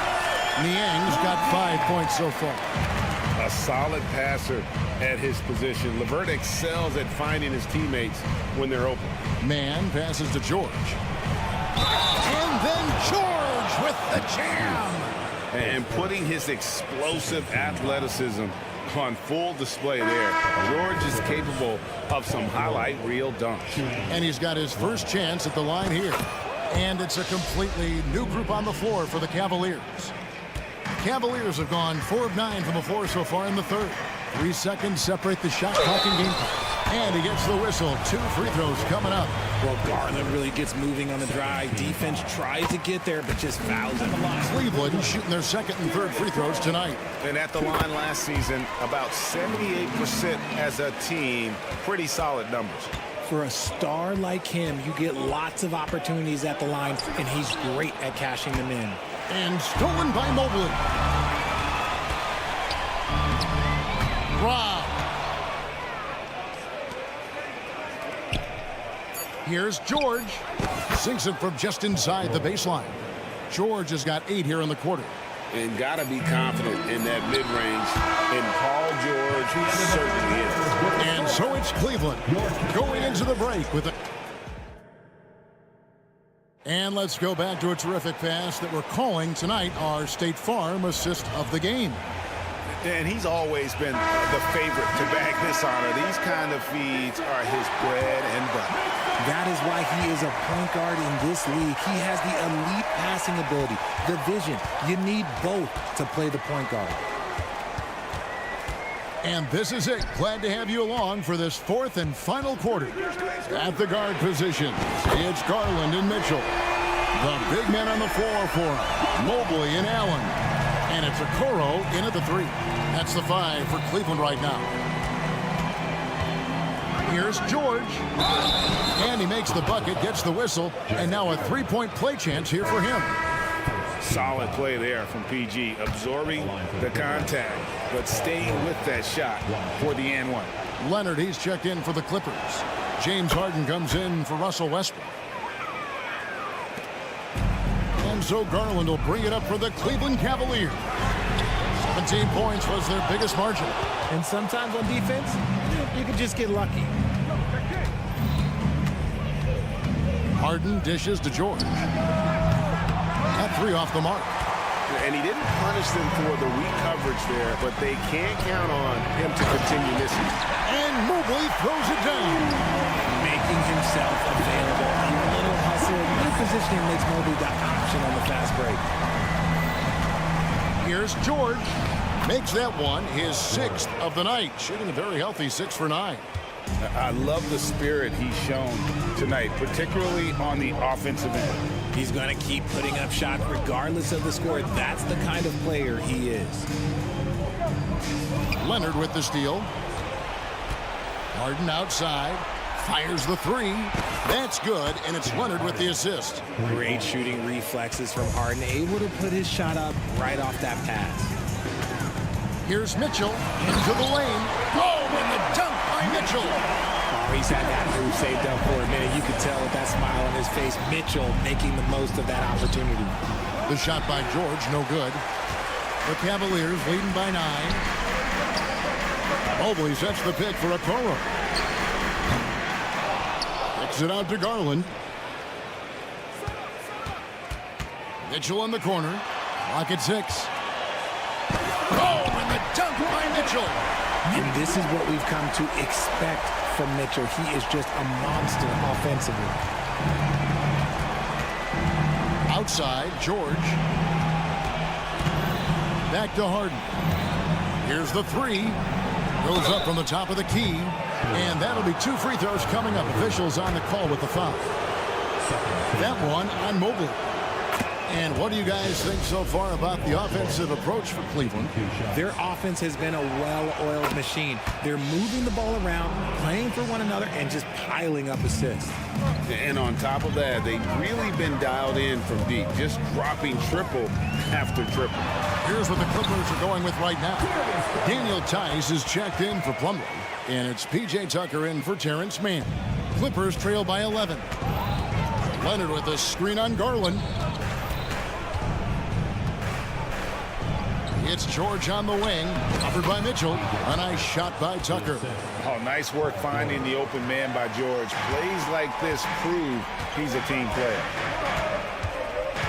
A: Niang's got 5 points so far.
C: A solid passer at his position. LeVert excels at finding his teammates when they're open.
A: Mann passes to George. And then George with the jam.
C: And putting his explosive athleticism on full display there. George is capable of some highlight reel dunks.
A: And he's got his first chance at the line here. And it's a completely new group on the floor for the Cavaliers. Cavaliers have gone 4 of 9 from the floor so far in the third. 3 seconds separate the shot clock and game clock. And he gets the whistle. 2 free throws coming up.
B: Well, Garland really gets moving on the drive. Defense tries to get there, but just fouls him.
A: Cleveland shooting their second and third free throws tonight.
C: And at the line last season, about 78% as a team. Pretty solid numbers.
B: For a star like him, you get lots of opportunities at the line, and he's great at cashing them in.
A: And stolen by Mobley. Rob. Here's George. Sinks it from just inside the baseline. George has got 8 here in the quarter.
C: And got to be confident in that mid-range. And Paul George certainly is.
A: And so it's Cleveland going into the break with it. And let's go back to a terrific pass that we're calling tonight our State Farm assist of the game.
C: And he's always been the favorite to bag this honor. These kind of feeds are his bread and butter.
B: That is why he is a point guard in this league. He has the elite passing ability, the vision. You need both to play the point guard.
A: And this is it. Glad to have you along for this 4th and final quarter. At the guard position, it's Garland and Mitchell. The big men on the floor for him, Mobley and Allen. And it's Okoro in at the 3. That's the 5 for Cleveland right now. Here's George. And he makes the bucket, gets the whistle, and now a 3-point play chance here for him.
C: Solid play there from PG, absorbing the contact, but staying with that shot for the and one.
A: Leonard, he's checked in for the Clippers. James Harden comes in for Russell Westbrook. And so Garland will bring it up for the Cleveland Cavaliers. 17 points was their biggest margin.
B: And sometimes on defense, you can just get lucky.
A: Harden dishes to George. That 3 off the mark.
C: And he didn't punish them for the weak coverage there, but they can't count on him to continue missing.
A: And Mobley throws it down.
B: Making himself available. A little hustle, a little positioning makes Mobley the option on the fast break.
A: Here's George. Makes that one his 6th of the night. Shooting a very healthy 6 for 9.
C: I love the spirit he's shown tonight, particularly on the offensive end.
B: He's going to keep putting up shots regardless of the score. That's the kind of player he is.
A: Leonard with the steal. Harden outside. Fires the 3. That's good, and it's Leonard with the assist.
B: Great shooting reflexes from Harden. Able to put his shot up right off that pass.
A: Here's Mitchell into the lane. Oh, and the dunk by Mitchell.
B: Oh, he's had that move saved up for a minute. You could tell with that smile on his face. Mitchell making the most of that opportunity.
A: The shot by George, no good. The Cavaliers leading by 9. Mobley sets the pick for Okoro. Kicks it out to Garland. Mitchell in the corner. Clock at 6. Oh, and the dunk by Mitchell.
B: And this is what we've come to expect from Mitchell. He is just a monster offensively.
A: Outside, George. Back to Harden. Here's the 3. Goes up from the top of the key. And that'll be 2 free throws coming up. Officials on the call with the foul. That one on Mobley. And what do you guys think so far about the offensive approach for Cleveland?
B: Their offense has been a well-oiled machine. They're moving the ball around, playing for one another, and just piling up assists.
C: And on top of that, they've really been dialed in from deep, just dropping triple after triple.
A: Here's what the Clippers are going with right now. Daniel Tice is checked in for Plumlee, and it's P.J. Tucker in for Terrence Mann. Clippers trail by 11. Leonard with a screen on Garland. It's George on the wing, covered by Mitchell. A nice shot by Tucker.
C: Oh, nice work finding the open man by George. Plays like this prove he's a team player.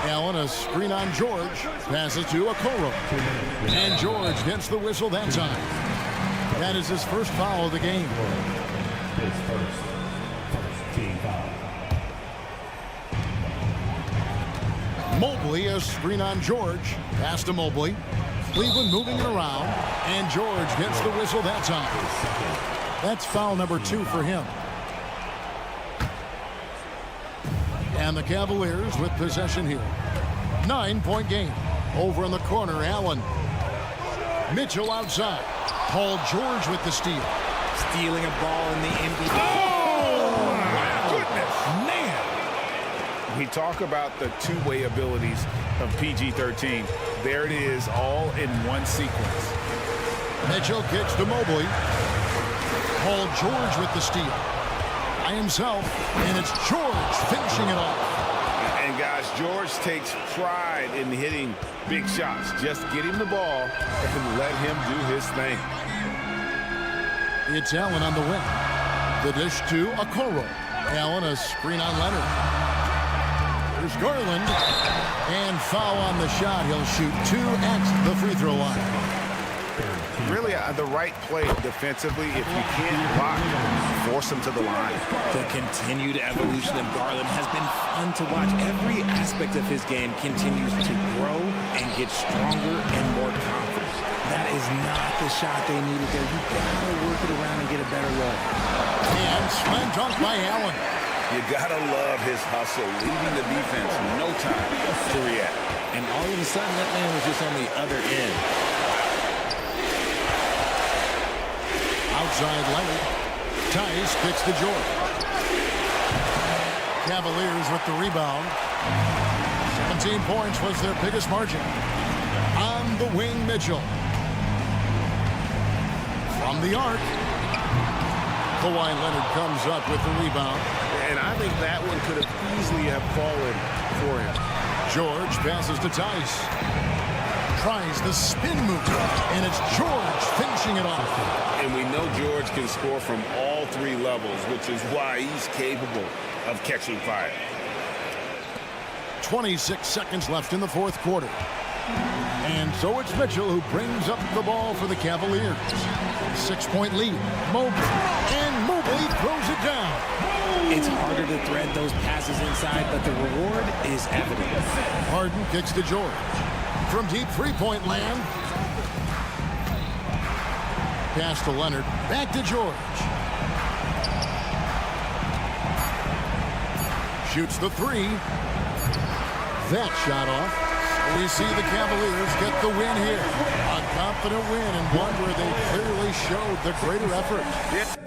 A: Allen, a screen on George. Passes to Okoro. And George gets the whistle that time. That is his first foul of the game.
J: His first team foul.
A: Mobley, a screen on George. Pass to Mobley. Cleveland moving it around. And George gets the whistle that time. That's foul number 2 for him. And the Cavaliers with possession here. 9-point game. Over in the corner, Allen. Mitchell outside. Paul George with the steal.
B: Stealing a ball in the NBA.
C: Oh, my goodness. Man. We talk about the two-way abilities of PG-13. There it is, all in one sequence.
A: Mitchell kicks to Mobley. Paul George with the steal. By himself, and it's George finishing it off.
C: And guys, George takes pride in hitting big shots. Just get him the ball and let him do his thing.
A: It's Allen on the wing. The dish to Okoro. Allen, a screen on Leonard. There's Garland. And foul on the shot. He'll shoot 2 at the free throw line.
C: Really, the right play defensively. If you can't block, force him to the line.
B: The continued evolution of Garland has been fun to watch. Every aspect of his game continues to grow and get stronger and more confident. That is not the shot they needed there. You gotta work it around and get a better look.
A: And slam dunk by Allen.
C: You gotta love his hustle, leaving the defense no time to react.
B: And all of a sudden, that man was just on the other end.
A: Outside Leonard. Tice kicks to George. Cavaliers with the rebound. 17 points was their biggest margin. On the wing, Mitchell. From the arc. Kawhi Leonard comes up with the rebound.
C: And I think that one could have easily have fallen for him.
A: George passes to Tice. Tries the spin move. And it's George finishing it off.
C: And we know George can score from all 3 levels, which is why he's capable of catching fire.
A: 26 seconds left in the 4th quarter. And so it's Mitchell who brings up the ball for the Cavaliers. 6-point lead. Mobley. And Mobley throws it down.
B: It's harder to thread those passes inside, but the reward is evident.
A: Harden kicks to George. From deep 3-point land. Pass to Leonard. Back to George. Shoots the 3. That shot off. We see the Cavaliers get the win here. A confident win and one where they clearly showed the greater effort.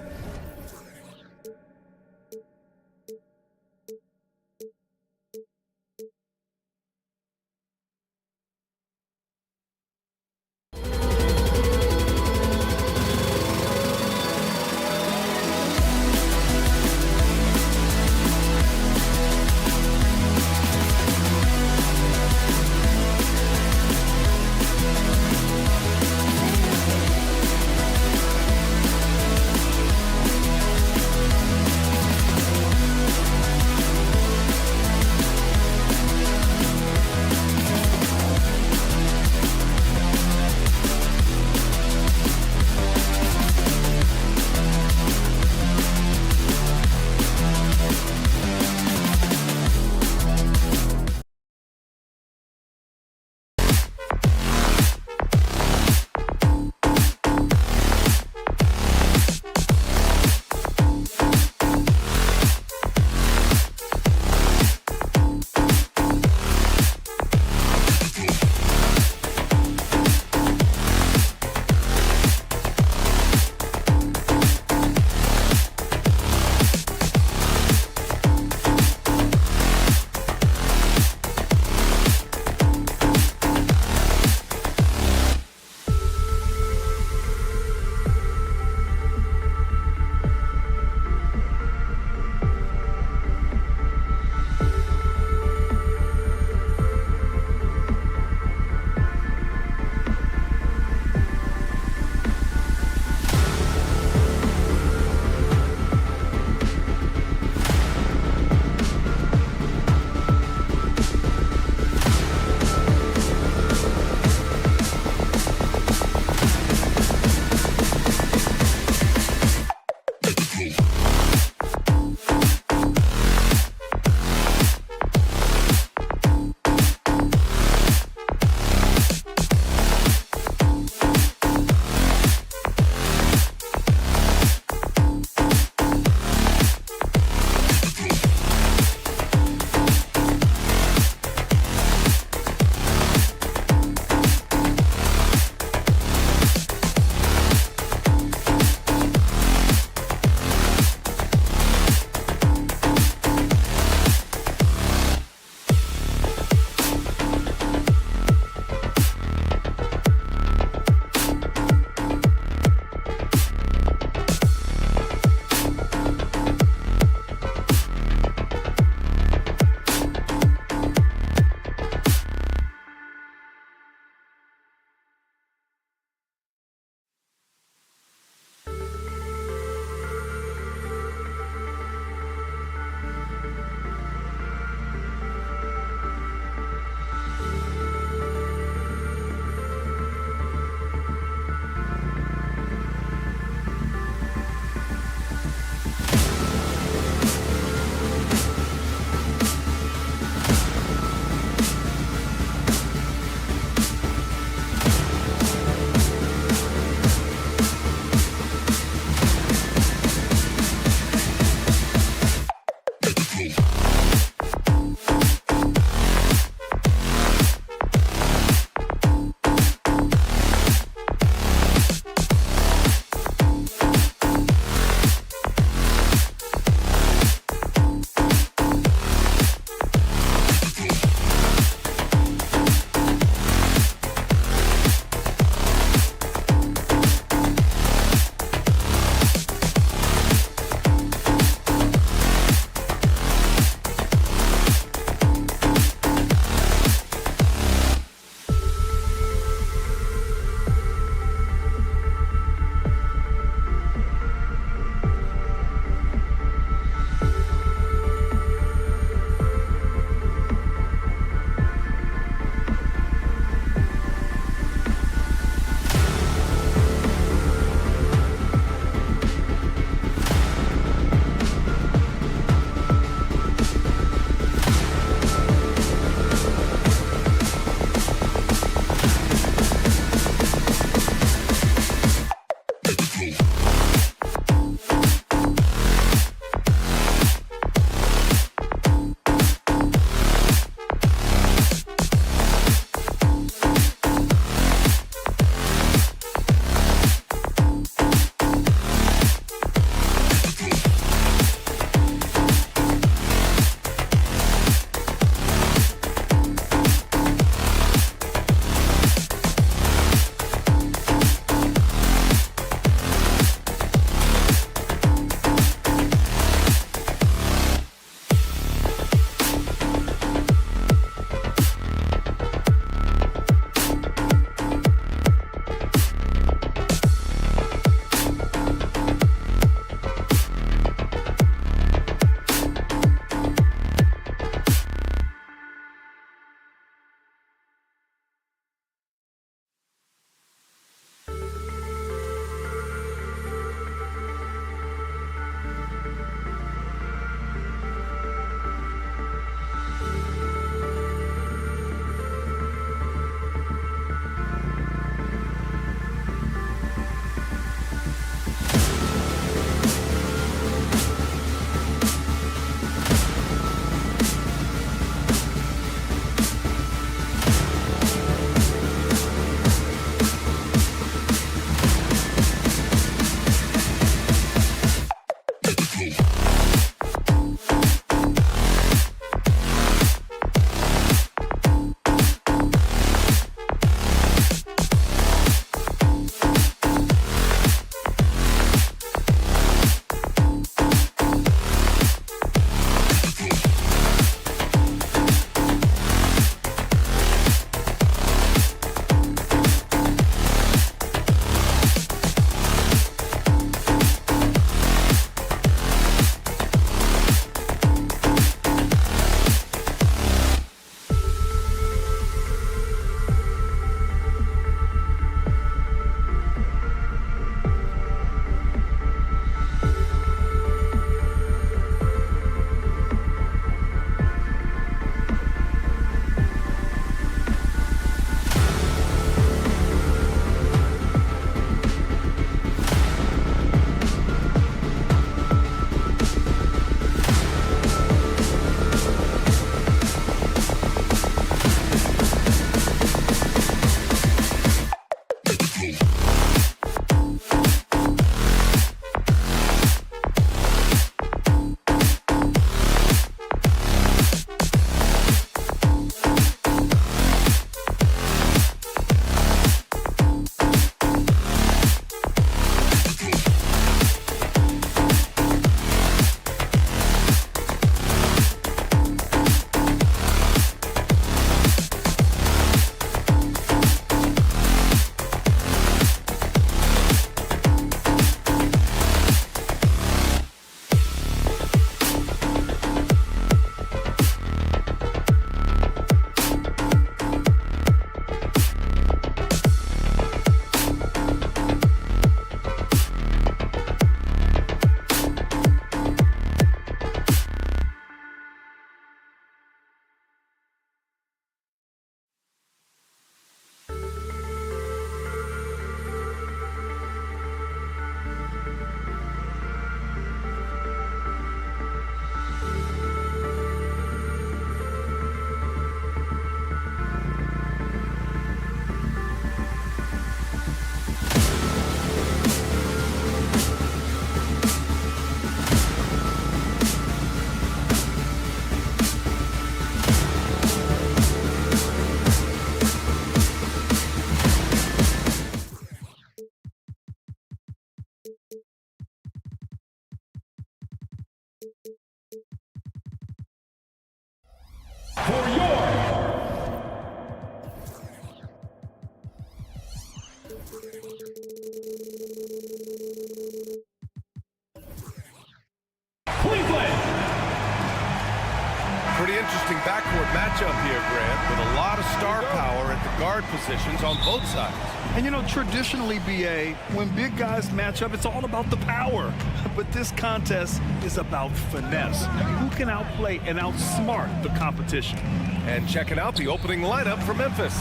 F: Pretty interesting backcourt matchup here, Grant, with a lot of star power at the guard positions on both sides.
G: And you know, traditionally, BA, when big guys match up, it's all about the power. But this contest is about finesse. Who can outplay and outsmart the competition?
F: And checking out the opening lineup for Memphis.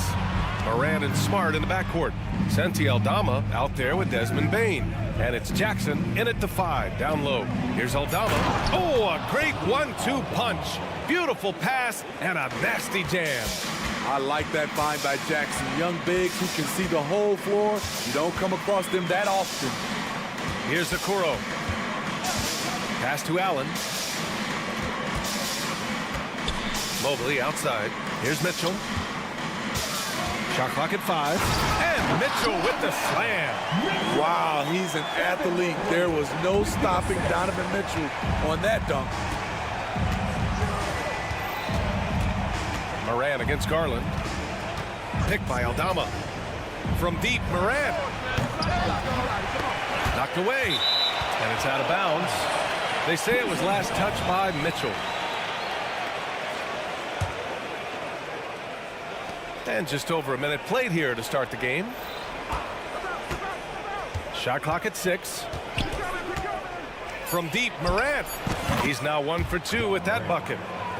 F: Morant and Smart in the backcourt. Santi Aldama out there with Desmond Bain. And it's Jackson in at the 5, down low. Here's Aldama. Oh, a great 1-2 punch. Beautiful pass and a nasty jam.
H: I like that find by Jackson. Young bigs who can see the whole floor. You don't come across them that often.
F: Here's Okoro. Pass to Allen. Mobley outside. Here's Mitchell. Shot clock at 5. And Mitchell with the slam.
H: Wow, he's an athlete. There was no stopping Donovan Mitchell on that dunk.
F: Morant against Garland. Picked by Aldama. From deep, Morant. Knocked away. And it's out of bounds. They say it was last touched by Mitchell. And just over a minute played here to start the game. Shot clock at 6. From deep, Morant. He's now 1 for 2 with that bucket.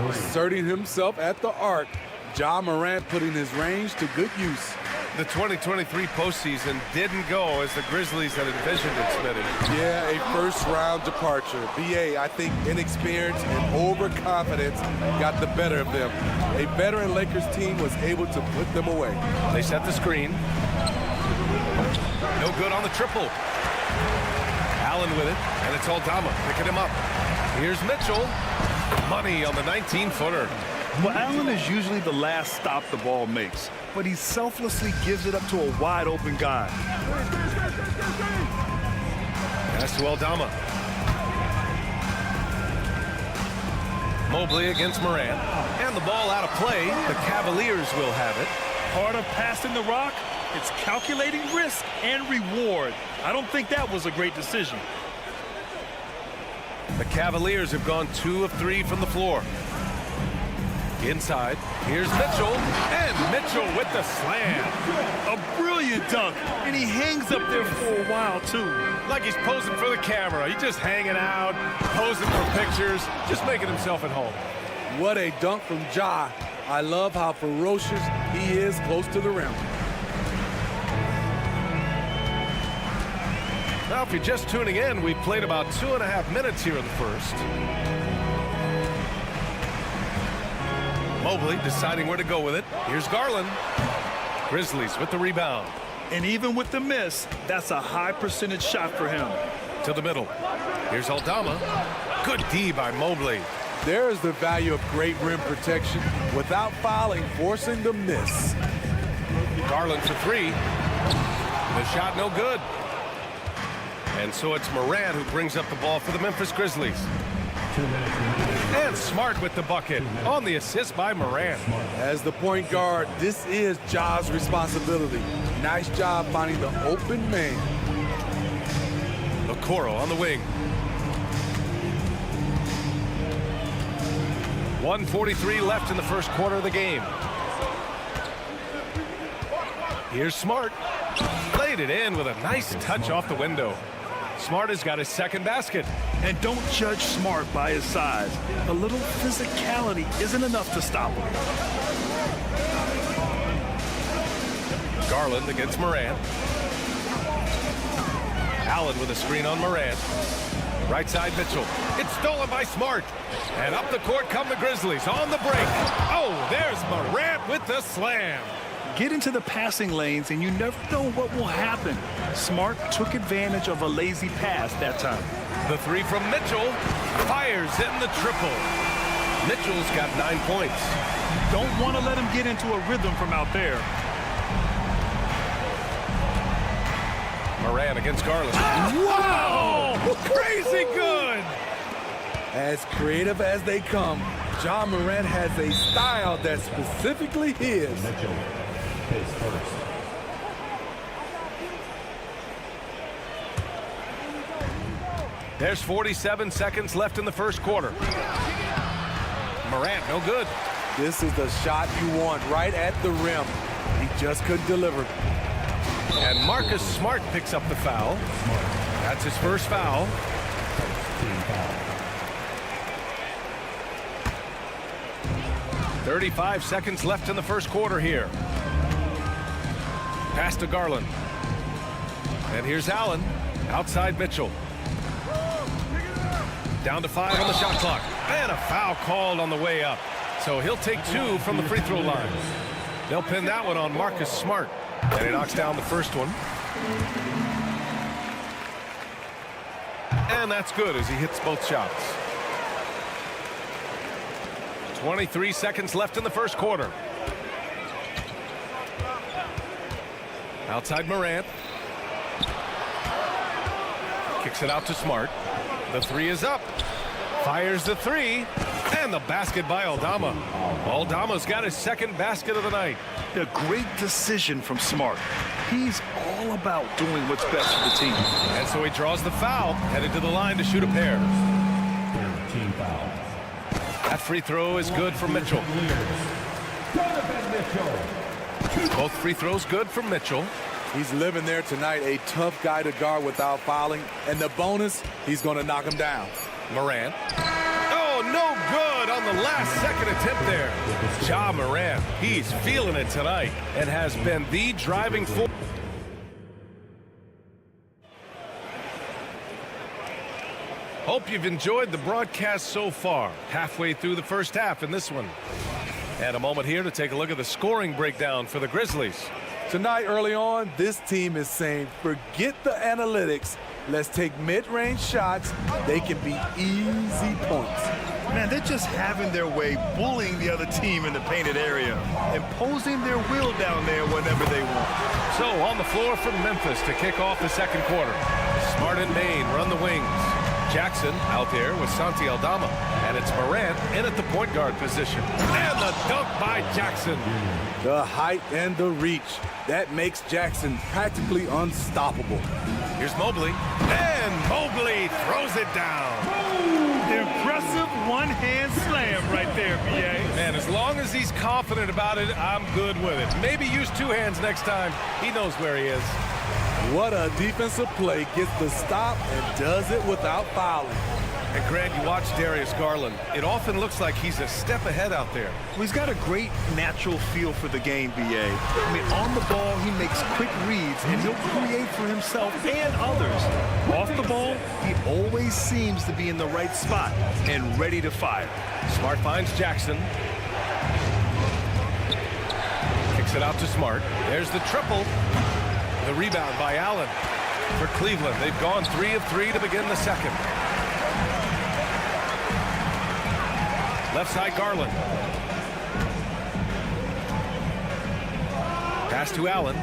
H: Asserting himself at the arc. Ja Morant putting his range to good use.
F: The 2023 postseason didn't go as the Grizzlies had envisioned it, Smitty.
H: Yeah, a first-round departure. BA, I think inexperience and overconfidence got the better of them. A veteran Lakers team was able to put them away.
F: They set the screen. No good on the triple. Allen with it, and it's Aldama picking him up. Here's Mitchell. Money on the 19-footer.
G: Well, Allen is usually the last stop the ball makes, but he selflessly gives it up to a wide-open guy.
F: Pass to Aldama. Mobley against Morant. And the ball out of play. The Cavaliers will have it.
G: Part of passing the rock, it's calculating risk and reward. I don't think that was a great decision.
F: The Cavaliers have gone 2 of 3 from the floor. Inside, here's Mitchell, and Mitchell with the slam.
G: A brilliant dunk, and he hangs up there for a while, too.
F: Like he's posing for the camera. He's just hanging out, posing for pictures, just making himself at home.
H: What a dunk from Ja. I love how ferocious he is close to the rim.
F: Now, if you're just tuning in, we've played about 2.5 minutes here in the first. Mobley deciding where to go with it. Here's Garland. Grizzlies with the rebound.
G: And even with the miss, that's a high percentage shot for him.
F: To the middle. Here's Aldama. Good D by Mobley.
H: There is the value of great rim protection without fouling, forcing the miss.
F: Garland for 3. The shot no good. And so it's Morant who brings up the ball for the Memphis Grizzlies. And Smart with the bucket on the assist by Morant.
H: As the point guard, this is Ja's responsibility. Nice job finding the open man.
F: Okoro on the wing. 1:43 left in the first quarter of the game. Here's Smart. Played it in with a nice touch off the window. Smart has got his second basket.
G: And don't judge Smart by his size. A little physicality isn't enough to stop him.
F: Garland against Morant. Allen with a screen on Morant. Right side Mitchell. It's stolen by Smart. And up the court come the Grizzlies on the break. Oh, there's Morant with the slam.
G: Get into the passing lanes and you never know what will happen. Smart took advantage of a lazy pass that time.
F: The 3 from Mitchell. Fires in the triple. Mitchell's got 9 points.
G: Don't want to let him get into a rhythm from out there.
F: Morant against Garland. Wow! Crazy good!
H: As creative as they come, Ja Morant has a style that's specifically his.
J: Mitchell is first.
F: There's 47 seconds left in the first quarter. Morant, no good.
H: This is the shot you want, right at the rim. He just couldn't deliver.
F: And Marcus Smart picks up the foul. That's his first foul.
J: Team foul.
F: 35 seconds left in the first quarter here. Pass to Garland. And here's Allen. Outside Mitchell. Down to 5 on the shot clock. And a foul called on the way up. So he'll take 2 from the free throw line. They'll pin that one on Marcus Smart. And he knocks down the first one. And that's good as he hits both shots. 23 seconds left in the first quarter. Outside Morant. Kicks it out to Smart. The 3 is up. Fires the 3. And the basket by Aldama. Aldama's got his second basket of the night.
G: A great decision from Smart. He's all about doing what's best for the team.
F: And so he draws the foul, headed to the line to shoot a pair.
J: Team foul.
F: That free throw is good for Mitchell. Both free throws good for Mitchell.
H: He's living there tonight, a tough guy to guard without fouling. And the bonus, he's going to knock him down.
F: Morant. Oh, no good on the last second attempt there. Ja Morant, he's feeling it tonight and has been the driving force. Hope you've enjoyed the broadcast so far. Halfway through the first half in this one. And a moment here to take a look at the scoring breakdown for the Grizzlies.
H: Tonight, early on, this team is saying, forget the analytics. Let's take mid-range shots. They can be easy points.
G: Man, they're just having their way, bullying the other team in the painted area, imposing their will down there whenever they want.
F: So on the floor from Memphis to kick off the second quarter. Smart and Bain run the wings. Jackson out there with Santi Aldama. And it's Morant in at the point guard position. And the dunk by Jackson.
H: The height and the reach. That makes Jackson practically unstoppable.
F: Here's Mobley. And Mobley throws it down.
G: Impressive one-hand slam right there, B.A.
F: Man, as long as he's confident about it, I'm good with it. Maybe use 2 hands next time. He knows where he is.
H: What a defensive play. Gets the stop and does it without fouling.
F: And Grant, you watch Darius Garland. It often looks like he's a step ahead out there.
G: Well, he's got a great natural feel for the game, B.A. I mean, on the ball, he makes quick reads, and he'll create for himself and others. Off the ball, he always seems to be in the right spot and ready to fire.
F: Smart finds Jackson. Kicks it out to Smart. There's the triple. The rebound by Allen for Cleveland. They've gone 3 of 3 to begin the second. Left side Garland. Pass to Allen.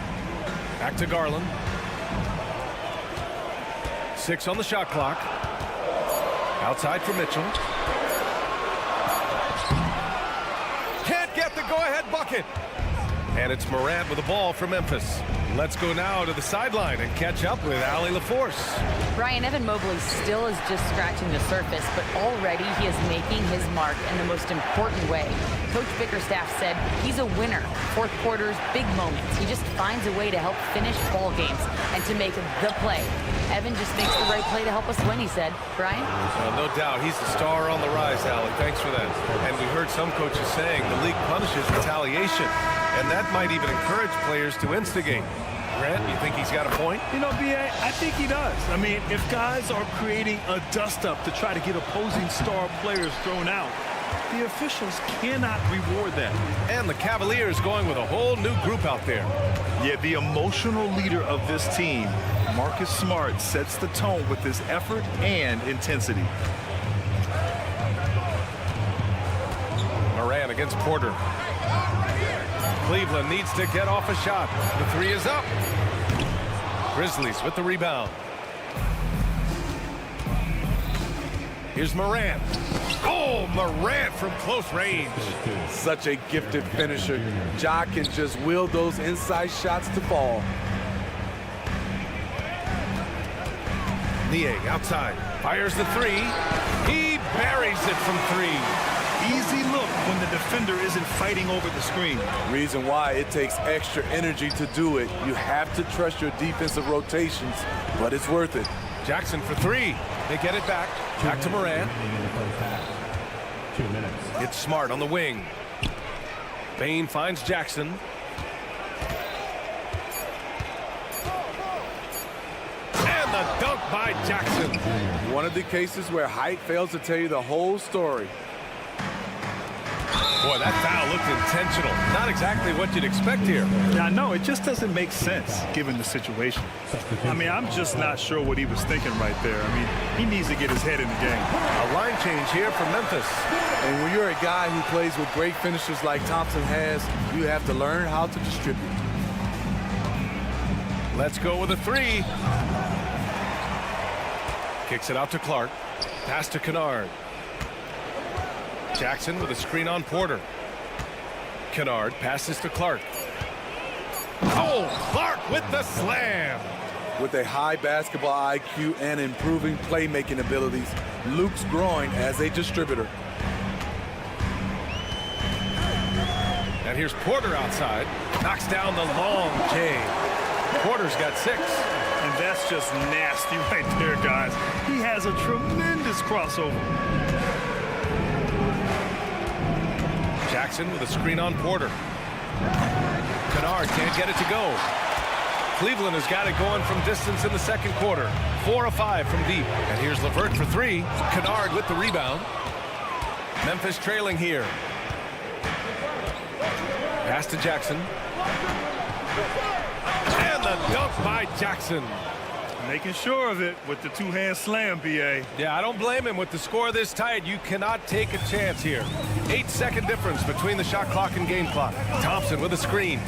F: Back to Garland. 6 on the shot clock. Outside for Mitchell. Can't get the go-ahead bucket. And it's Morant with the ball for Memphis. Let's go now to the sideline and catch up with Allie LaForce.
I: Brian, Evan Mobley still is just scratching the surface, but already he is making his mark in the most important way. Coach Bickerstaff said he's a winner. Fourth quarter's big moments. He just finds a way to help finish ball games and to make the play. Evan just makes the right play to help us win, he said. Brian?
F: No doubt. He's the star on the rise, Allie. Thanks for that. And we heard some coaches saying the league punishes retaliation. And that might even encourage players to instigate. Grant, you think he's got a point?
G: You know, B.A., I think he does. I mean, if guys are creating a dust-up to try to get opposing star players thrown out, the officials cannot reward that.
F: And the Cavaliers going with a whole new group out there.
G: Yeah, the emotional leader of this team, Marcus Smart, sets the tone with his effort and intensity.
F: Morant against Porter. Cleveland needs to get off a shot. The 3 is up. Grizzlies with the rebound. Here's Morant. Oh, Morant from close range.
H: Such a gifted finisher. Ja can just will those inside shots to fall.
F: Nie outside. Fires the three. He buries it from three.
G: Easy look when the defender isn't fighting over the screen.
H: Reason why it takes extra energy to do it. You have to trust your defensive rotations, but it's worth it.
F: Jackson for three. They get it back. Back to Morant.
J: 2 minutes.
F: It's Smart on the wing. Bane finds Jackson. And the dunk by Jackson.
H: One of the cases where height fails to tell you the whole story.
F: Boy, that foul looked intentional. Not exactly what you'd expect here.
G: Yeah, I know. It just doesn't make sense given the situation. I mean, I'm just not sure what he was thinking right there. I mean, he needs to get his head in the game.
F: A line change here for Memphis.
H: And when you're a guy who plays with great finishers like Thompson has, you have to learn how to distribute.
F: Let's go with a three. Kicks it out to Clark. Pass to Kennard. Jackson with a screen on Porter. Kennard passes to Clark. Oh, Clark with the slam.
H: With a high basketball IQ and improving playmaking abilities, Luke's growing as a distributor.
F: And here's Porter outside. Knocks down the long J. Porter's got 6.
G: And that's just nasty right there, guys. He has a tremendous crossover.
F: Jackson with a screen on Porter. Kennard can't get it to go. Cleveland has got it going from distance in the second quarter. 4 of 5 from deep. And here's LeVert for 3. Kennard with the rebound. Memphis trailing here. Pass to Jackson. And the dunk by Jackson.
G: Making sure of it with the two-hand slam, B.A.
F: Yeah, I don't blame him. With the score this tight, you cannot take a chance here. 8-second difference between the shot clock and game clock. Thompson with a screen.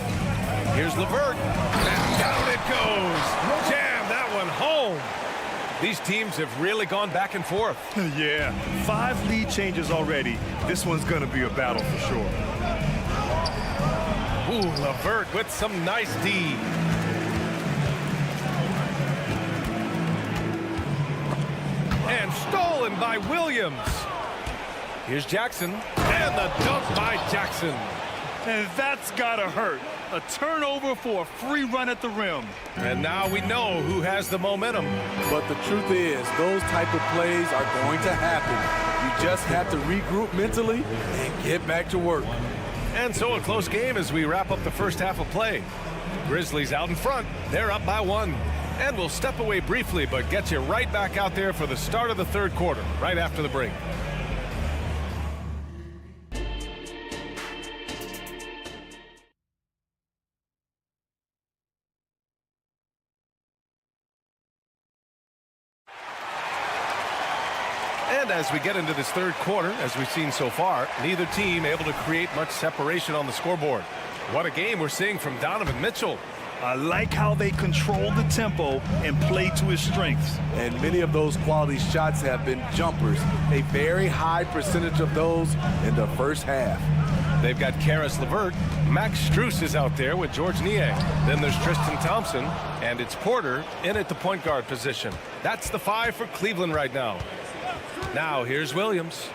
F: Here's LeVert. And down it goes. Jam that one home. These teams have really gone back and forth.
G: Yeah, 5 lead changes already. This one's going to be a battle for sure.
F: Ooh, LeVert with some nice D. And stolen by Williams. Here's Jackson. And the dunk by Jackson.
G: And that's gotta hurt. A turnover for a free run at the rim.
F: And now we know who has the momentum.
H: But the truth is, those type of plays are going to happen. You just have to regroup mentally and get back to work.
F: And so a close game as we wrap up the first half of play. Grizzlies out in front. They're up by 1. And we'll step away briefly, but get you right back out there for the start of the third quarter, right after the break. And as we get into this third quarter, as we've seen so far, neither team able to create much separation on the scoreboard. What a game we're seeing from Donovan Mitchell.
G: I like how they control the tempo and play to his strengths.
H: And many of those quality shots have been jumpers. A very high percentage of those in the first half.
F: They've got Karis LeVert. Max Strus is out there with George Nie. Then there's Tristan Thompson. And it's Porter in at the point guard position. That's the 5 for Cleveland right now. Now here's Williams.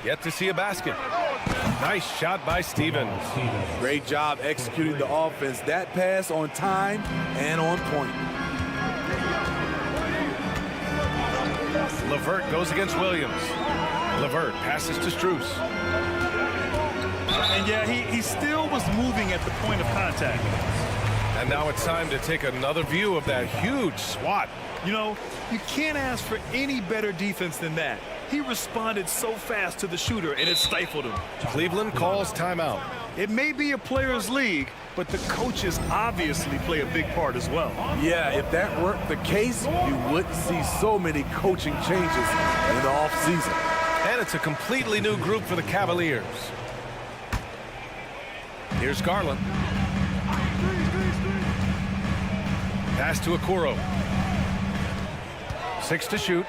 F: Yet to see a basket. Nice shot by Stevens.
H: Great job executing the offense. That pass on time and on point.
F: LeVert goes against Williams. LeVert passes to Strus.
G: And yeah, he still was moving at the point of contact.
F: And now it's time to take another view of that huge swat.
G: You know, you can't ask for any better defense than that. He responded so fast to the shooter, and it stifled him.
F: Cleveland calls timeout.
G: It may be a players' league, but the coaches obviously play a big part as well.
H: Yeah, if that weren't the case, you wouldn't see so many coaching changes in the offseason.
F: And it's a completely new group for the Cavaliers. Here's Garland. Pass to Okoro. 6 to shoot.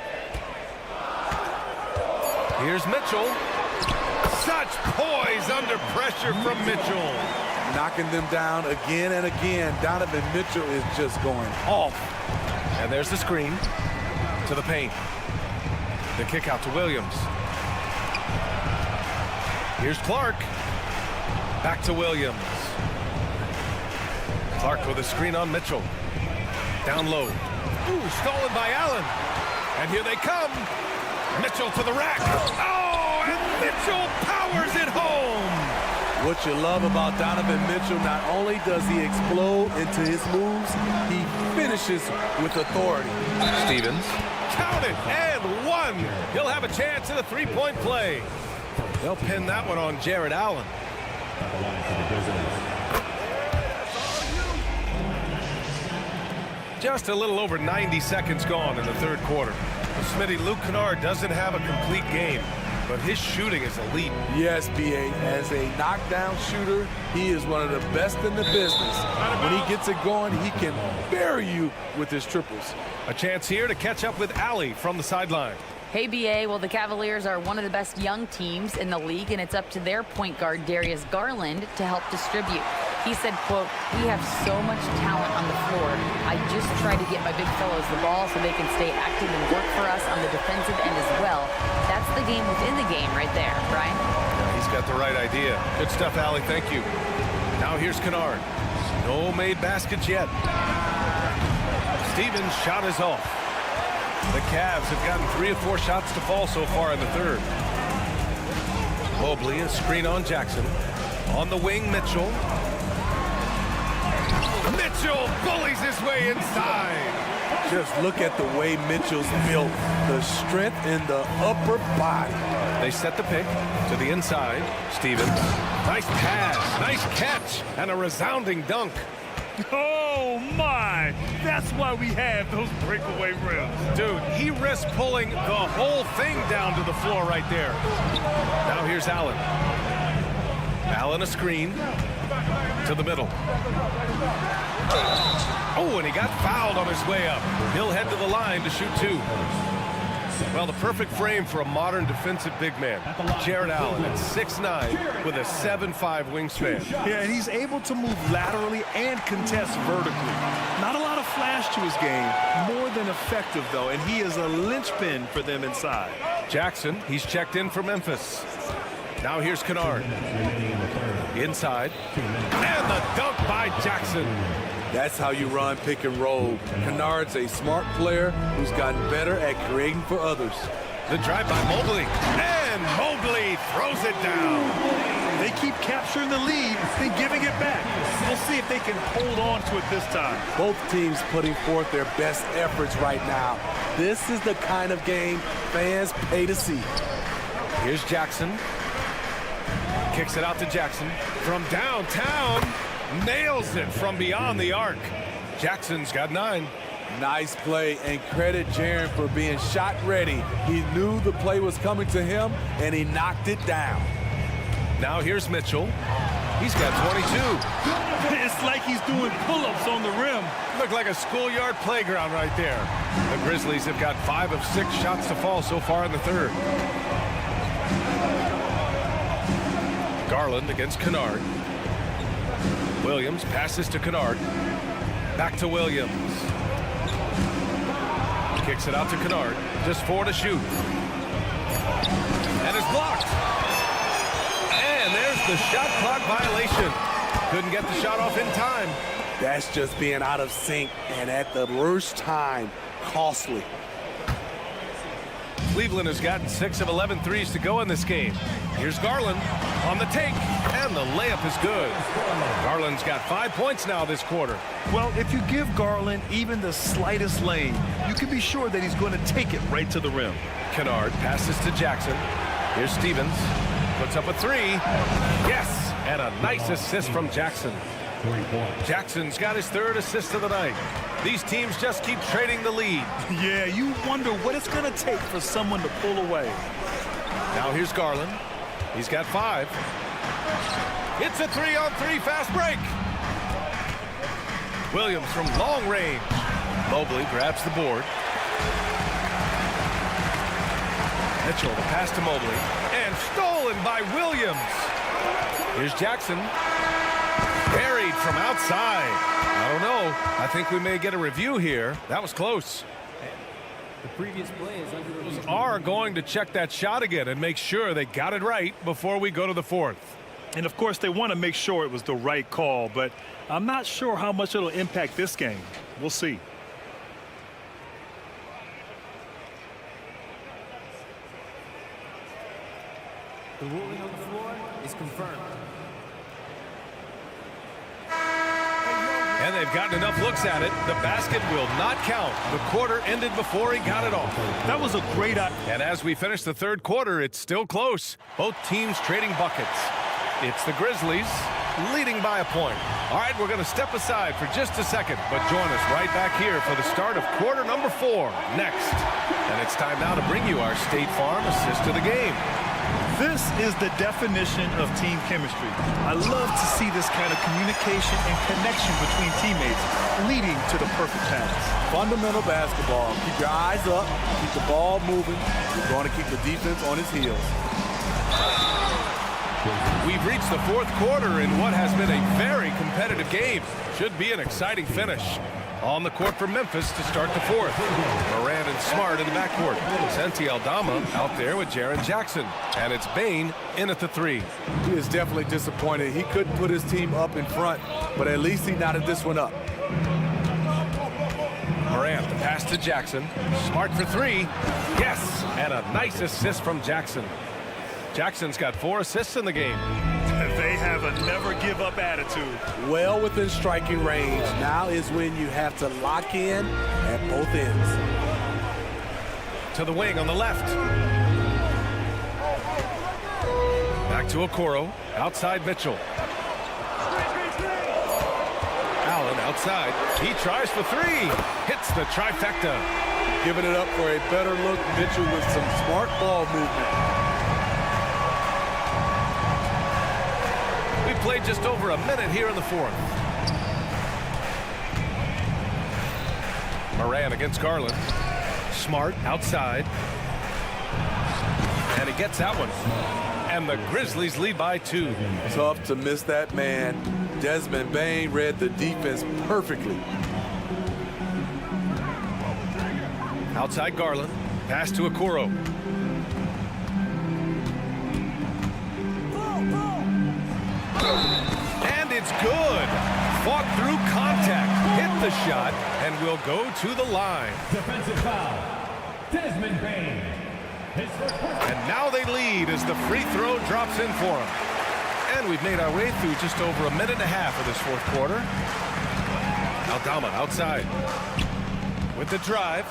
F: Here's Mitchell. Such poise under pressure from Mitchell.
H: Knocking them down again and again. Donovan Mitchell is just going off.
F: And there's the screen. to the paint. The kick out to Williams. Here's Clark. Back to Williams. Clark with a screen on Mitchell. Down low. Ooh, stolen by Allen. And here they come. Mitchell to the rack. Oh, and Mitchell powers it home.
H: What you love about Donovan Mitchell, not only does he explode into his moves, he finishes with authority.
F: Stevens. Count it, and one. He'll have a chance at a three-point play. They'll pin that one on Jared Allen. Just a little over 90 seconds gone in the third quarter. Well, Smitty, Luke Kennard doesn't have a complete game, but his shooting is elite.
H: Yes, B.A. As a knockdown shooter, he is one of the best in the business. When he gets it going, he can bury you with his triples.
F: A chance here to catch up with Allie from the sideline.
I: Hey, B.A., well, the Cavaliers are one of the best young teams in the league, and it's up to their point guard, Darius Garland, to help distribute. He said, quote, "We have so much talent on the floor. I just try to get my big fellows the ball so they can stay active and work for us on the defensive end as well." That's the game within the game right there, Brian.
F: Yeah, he's got the right idea. Good stuff, Allie. Thank you. Now here's Kennard. No made baskets yet. Stevens' shot is off. The Cavs have gotten 3 of 4 shots to fall so far in the third. Mobley, a screen on Jackson. On the wing, Mitchell. Mitchell bullies his way inside.
H: Just look at the way Mitchell's built. The strength in the upper body.
F: They set the pick to the inside. Stevens. Nice pass, nice catch, and a resounding dunk.
G: Oh, my. That's why we have those breakaway rims.
F: Dude, he risked pulling the whole thing down to the floor right there. Now here's Allen. Allen a screen to the middle. Oh, and he got fouled on his way up. He'll head to the line to shoot 2. Well, the perfect frame for a modern defensive big man. Jared Allen at 6'9" with a 7'5" wingspan.
G: Yeah, and he's able to move laterally and contest vertically. Not a lot of flash to his game, more than effective, though, and he is a linchpin for them inside.
F: Jackson, he's checked in for Memphis. Now here's Kennard. Inside. And the dunk by Jackson.
H: That's how you run pick and roll. Kennard's a smart player who's gotten better at creating for others.
F: The drive by Mobley. And Mobley throws it down.
G: They keep capturing the lead and giving it back. We'll see if they can hold on to it this time.
H: Both teams putting forth their best efforts right now. This is the kind of game fans pay to see.
F: Here's Jackson. Kicks it out to Jackson from downtown. Nails it from beyond the arc. Jackson's got 9.
H: Nice play, and credit Jaren for being shot ready. He knew the play was coming to him, and he knocked it down.
F: Now here's Mitchell. He's got 22.
G: It's like he's doing pull-ups on the rim.
F: Looked like a schoolyard playground right there. The Grizzlies have got 5 of 6 shots to fall so far in the third. Garland against Kennard. Williams passes to Kennard. Back to Williams. Kicks it out to Kennard. Just 4 to shoot. And it's blocked. And there's the shot clock violation. Couldn't get the shot off in time.
H: That's just being out of sync, and at the worst time, costly.
F: Cleveland has gotten 6 of 11 threes to go in this game. Here's Garland on the take, and the layup is good. Garland's got 5 points now this quarter.
G: Well, if you give Garland even the slightest lane, you can be sure that he's going to take it right to the rim.
F: Kennard passes to Jackson. Here's Stevens. Puts up a 3. Yes, and a nice assist from Jackson. Jackson's got his 3rd assist of the night. These teams just keep trading the lead.
G: Yeah, you wonder what it's going to take for someone to pull away.
F: Now here's Garland. He's got 5. It's a 3-on-3 fast break. Williams from long range. Mobley grabs the board. Mitchell, the pass to Mobley. And stolen by Williams. Here's Jackson. Buried from outside. I don't know. I think we may get a review here. That was close.
M: The previous play is under review.
F: Are going to check that shot again and make sure they got it right before we go to the fourth.
G: And of course they want to make sure it was the right call, but I'm not sure how much it'll impact this game. We'll see.
M: The ruling on the floor is confirmed.
F: And they've gotten enough looks at it. The basket will not count. The quarter ended before he got it off.
G: That was a great...
F: And as we finish the third quarter, it's still close. Both teams trading buckets. It's the Grizzlies leading by a point. All right, we're going to step aside for just a second, but join us right back here for the start of quarter number 4 next. And it's time now to bring you our State Farm assist to the game.
G: This is the definition of team chemistry. I love to see this kind of communication and connection between teammates leading to the perfect pass.
H: Fundamental basketball. Keep your eyes up, keep the ball moving. You're going to keep the defense on its heels.
F: We've reached the fourth quarter in what has been a very competitive game. Should be an exciting finish. On the court for Memphis to start the fourth. Morant and Smart in the backcourt. Santi Aldama out there with Jaren Jackson. And it's Bane in at the 3.
H: He is definitely disappointed. He couldn't put his team up in front, but at least he knotted this one up.
F: Morant, the pass to Jackson. Smart for 3. Yes! And a nice assist from Jackson. Jackson's got 4 assists in the game.
G: They have a never-give-up attitude.
H: Well within striking range. Now is when you have to lock in at both ends.
F: To the wing on the left. Back to Okoro. Outside Mitchell. Allen outside. He tries for 3. Hits the trifecta.
H: Giving it up for a better look. Mitchell with some smart ball movement.
F: We played just over a minute here in the fourth. Moran against Garland. Smart outside. And he gets that one. And the Grizzlies lead by 2.
H: Tough to miss that man. Desmond Bane read the defense perfectly.
F: Outside Garland. Pass to Okoro. And it's good. Fought through contact, hit the shot, and will go to the line.
J: Defensive foul. Desmond Bane.
F: And now they lead as the free throw drops in for them. And we've made our way through just over a minute and a half of this fourth quarter. Aldama outside. With the drive.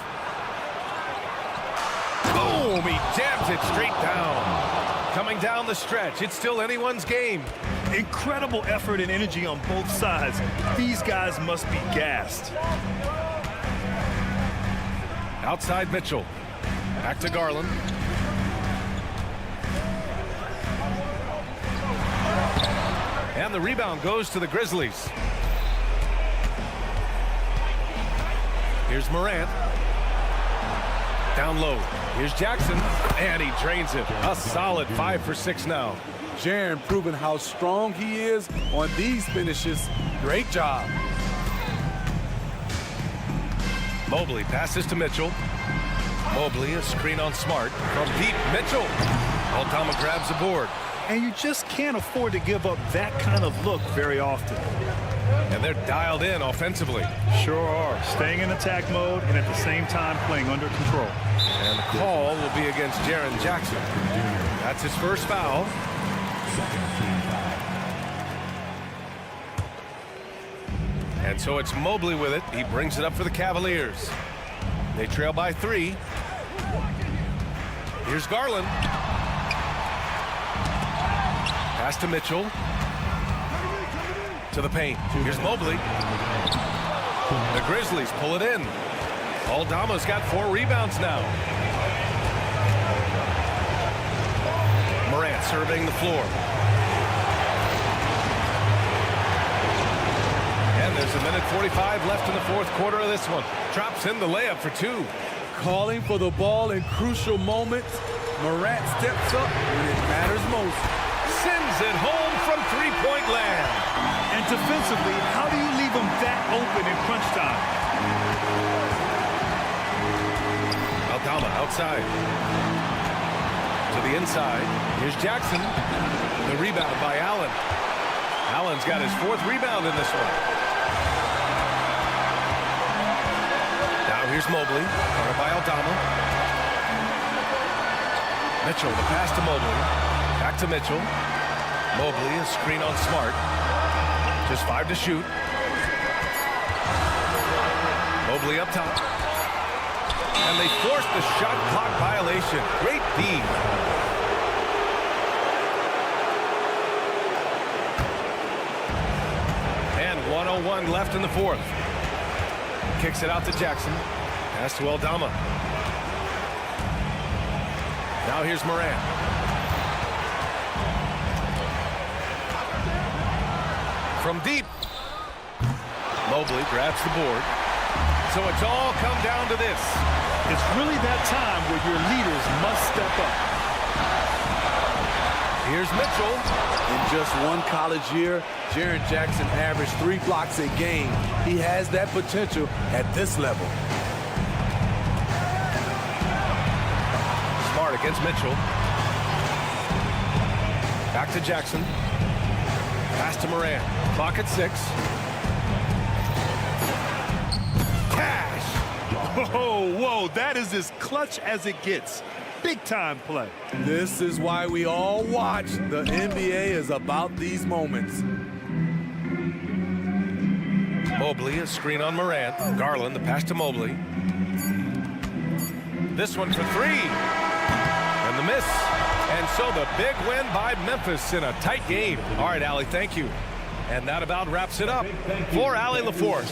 F: Boom! He jams it straight down. Coming down the stretch, it's still anyone's game.
G: Incredible effort and energy on both sides. These guys must be gassed.
F: Outside Mitchell. Back to Garland. And the rebound goes to the Grizzlies. Here's Morant. Down low. Here's Jackson. And he drains it. A solid 5 for 6 now.
H: Jaren proving how strong he is on these finishes. Great job.
F: Mobley passes to Mitchell. Mobley, a screen on Smart. From deep, Mitchell. Aldama grabs the board.
G: And you just can't afford to give up that kind of look very often.
F: And they're dialed in offensively.
G: Sure are. Staying in attack mode and at the same time playing under control.
F: And the call will be against Jaren Jackson. That's his first foul. And so it's Mobley with it. He brings it up for the Cavaliers. They trail by 3. Here's Garland. Pass to Mitchell. To the paint. Here's Mobley. The Grizzlies pull it in. Aldama's got 4 rebounds now. Morant surveying the floor. And there's a minute 45 left in the fourth quarter of this one. Drops in the layup for 2.
H: Calling for the ball in crucial moments. Morant steps up when it matters most.
F: Sends it home from three-point land.
G: And defensively, how do you leave them that open in crunch time?
F: outside. To the inside. Here's Jackson. The rebound by Allen. Allen's got his 4th rebound in this one. Now here's Mobley. Guarded by Aldama. Mitchell, the pass to Mobley. Back to Mitchell. Mobley, a screen on Smart. Just 5 to shoot. Mobley up top. And they forced the shot clock violation. Great D. And 1:01 left in the 4th. Kicks it out to Jackson. Pass to Aldama. Now here's Morant. From deep. Mobley grabs the board. So it's all come down to this.
G: It's really that time where your leaders must step up.
F: Here's Mitchell.
H: In just one college year, Jaren Jackson averaged 3 blocks a game. He has that potential at this level.
F: Smart against Mitchell. Back to Jackson. Pass to Morant. Clock at 6.
G: Cash! Whoa, that is as clutch as it gets. Big time play.
H: This is why we all watch. The NBA is about these moments.
F: Mobley, a screen on Morant. Garland, the pass to Mobley. This one for 3. And the miss. And so the big win by Memphis in a tight game. All right, Allie, thank you. And that about wraps it up. For Allie LaForce.